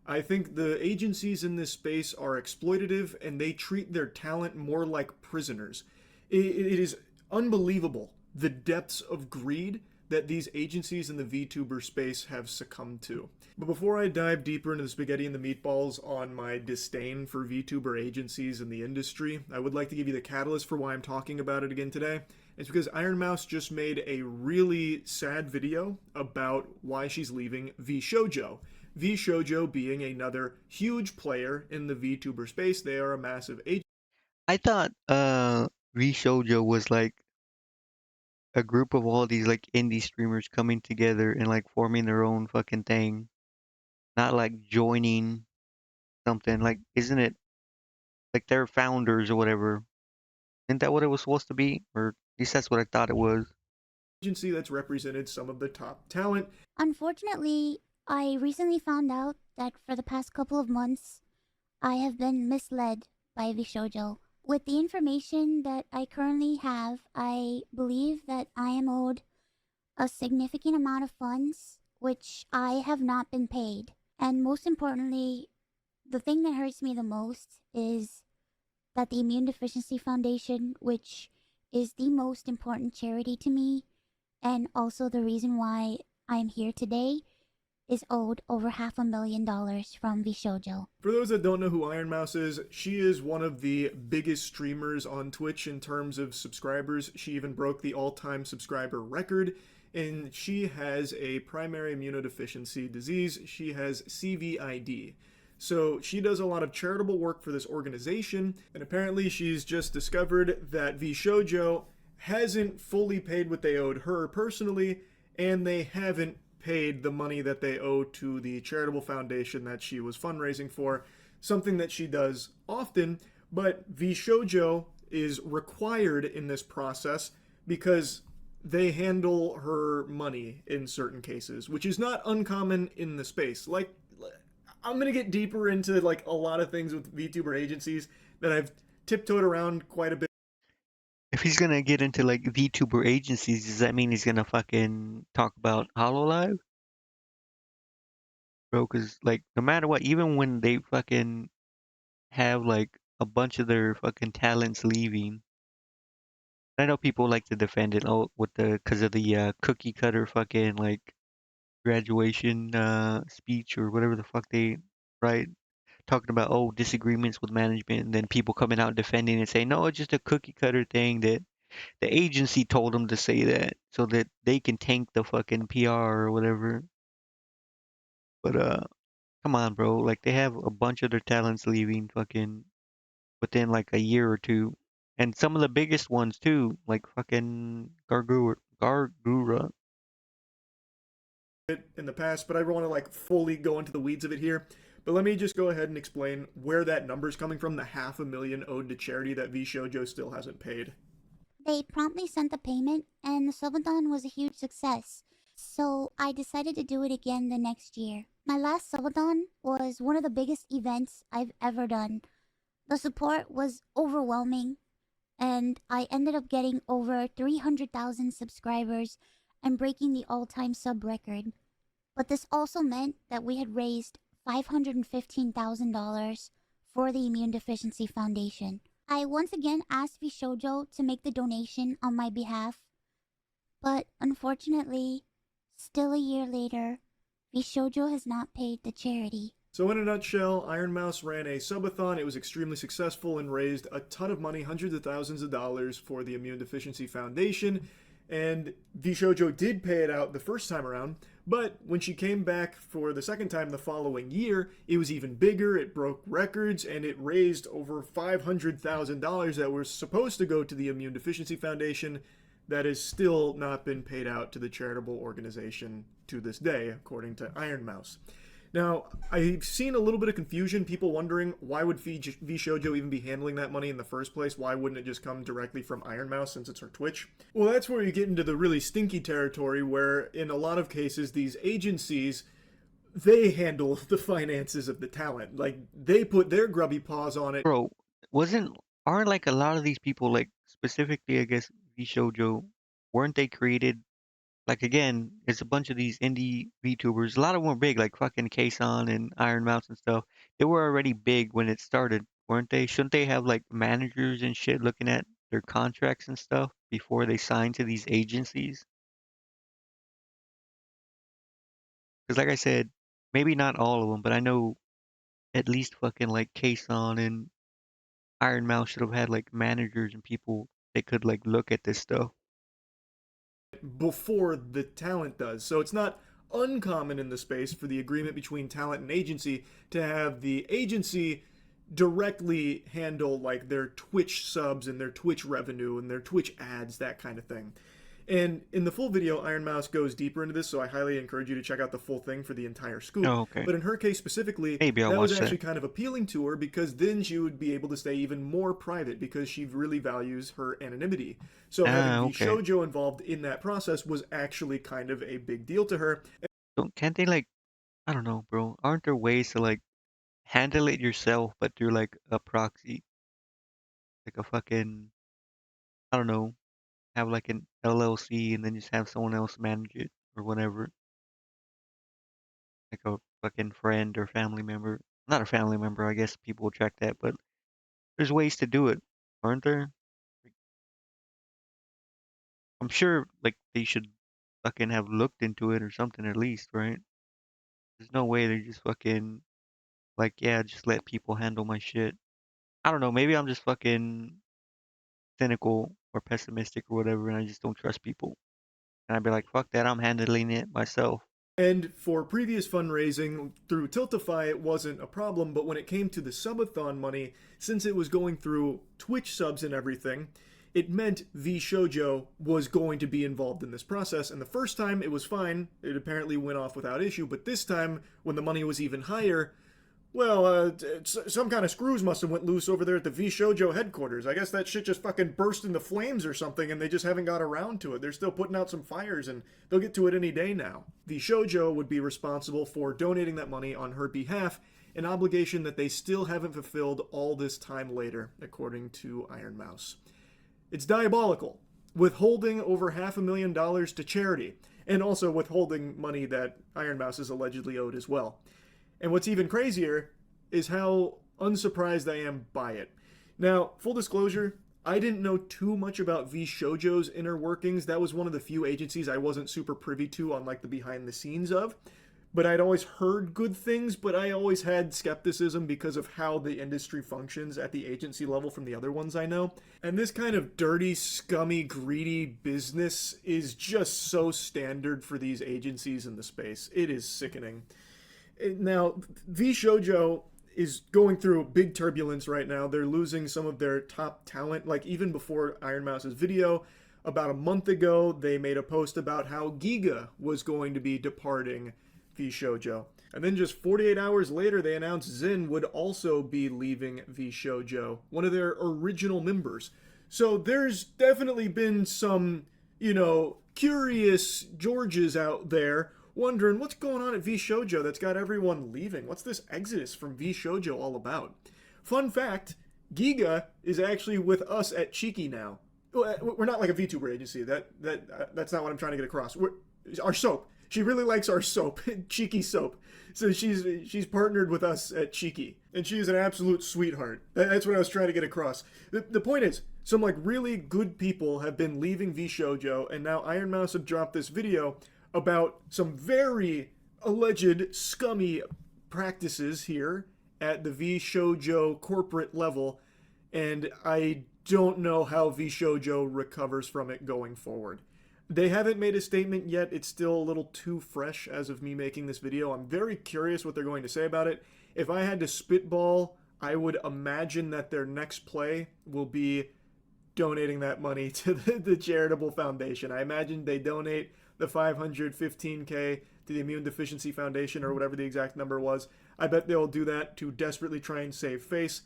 I think the agencies in this space are exploitative, and they treat their talent more like prisoners. It is unbelievable the depths of greed that these agencies in the VTuber space have succumbed to. But before I dive deeper into the spaghetti and the meatballs on my disdain for VTuber agencies in the industry, I would like to give you the catalyst for why I'm talking about it again today. It's because Ironmouse just made a really sad video about why she's leaving VShojo. VShojo being another huge player in the VTuber space. They are a massive agency. I thought VShojo was like a group of all these like indie streamers coming together and like forming their own fucking thing. Not like joining something. Like isn't it like they're founders or whatever? Isn't that what it was supposed to be? Or at least that's what I thought it was. Agency that's represented some of the top talent. Unfortunately, I recently found out that for the past couple of months, I have been misled by VShojo. With the information that I currently have, I believe that I am owed a significant amount of funds, which I have not been paid. And most importantly, the thing that hurts me the most is that the Immune Deficiency Foundation, which is the most important charity to me, and also the reason why I'm here today, is owed over $500,000 from VShojo. For those that don't know who Ironmouse is, she is one of the biggest streamers on Twitch in terms of subscribers. She even broke the all-time subscriber record, and she has a primary immunodeficiency disease. She has CVID. So she does a lot of charitable work for this organization, and apparently she's just discovered that VShojo hasn't fully paid what they owed her personally, and they haven't paid the money that they owe to the charitable foundation that she was fundraising for, something that she does often, but VShojo is required in this process because they handle her money in certain cases, which is not uncommon in the space. Like, I'm gonna get deeper into like a lot of things with VTuber agencies that I've tiptoed around quite a bit. If he's gonna get into like VTuber agencies, does that mean he's gonna fucking talk about HoloLive? Bro, cause like no matter what, even when they fucking have like a bunch of their fucking talents leaving, I know people like to defend it with the cause of the cookie cutter fucking like graduation speech or whatever the fuck they write, talking about disagreements with management, and then people coming out defending it saying no, it's just a cookie cutter thing that the agency told them to say that so that they can tank the fucking PR or whatever. But come on, bro. Like they have a bunch of their talents leaving fucking within like a year or two. And some of the biggest ones too, like fucking Gargura. In the past, but I don't want to like fully go into the weeds of it here. But let me just go ahead and explain where that number's coming from, the $500,000 owed to charity that VShojo still hasn't paid. They promptly sent the payment, and the subathon was a huge success, so I decided to do it again the next year. My last subathon was one of the biggest events I've ever done. The support was overwhelming, and I ended up getting over 300,000 subscribers and breaking the all-time sub record. But this also meant that we had raised $515,000 for the Immune Deficiency Foundation. I once again asked VShojo to make the donation on my behalf, but unfortunately, still a year later, VShojo has not paid the charity. So in a nutshell, Ironmouse ran a subathon. It was extremely successful and raised a ton of money, hundreds of thousands of dollars for the Immune Deficiency Foundation. And VShojo did pay it out the first time around, but when she came back for the second time the following year, it was even bigger, it broke records, and it raised over $500,000 that were supposed to go to the Immune Deficiency Foundation that has still not been paid out to the charitable organization to this day, according to Ironmouse. Now, I've seen a little bit of confusion, people wondering why would VShojo even be handling that money in the first place? Why wouldn't it just come directly from Ironmouse since it's her Twitch? Well, that's where you get into the really stinky territory where, in a lot of cases, these agencies, they handle the finances of the talent. Like, they put their grubby paws on it. Bro, aren't like a lot of these people, like specifically I guess VShojo, weren't they created like again, it's a bunch of these indie VTubers. A lot of them were big, like fucking Kason and Ironmouse and stuff. They were already big when it started, weren't they? Shouldn't they have like managers and shit looking at their contracts and stuff before they sign to these agencies? Because like I said, maybe not all of them, but I know at least fucking like Kason and Ironmouse should have had like managers and people they could like look at this stuff. Before the talent does. So it's not uncommon in the space for the agreement between talent and agency to have the agency directly handle like their Twitch subs and their Twitch revenue and their Twitch ads, that kind of thing. And in the full video, Ironmouse goes deeper into this, so I highly encourage you to check out the full thing for the entire scoop. Oh, okay. But in her case specifically, Maybe I'll that was watch actually that. kind of appealing to her because then she would be able to stay even more private because she really values her anonymity. So having okay. VShojo involved in that process was actually kind of a big deal to her. Can't they like, I don't know, bro. Aren't there ways to like handle it yourself, but through like a proxy, like a fucking, I don't know, have like an LLC and then just have someone else manage it or whatever, like a fucking friend or family member. Not a family member, I guess people will check that, but there's ways to do it, aren't there? I'm sure like they should fucking have looked into it or something at least, right? There's no way they just fucking like, yeah, just let people handle my shit. I don't know, maybe I'm just fucking cynical or pessimistic or whatever, and I just don't trust people. And I'd be like, fuck that, I'm handling it myself. And for previous fundraising through Tiltify, it wasn't a problem, but when it came to the subathon money, since it was going through Twitch subs and everything, it meant VShojo was going to be involved in this process. And the first time it was fine, it apparently went off without issue, but this time, when the money was even higher, well, some kind of screws must have went loose over there at the VShojo headquarters. I guess that shit just fucking burst into flames or something, and they just haven't got around to it. They're still putting out some fires, and they'll get to it any day now. VShojo would be responsible for donating that money on her behalf, an obligation that they still haven't fulfilled all this time later, according to Ironmouse. It's diabolical, withholding over $500,000 to charity, and also withholding money that Ironmouse is allegedly owed as well. And what's even crazier is how unsurprised I am by it. Now, full disclosure, I didn't know too much about VShojo's inner workings. That was one of the few agencies I wasn't super privy to on like the behind the scenes of. But I'd always heard good things, but I always had skepticism because of how the industry functions at the agency level from the other ones I know. And this kind of dirty, scummy, greedy business is just so standard for these agencies in the space. It is sickening. Now, VShojo is going through big turbulence right now. They're losing some of their top talent. Like, even before Ironmouse's video, about a month ago, they made a post about how Giga was going to be departing VShojo. And then just 48 hours later, they announced Zin would also be leaving VShojo, one of their original members. So there's definitely been some, curious Georges out there wondering what's going on at VShojo that's got everyone leaving. What's this exodus from VShojo all about? Fun fact, Giga is actually with us at Cheeky now. We're not like a VTuber agency. That's not what I'm trying to get across. Our soap. She really likes our soap, Cheeky soap. So she's partnered with us at Cheeky, and she's an absolute sweetheart. That's what I was trying to get across. The point is, some like really good people have been leaving VShojo, and now Ironmouse have dropped this video about some very alleged scummy practices here at the VShojo corporate level, and I don't know how VShojo recovers from it going forward. They haven't made a statement yet. It's still a little too fresh as of me making this video. I'm very curious what they're going to say about it. If I had to spitball, I would imagine that their next play will be donating that money to the charitable foundation. I imagine they donate the $515K to the Immune Deficiency Foundation, or whatever the exact number was. I bet they'll do that to desperately try and save face.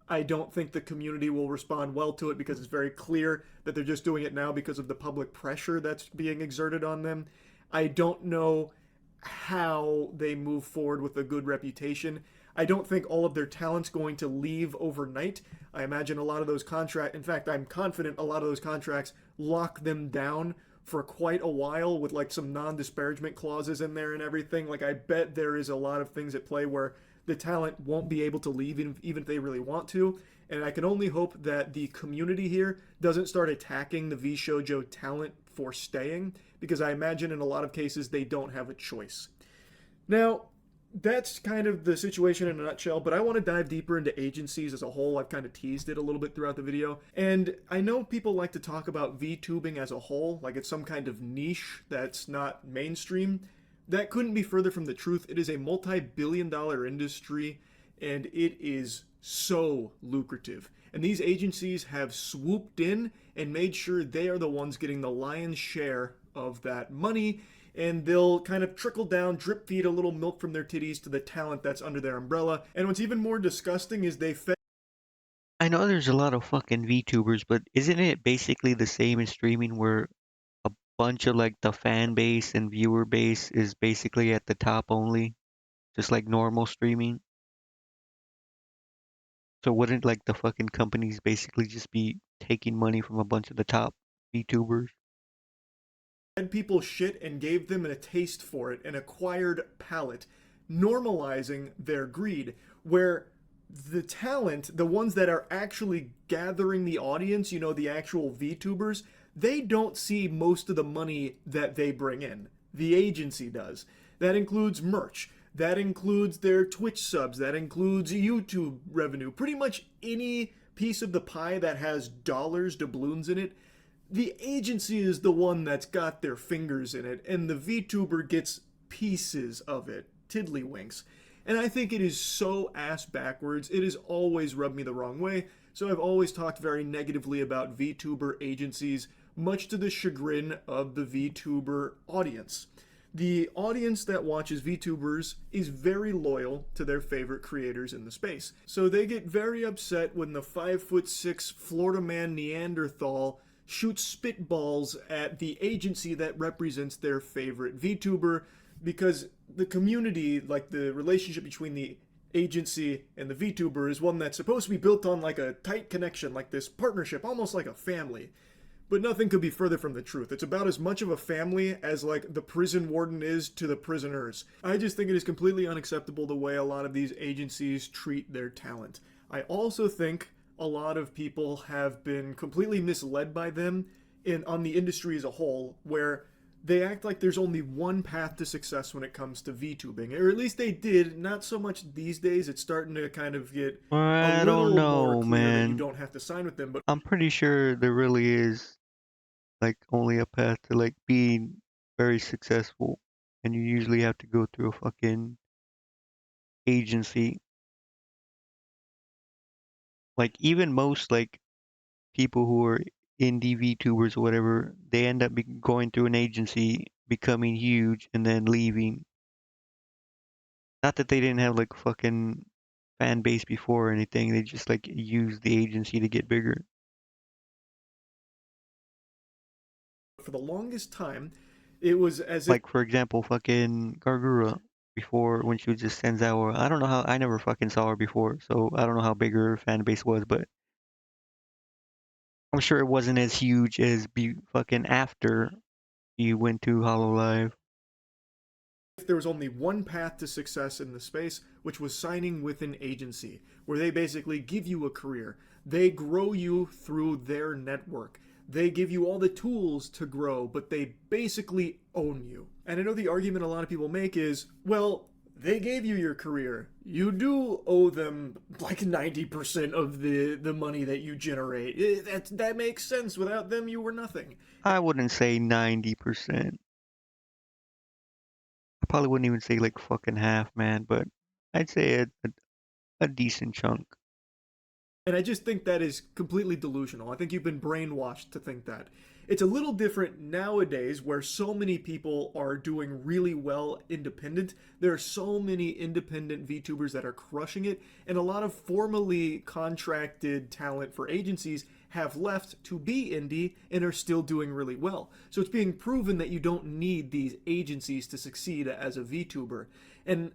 I don't think the community will respond well to it because it's very clear that they're just doing it now because of the public pressure that's being exerted on them. I don't know how they move forward with a good reputation. I don't think all of their talent's going to leave overnight. I imagine a lot of those contracts, in fact, I'm confident a lot of those contracts lock them down for quite a while with like some non-disparagement clauses in there and everything. Like, I bet there is a lot of things at play where the talent won't be able to leave even if they really want to. And I can only hope that the community here doesn't start attacking the VShojo talent for staying, because I imagine in a lot of cases they don't have a choice. Now, that's kind of the situation in a nutshell, but I want to dive deeper into agencies as a whole. I've kind of teased it a little bit throughout the video. And I know people like to talk about VTubing as a whole, like it's some kind of niche that's not mainstream. That couldn't be further from the truth. It is a multi-billion-dollar industry, and it is so lucrative. And these agencies have swooped in and made sure they are the ones getting the lion's share of that money, and they'll kind of trickle down, drip feed a little milk from their titties to the talent that's under their umbrella. And what's even more disgusting is they fed... I know there's a lot of fucking VTubers, but isn't it basically the same as streaming where a bunch of like the fan base and viewer base is basically at the top only? Just like normal streaming? So wouldn't like the fucking companies basically just be taking money from a bunch of the top VTubers? people shit and gave them a taste for it, an acquired palate, normalizing their greed, where the talent, the ones that are actually gathering the audience, the actual VTubers, they don't see most of the money that they bring in. The agency does. That includes merch. That includes their Twitch subs, that includes YouTube revenue, pretty much any piece of the pie that has dollars, doubloons in it. The agency is the one that's got their fingers in it, and the VTuber gets pieces of it, tiddlywinks. And I think it is so ass backwards. It has always rubbed me the wrong way. So I've always talked very negatively about VTuber agencies, much to the chagrin of the VTuber audience. The audience that watches VTubers is very loyal to their favorite creators in the space. So they get very upset when the 5'6" Florida man Neanderthal shoots spitballs at the agency that represents their favorite VTuber, because the community, like the relationship between the agency and the VTuber, is one that's supposed to be built on like a tight connection, like this partnership, almost like a family. But nothing could be further from the truth. It's about as much of a family as like the prison warden is to the prisoners. I just think it is completely unacceptable the way a lot of these agencies treat their talent. I also think a lot of people have been completely misled by them on the industry as a whole, where they act like there's only one path to success when it comes to VTubing. Or at least they did. Not so much these days. It's starting to kind of get I a don't little more know, clear that you man. don't have to sign with them. But I'm pretty sure there really is like only a path to like being very successful, and you usually have to go through a fucking agency. Like even most like people who are indie VTubers or whatever, they end up going through an agency, becoming huge, and then leaving. Not that they didn't have like fucking fan base before or anything, they just like use the agency to get bigger. for the longest time, it was as if, Like for example, fucking Gargura before, when she was just Senzawa. I don't know how, I never fucking saw her before, so I don't know how big her fan base was, but I'm sure it wasn't as huge as fucking after you went to Hololive. if there was only one path to success in the space, which was signing with an agency, where they basically give you a career. They grow you through their network. They give you all the tools to grow, but they basically own you. And I know the argument a lot of people make is, well, they gave you your career. You do owe them like 90% of the money that you generate. That makes sense. Without them, you were nothing. I wouldn't say 90%. I probably wouldn't even say like fucking half, man, but I'd say a decent chunk. And I just think that is completely delusional. I think you've been brainwashed to think that. It's a little different nowadays where so many people are doing really well independent. There are so many independent VTubers that are crushing it, and a lot of formally contracted talent for agencies have left to be indie and are still doing really well. So it's being proven that you don't need these agencies to succeed as a VTuber. And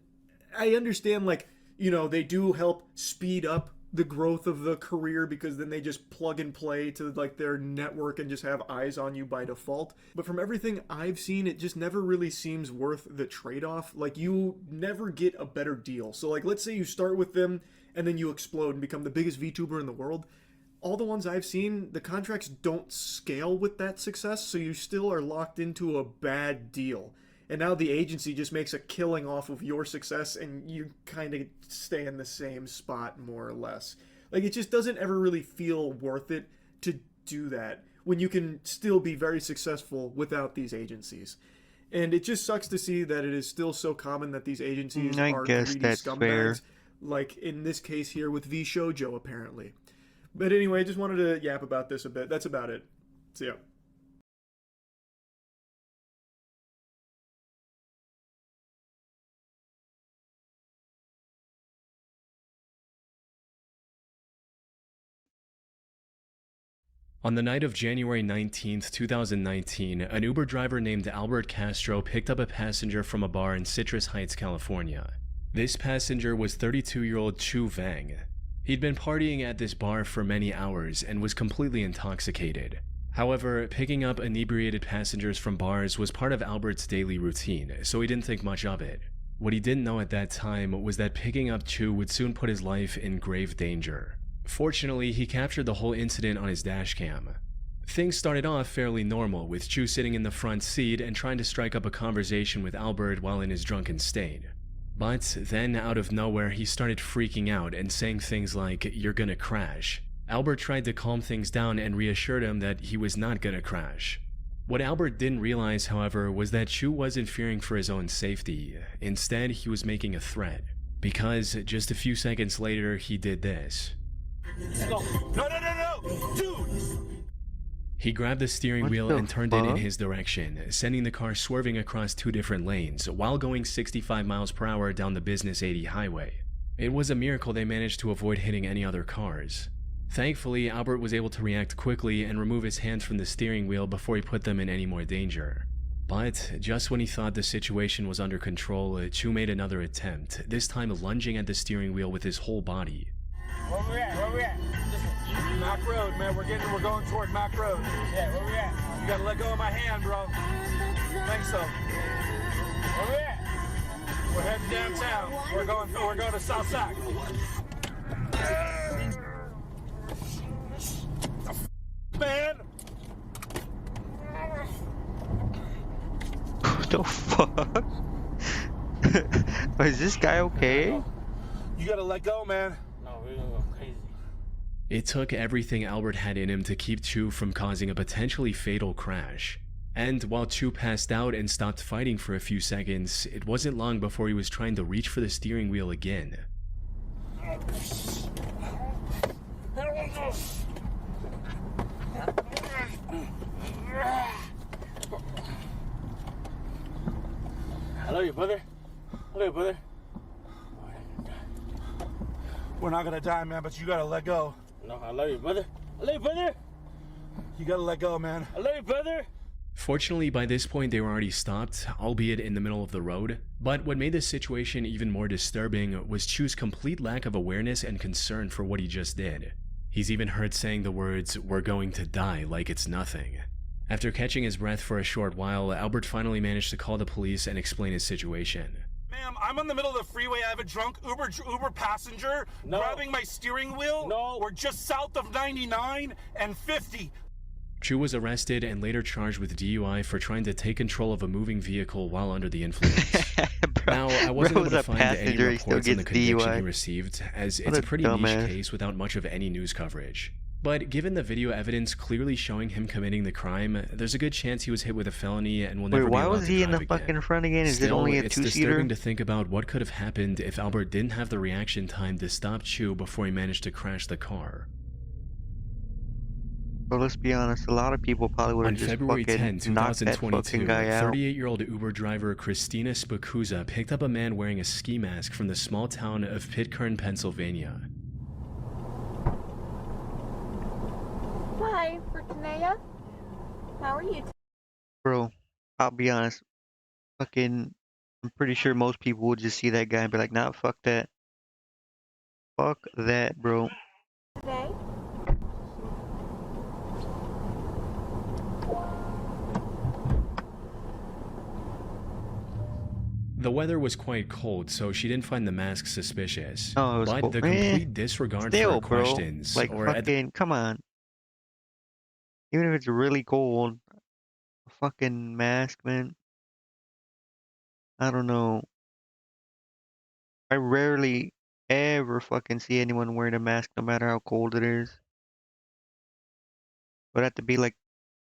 I understand, like, you know, they do help speed up the growth of the career because then they just plug and play to like their network and just have eyes on you by default. But from everything I've seen, it just never really seems worth the trade-off. Like, you never get a better deal. So like, let's say you start with them and then you explode and become the biggest VTuber in the world. All the ones I've seen, the contracts don't scale with that success, so you still are locked into a bad deal. And now the agency just makes a killing off of your success, and you kind of stay in the same spot, more or less. Like, it just doesn't ever really feel worth it to do that when you can still be very successful without these agencies. And it just sucks to see that it is still so common that these agencies are greedy scumbags. Fair. Like in this case here with VShojo, apparently. But anyway, I just wanted to yap about this a bit. That's about it. See ya. On the night of January 19, 2019, an Uber driver named Albert Castro picked up a passenger from a bar in Citrus Heights, California. This passenger was 32-year-old Chu Vang. He'd been partying at this bar for many hours and was completely intoxicated. However, picking up inebriated passengers from bars was part of Albert's daily routine, so he didn't think much of it. What he didn't know at that time was that picking up Chu would soon put his life in grave danger. Fortunately, he captured the whole incident on his dashcam. Things started off fairly normal, with Chu sitting in the front seat and trying to strike up a conversation with Albert while in his drunken state. But then, out of nowhere, he started freaking out and saying things like, "You're gonna crash." Albert tried to calm things down and reassured him that he was not gonna crash. What Albert didn't realize, however, was that Chu wasn't fearing for his own safety. Instead, he was making a threat. Because just a few seconds later, he did this. No, dude! He grabbed the steering wheel and turned it in his direction, sending the car swerving across 2 different lanes while going 65 miles per hour down the Business 80 highway. It was a miracle they managed to avoid hitting any other cars. Thankfully, Albert was able to react quickly and remove his hands from the steering wheel before he put them in any more danger. But just when he thought the situation was under control, Chu made another attempt, this time lunging at the steering wheel with his whole body. Where we at? Mac Road, man. We're going toward Mac Road. Yeah, where we at? You gotta let go of my hand, bro. Think so. Where we at? We're heading downtown. We're going to South Sac. Man. What the fuck? Is this guy okay? You gotta let go, man. No, we're gonna go crazy. It took everything Albert had in him to keep Chu from causing a potentially fatal crash. And while Chu passed out and stopped fighting for a few seconds, it wasn't long before he was trying to reach for the steering wheel again. I love you, brother. We're not gonna die, man, but you gotta let go. No, I love you, brother. You gotta let go, man. I love you, brother. Fortunately, by this point they were already stopped, albeit in the middle of the road. But what made this situation even more disturbing was Chu's complete lack of awareness and concern for what he just did. He's even heard saying the words, "We're going to die," like it's nothing. After catching his breath for a short while, Albert finally managed to call the police and explain his situation. Ma'am, I'm in the middle of the freeway. I have a drunk Uber passenger grabbing my steering wheel. No. We're just south of 99 and 50. Chu was arrested and later charged with DUI for trying to take control of a moving vehicle while under the influence. Now, I wasn't able to find any reports on the conviction he received, as it's a pretty niche case without much of any news coverage. But given the video evidence clearly showing him committing the crime, there's a good chance he was hit with a felony and will never be allowed to drive again. Why was he in the fucking front again? Is it only a two-seater? It's disturbing to think about what could have happened if Albert didn't have the reaction time to stop Chu before he managed to crash the car. But let's be honest, a lot of people probably would have just February 10, fucking knocked that fucking guy out. 38-year-old Uber driver Christina Spikuza picked up a man wearing a ski mask from the small town of Pitcairn, Pennsylvania. Hi, Fortunea. How are you? Bro, I'll be honest. I'm pretty sure most people would just see that guy and be like, nah, fuck that. Fuck that, bro. Today? The weather was quite cold, so she didn't find the mask suspicious. Oh, it was but cold. the complete disregard Still, for her bro, questions, like fucking, come on. Even if it's really cold, a fucking mask, man. I don't know. I rarely ever fucking see anyone wearing a mask, no matter how cold it is. Would have to be like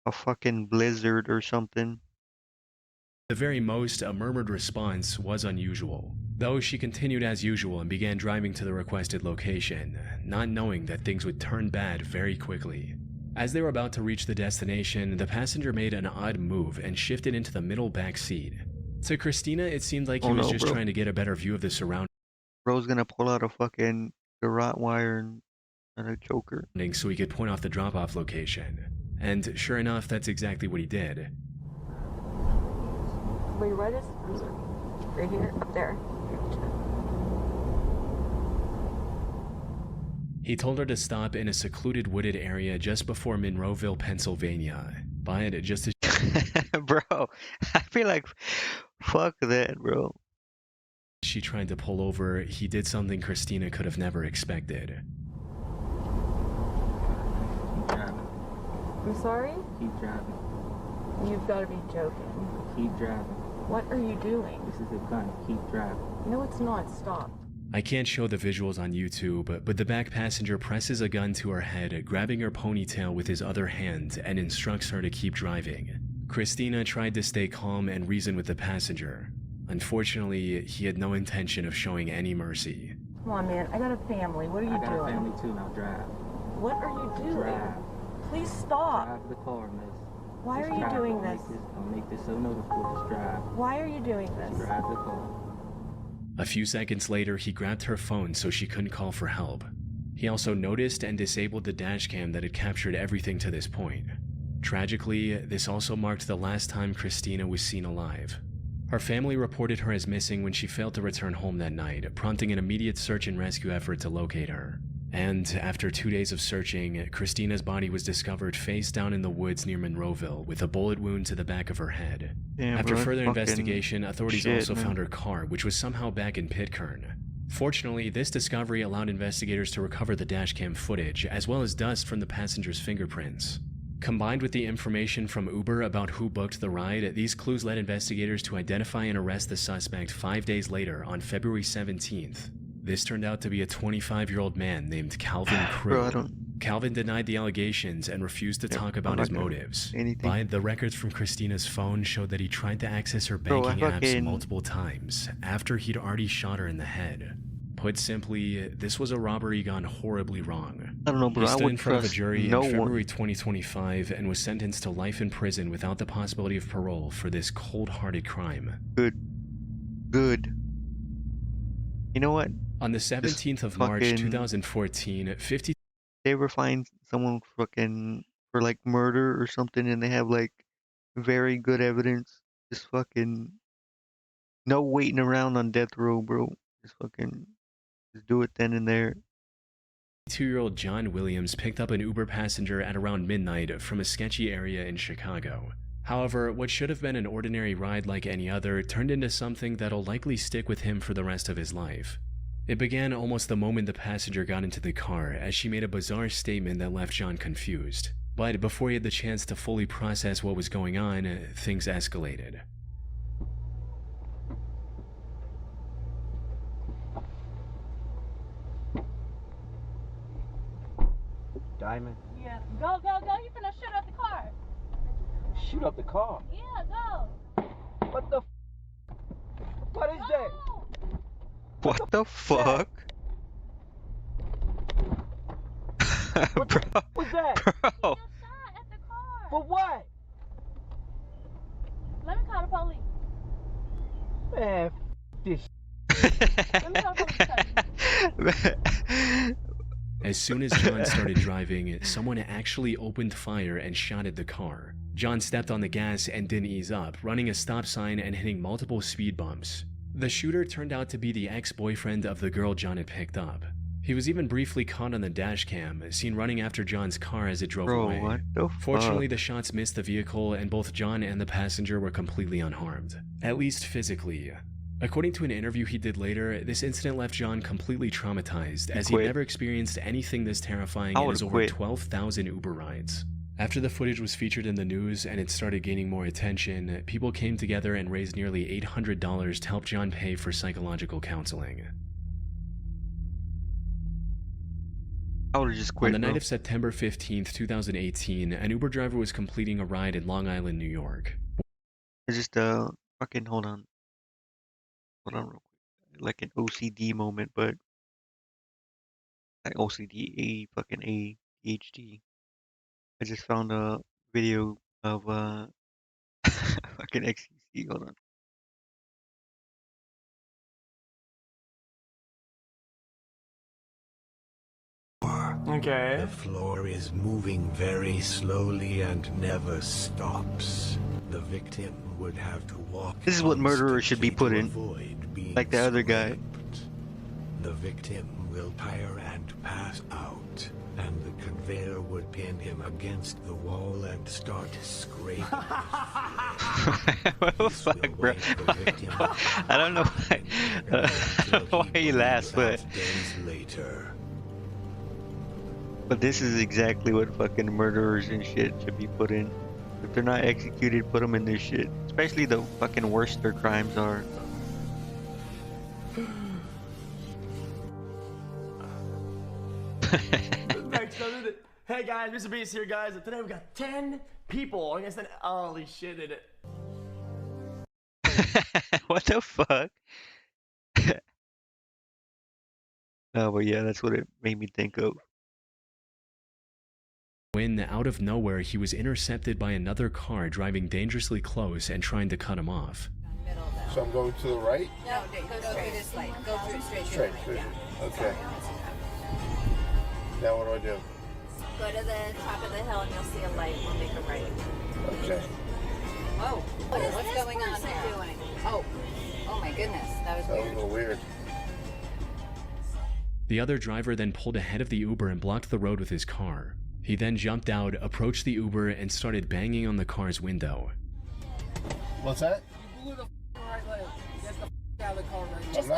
a fucking blizzard or something. the very most, a murmured response was unusual. Though she continued as usual and began driving to the requested location, not knowing that things would turn bad very quickly. As they were about to reach the destination, the passenger made an odd move and shifted into the middle back seat. To Christina, it seemed like he was just trying to get a better view of the surroundings. Bro's gonna pull out a fucking garrote wire and a choker. So he could point off the drop-off location. And sure enough, that's exactly what he did. Where your ride is? Right here, up there. He told her to stop in a secluded wooded area just before Monroeville, Pennsylvania. By it just as Bro, I feel like fuck that, bro. She tried to pull over, he did something Christina could have never expected. I'm sorry? Keep driving. You've got to be joking. Keep driving. What are you doing? This is a gun. Keep driving. No, it's not. Stop. I can't show the visuals on YouTube, but the back passenger presses a gun to her head, grabbing her ponytail with his other hand, and instructs her to keep driving. Christina tried to stay calm and reason with the passenger. Unfortunately, he had no intention of showing any mercy. Come on, man. I got a family. What are you I got doing? a family too. Now drive. What are you doing? Drive. Please stop. Drive the car, miss. Why Just are you drive. doing Don't this? Don't make this so noticeable. Just drive. Why are you doing this? Just drive the car. A few seconds later, he grabbed her phone so she couldn't call for help. He also noticed and disabled the dashcam that had captured everything to this point. Tragically, this also marked the last time Christina was seen alive. Her family reported her as missing when she failed to return home that night, prompting an immediate search and rescue effort to locate her. And after 2 days of searching, Christina's body was discovered face down in the woods near Monroeville with a bullet wound to the back of her head. Damn, After bro, further fucking investigation, authorities shit, also man. found her car, which was somehow back in Pitcairn. Fortunately, this discovery allowed investigators to recover the dashcam footage, as well as dust from the passenger's fingerprints. Combined with the information from Uber about who booked the ride, these clues led investigators to identify and arrest the suspect 5 days later on February 17th. This turned out to be a 25-year-old man named Calvin Bro, I Crew. don't- Calvin denied the allegations and refused to talk about I'm his not gonna motives. say anything. But the records from Christina's phone showed that he tried to access her Bro, I banking apps fucking- multiple times after he'd already shot her in the head. Put simply, this was a robbery gone horribly wrong. I don't know, bro. He I stood would in front of a trust jury no in one. February 2025 and was sentenced to life in prison without the possibility of parole for this cold-hearted crime. Good. You know what? On the 17th of March fucking- 2014, 50 They ever find someone fucking for like murder or something and they have like very good evidence, just fucking no waiting around on death row, bro. Just fucking just do it then and there. 22-year-old John Williams picked up an Uber passenger at around midnight from a sketchy area in Chicago. However, what should have been an ordinary ride like any other turned into something that'll likely stick with him for the rest of his life. It began almost the moment the passenger got into the car, as she made a bizarre statement that left John confused. But before he had the chance to fully process what was going on, things escalated. Diamond. Yeah. Go, go, go. You finna shoot up the car. Shoot up the car. Yeah, go. What the? What is that? What the fuck? Bro. What's that? Bro. For what? Let me call the police. Man, this. Let me call the police. As soon as John started driving, someone actually opened fire and shot at the car. John stepped on the gas and didn't ease up, running a stop sign and hitting multiple speed bumps. The shooter turned out to be the ex-boyfriend of the girl John had picked up. He was even briefly caught on the dashcam, seen running after John's car as it drove Bro, away. what the Fortunately, fuck? the shots missed the vehicle and both John and the passenger were completely unharmed. At least physically. According to an interview he did later, this incident left John completely traumatized, as he quit. never experienced anything this terrifying I in his would've over quit. 12,000 Uber rides. After the footage was featured in the news and it started gaining more attention, people came together and raised nearly $800 to help John pay for psychological counseling. I would've just quit, On the night bro. of September 15th, 2018, an Uber driver was completing a ride in Long Island, New York. It's just fucking hold on real quick. Like an OCD moment, but like OCD fucking ADHD. I just found a video of fucking XCC. Hold on. Okay. The floor is moving very slowly and never stops. The victim would have to walk. This is what murderers should be put in. avoid being Like the other guy. The victim will tire and pass out, and the conveyor would pin him against the wall and start scraping. What the fuck, bro? I don't know why. I don't know why you laugh, but Days later. this is exactly what fucking murderers and shit should be put in. If they're not executed, put them in this shit. Especially the fucking worst their crimes are. Hey guys, Mr. Beast here, guys. And today we got 10 people against an holy shit in it. What the fuck? Oh, but yeah, that's what it made me think of. When, out of nowhere, he was intercepted by another car driving dangerously close and trying to cut him off. So I'm going to the right? No, go through this light. Go through it straight. Straight. Yeah. Okay. Now what do I do? Go to the top of the hill and you'll see a light. We'll make a right. Okay. Whoa. What's going on there? Doing? Oh my goodness. That was That was a weird. little weird. The other driver then pulled ahead of the Uber and blocked the road with his car. He then jumped out, approached the Uber, and started banging on the car's window. What's that? You blew the right leg. Get the out of the car right now. Just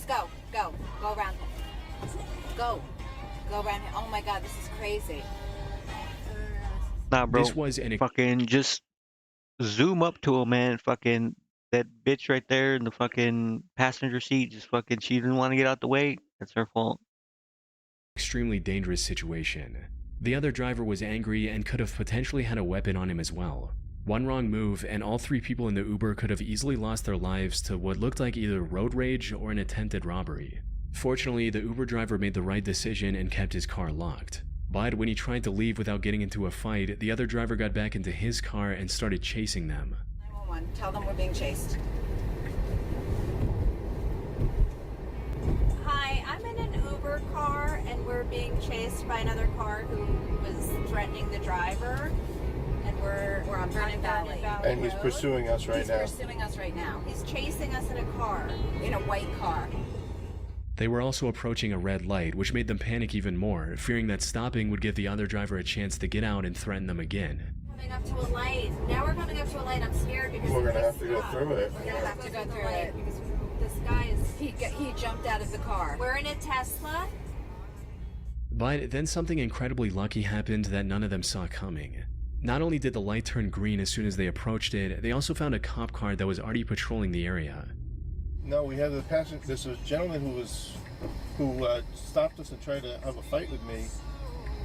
go. Go around him. Go around him. Oh my god, this is crazy. Nah, bro. This was an fucking just zoom up to him, man. Fucking that bitch right there in the fucking passenger seat. Just fucking, she didn't want to get out the way. That's her fault. extremely dangerous situation. The other driver was angry and could have potentially had a weapon on him as well. One wrong move, and all three people in the Uber could have easily lost their lives to what looked like either road rage or an attempted robbery. Fortunately, the Uber driver made the right decision and kept his car locked. But when he tried to leave without getting into a fight, the other driver got back into his car and started chasing them. 911, tell them we're being chased. Hi, I'm in an Uber car and we're being chased by another car who was threatening the driver. And we're on Vernon Valley. And he's pursuing us right now. He's pursuing us right now. He's chasing us in a car, in a white car. They were also approaching a red light, which made them panic even more, fearing that stopping would give the other driver a chance to get out and threaten them again. Coming up to a light. Now we're coming up to a light. I'm scared because We're gonna have to go through it. We're gonna have to go through it because this guy is he jumped out of the car. We're in a Tesla. But then something incredibly lucky happened that none of them saw coming. Not only did the light turn green as soon as they approached it, they also found a cop car that was already patrolling the area. No, we have the passenger. There's a gentleman who stopped us and tried to have a fight with me,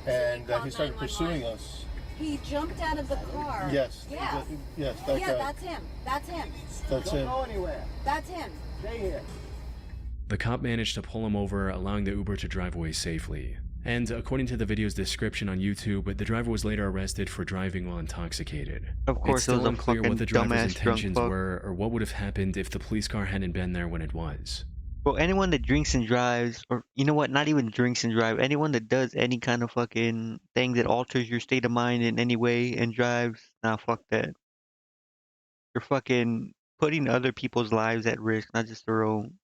and he started pursuing us. He jumped out of the car. Yes. Yeah. Yes, that yeah, guy. that's him. That's him. That's Don't him. go anywhere. That's him. Stay here. The cop managed to pull him over, allowing the Uber to drive away safely. And according to the video's description on YouTube, the driver was later arrested for driving while intoxicated. Of course, it's still it was a unclear what the fucking driver's dumbass drunk intentions fuck. were or what would have happened if the police car hadn't been there when it was. Bro, anyone that drinks and drives, or you know what, not even drinks and drive, anyone that does any kind of fucking thing that alters your state of mind in any way and drives, nah, fuck that. You're fucking putting other people's lives at risk, not just their own.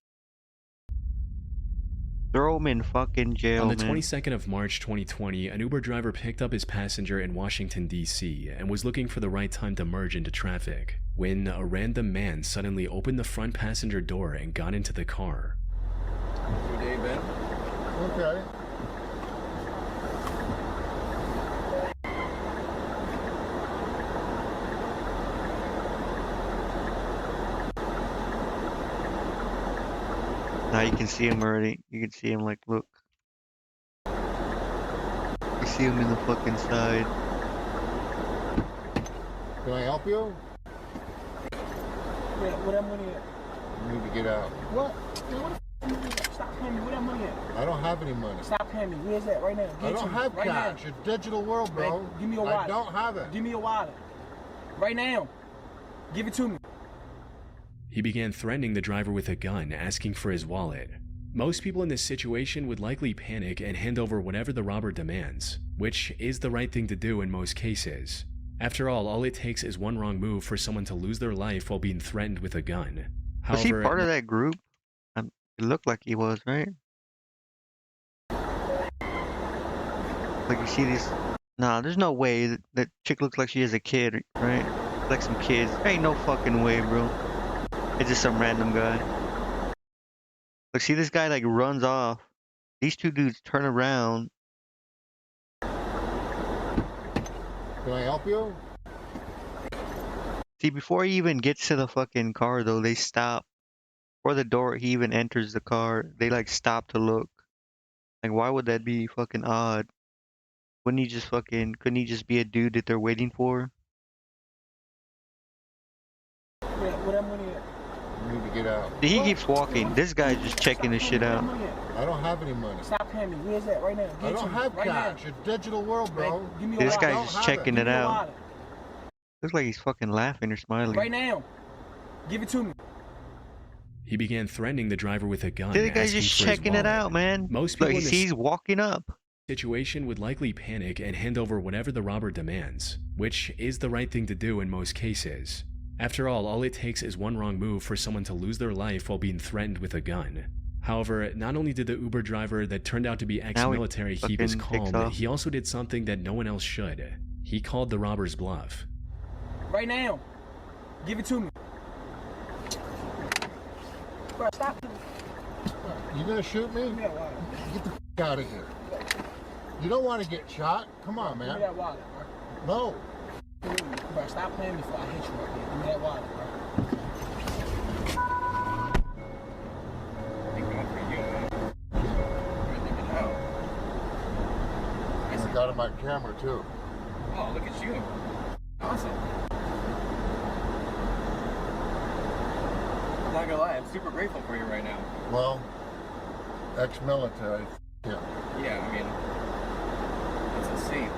Throw them in fucking jail, On the man. 22nd of March 2020, an Uber driver picked up his passenger in Washington, D.C. and was looking for the right time to merge into traffic, when a random man suddenly opened the front passenger door and got into the car. Good day, Ben. Okay. Now you can see him already. You can see him, like, look. You see him in the fucking side. Can I help you? Where that money at? You need to get out. What? Man, what the f*** you doing? Stop paying me. Where that money at? I don't have any money. Stop paying me. Where's that? Right now. Give I it to don't me. have right cash. Now. It's digital world, bro. Man, give me your wallet. I don't have it. Give me your wallet. Right now. Give it to me. He began threatening the driver with a gun, asking for his wallet. Most people in this situation would likely panic and hand over whatever the robber demands, which is the right thing to do in most cases. After all it takes is one wrong move for someone to lose their life while being threatened with a gun. Was he However, part of that group? It looked like he was, right? Like, you see these... Nah, there's no way that chick looks like she has a kid, right? Like some kids. There ain't no fucking way, bro. It's just some random guy. Look, see this guy, like, runs off. These two dudes turn around. Can I help you? See, before he even gets to the fucking car, though, they stop. Before the door, he even enters the car. They like stop to look. Like, why would that be fucking odd? Wouldn't he just fucking? Couldn't he just be a dude that they're waiting for? Where that money at? You need to get out. See, he keeps walking. This guy's just checking this shit out. I don't have any money. Stop paying me. Where's that? Right now. Give I it to don't me. have right cash. Now. It's digital world, bro. Give me This a guy's wallet. just checking Give it me a out. wallet. Looks like he's fucking laughing or smiling. Right now. Give it to me. He began threatening the driver with a gun, The guy's asking just for his checking it wallet. out, man. Most people Like, in this he's walking up. situation would likely panic and hand over whatever the robber demands, which is the right thing to do in most cases. After all it takes is one wrong move for someone to lose their life while being threatened with a gun. However, not only did the Uber driver that turned out to be ex-military keep his calm, he also did something that no one else should. He called the robber's bluff. Right now. Give it to me. Bro, stop. You gonna shoot me? Give me that wallet. Get the f out of here. You don't want to get shot. Come on, Give man. me that wallet, bro. No. Bro, stop playing me before I hit you right here. Give me that wallet, bro. I got it on my camera too. Oh, look at you. Awesome. I'm not gonna lie, I'm super grateful for you right now. Well, ex-military. Yeah. Yeah, I mean, it's insane.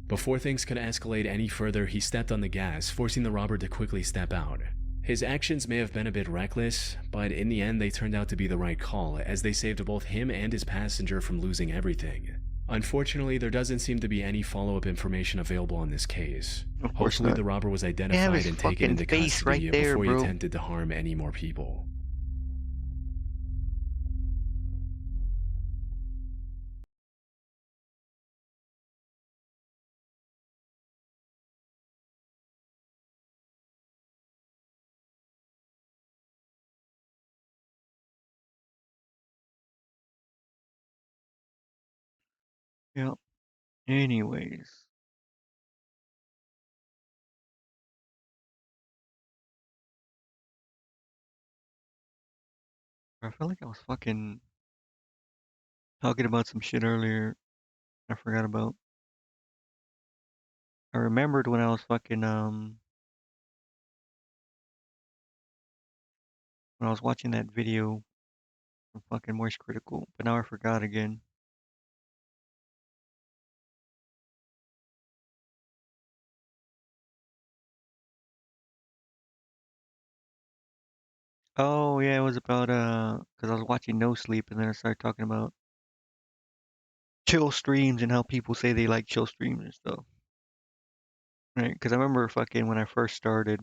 Before things could escalate any further, he stepped on the gas, forcing the robber to quickly step out. His actions may have been a bit reckless, but in the end they turned out to be the right call, as they saved both him and his passenger from losing everything. Unfortunately, there doesn't seem to be any follow-up information available on this case. Hopefully the robber was identified and taken into custody before he attempted to harm any more people. Yep. Anyways. I feel like I was fucking talking about some shit earlier. I forgot about. I remembered when I was fucking when I was watching that video from fucking Moist Critical, but now I forgot again. Oh yeah, it was about because I was watching No Sleep and then I started talking about chill streams and how people say they like chill streams and stuff. Right? Because I remember fucking when I first started,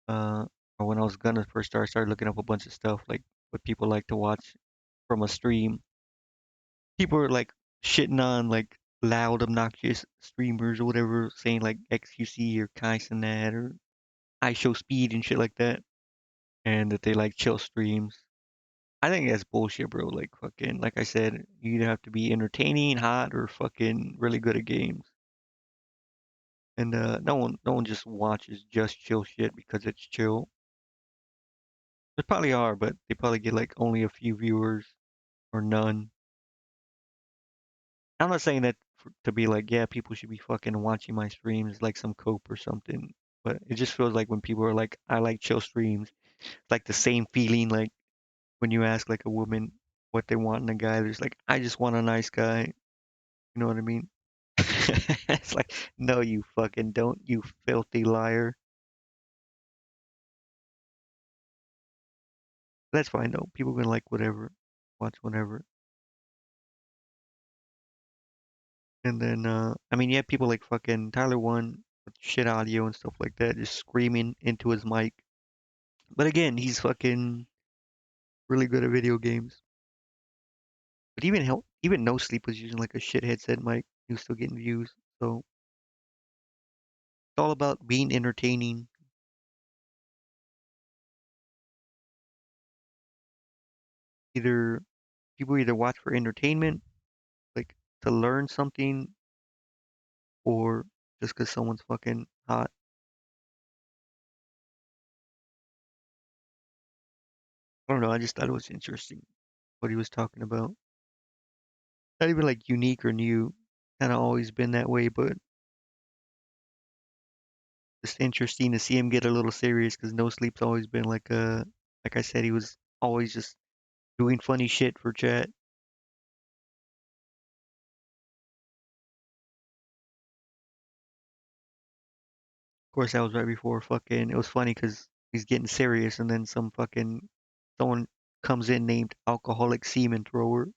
or when I was gonna first start, I started looking up a bunch of stuff like what people like to watch from a stream. People were like shitting on like loud, obnoxious streamers or whatever, saying like XQC or Kaisenat or I Show Speed and shit like that, and that they like chill streams. I think that's bullshit, bro. Like fucking, like I said, you either have to be entertaining, hot, or fucking really good at games. And no one just watches just chill shit because it's chill. There probably are, but they probably get like only a few viewers or none. I'm not saying that to be like, yeah, people should be fucking watching my streams like some cope or something. But it just feels like when people are like, I like chill streams, it's like the same feeling like when you ask like a woman what they want in a guy, there's like, I just want a nice guy. You know what I mean? It's like, no, you fucking don't, you filthy liar. That's fine though. People can like whatever, watch whatever. And then, I mean, yeah, people like fucking Tyler One with shit audio and stuff like that, just screaming into his mic. But again, he's fucking really good at video games. But even No Sleep was using like a shit headset mic. He was still getting views. So it's all about being entertaining. Either people either watch for entertainment, like to learn something, or just because someone's fucking hot. I don't know. I just thought it was interesting what he was talking about. Not even like unique or new. Kind of always been that way, but just interesting to see him get a little serious because No Sleep's always been like I said, he was always just doing funny shit for chat. Of course, that was right before fucking. It was funny because he's getting serious, and then someone comes in named Alcoholic Semen Thrower.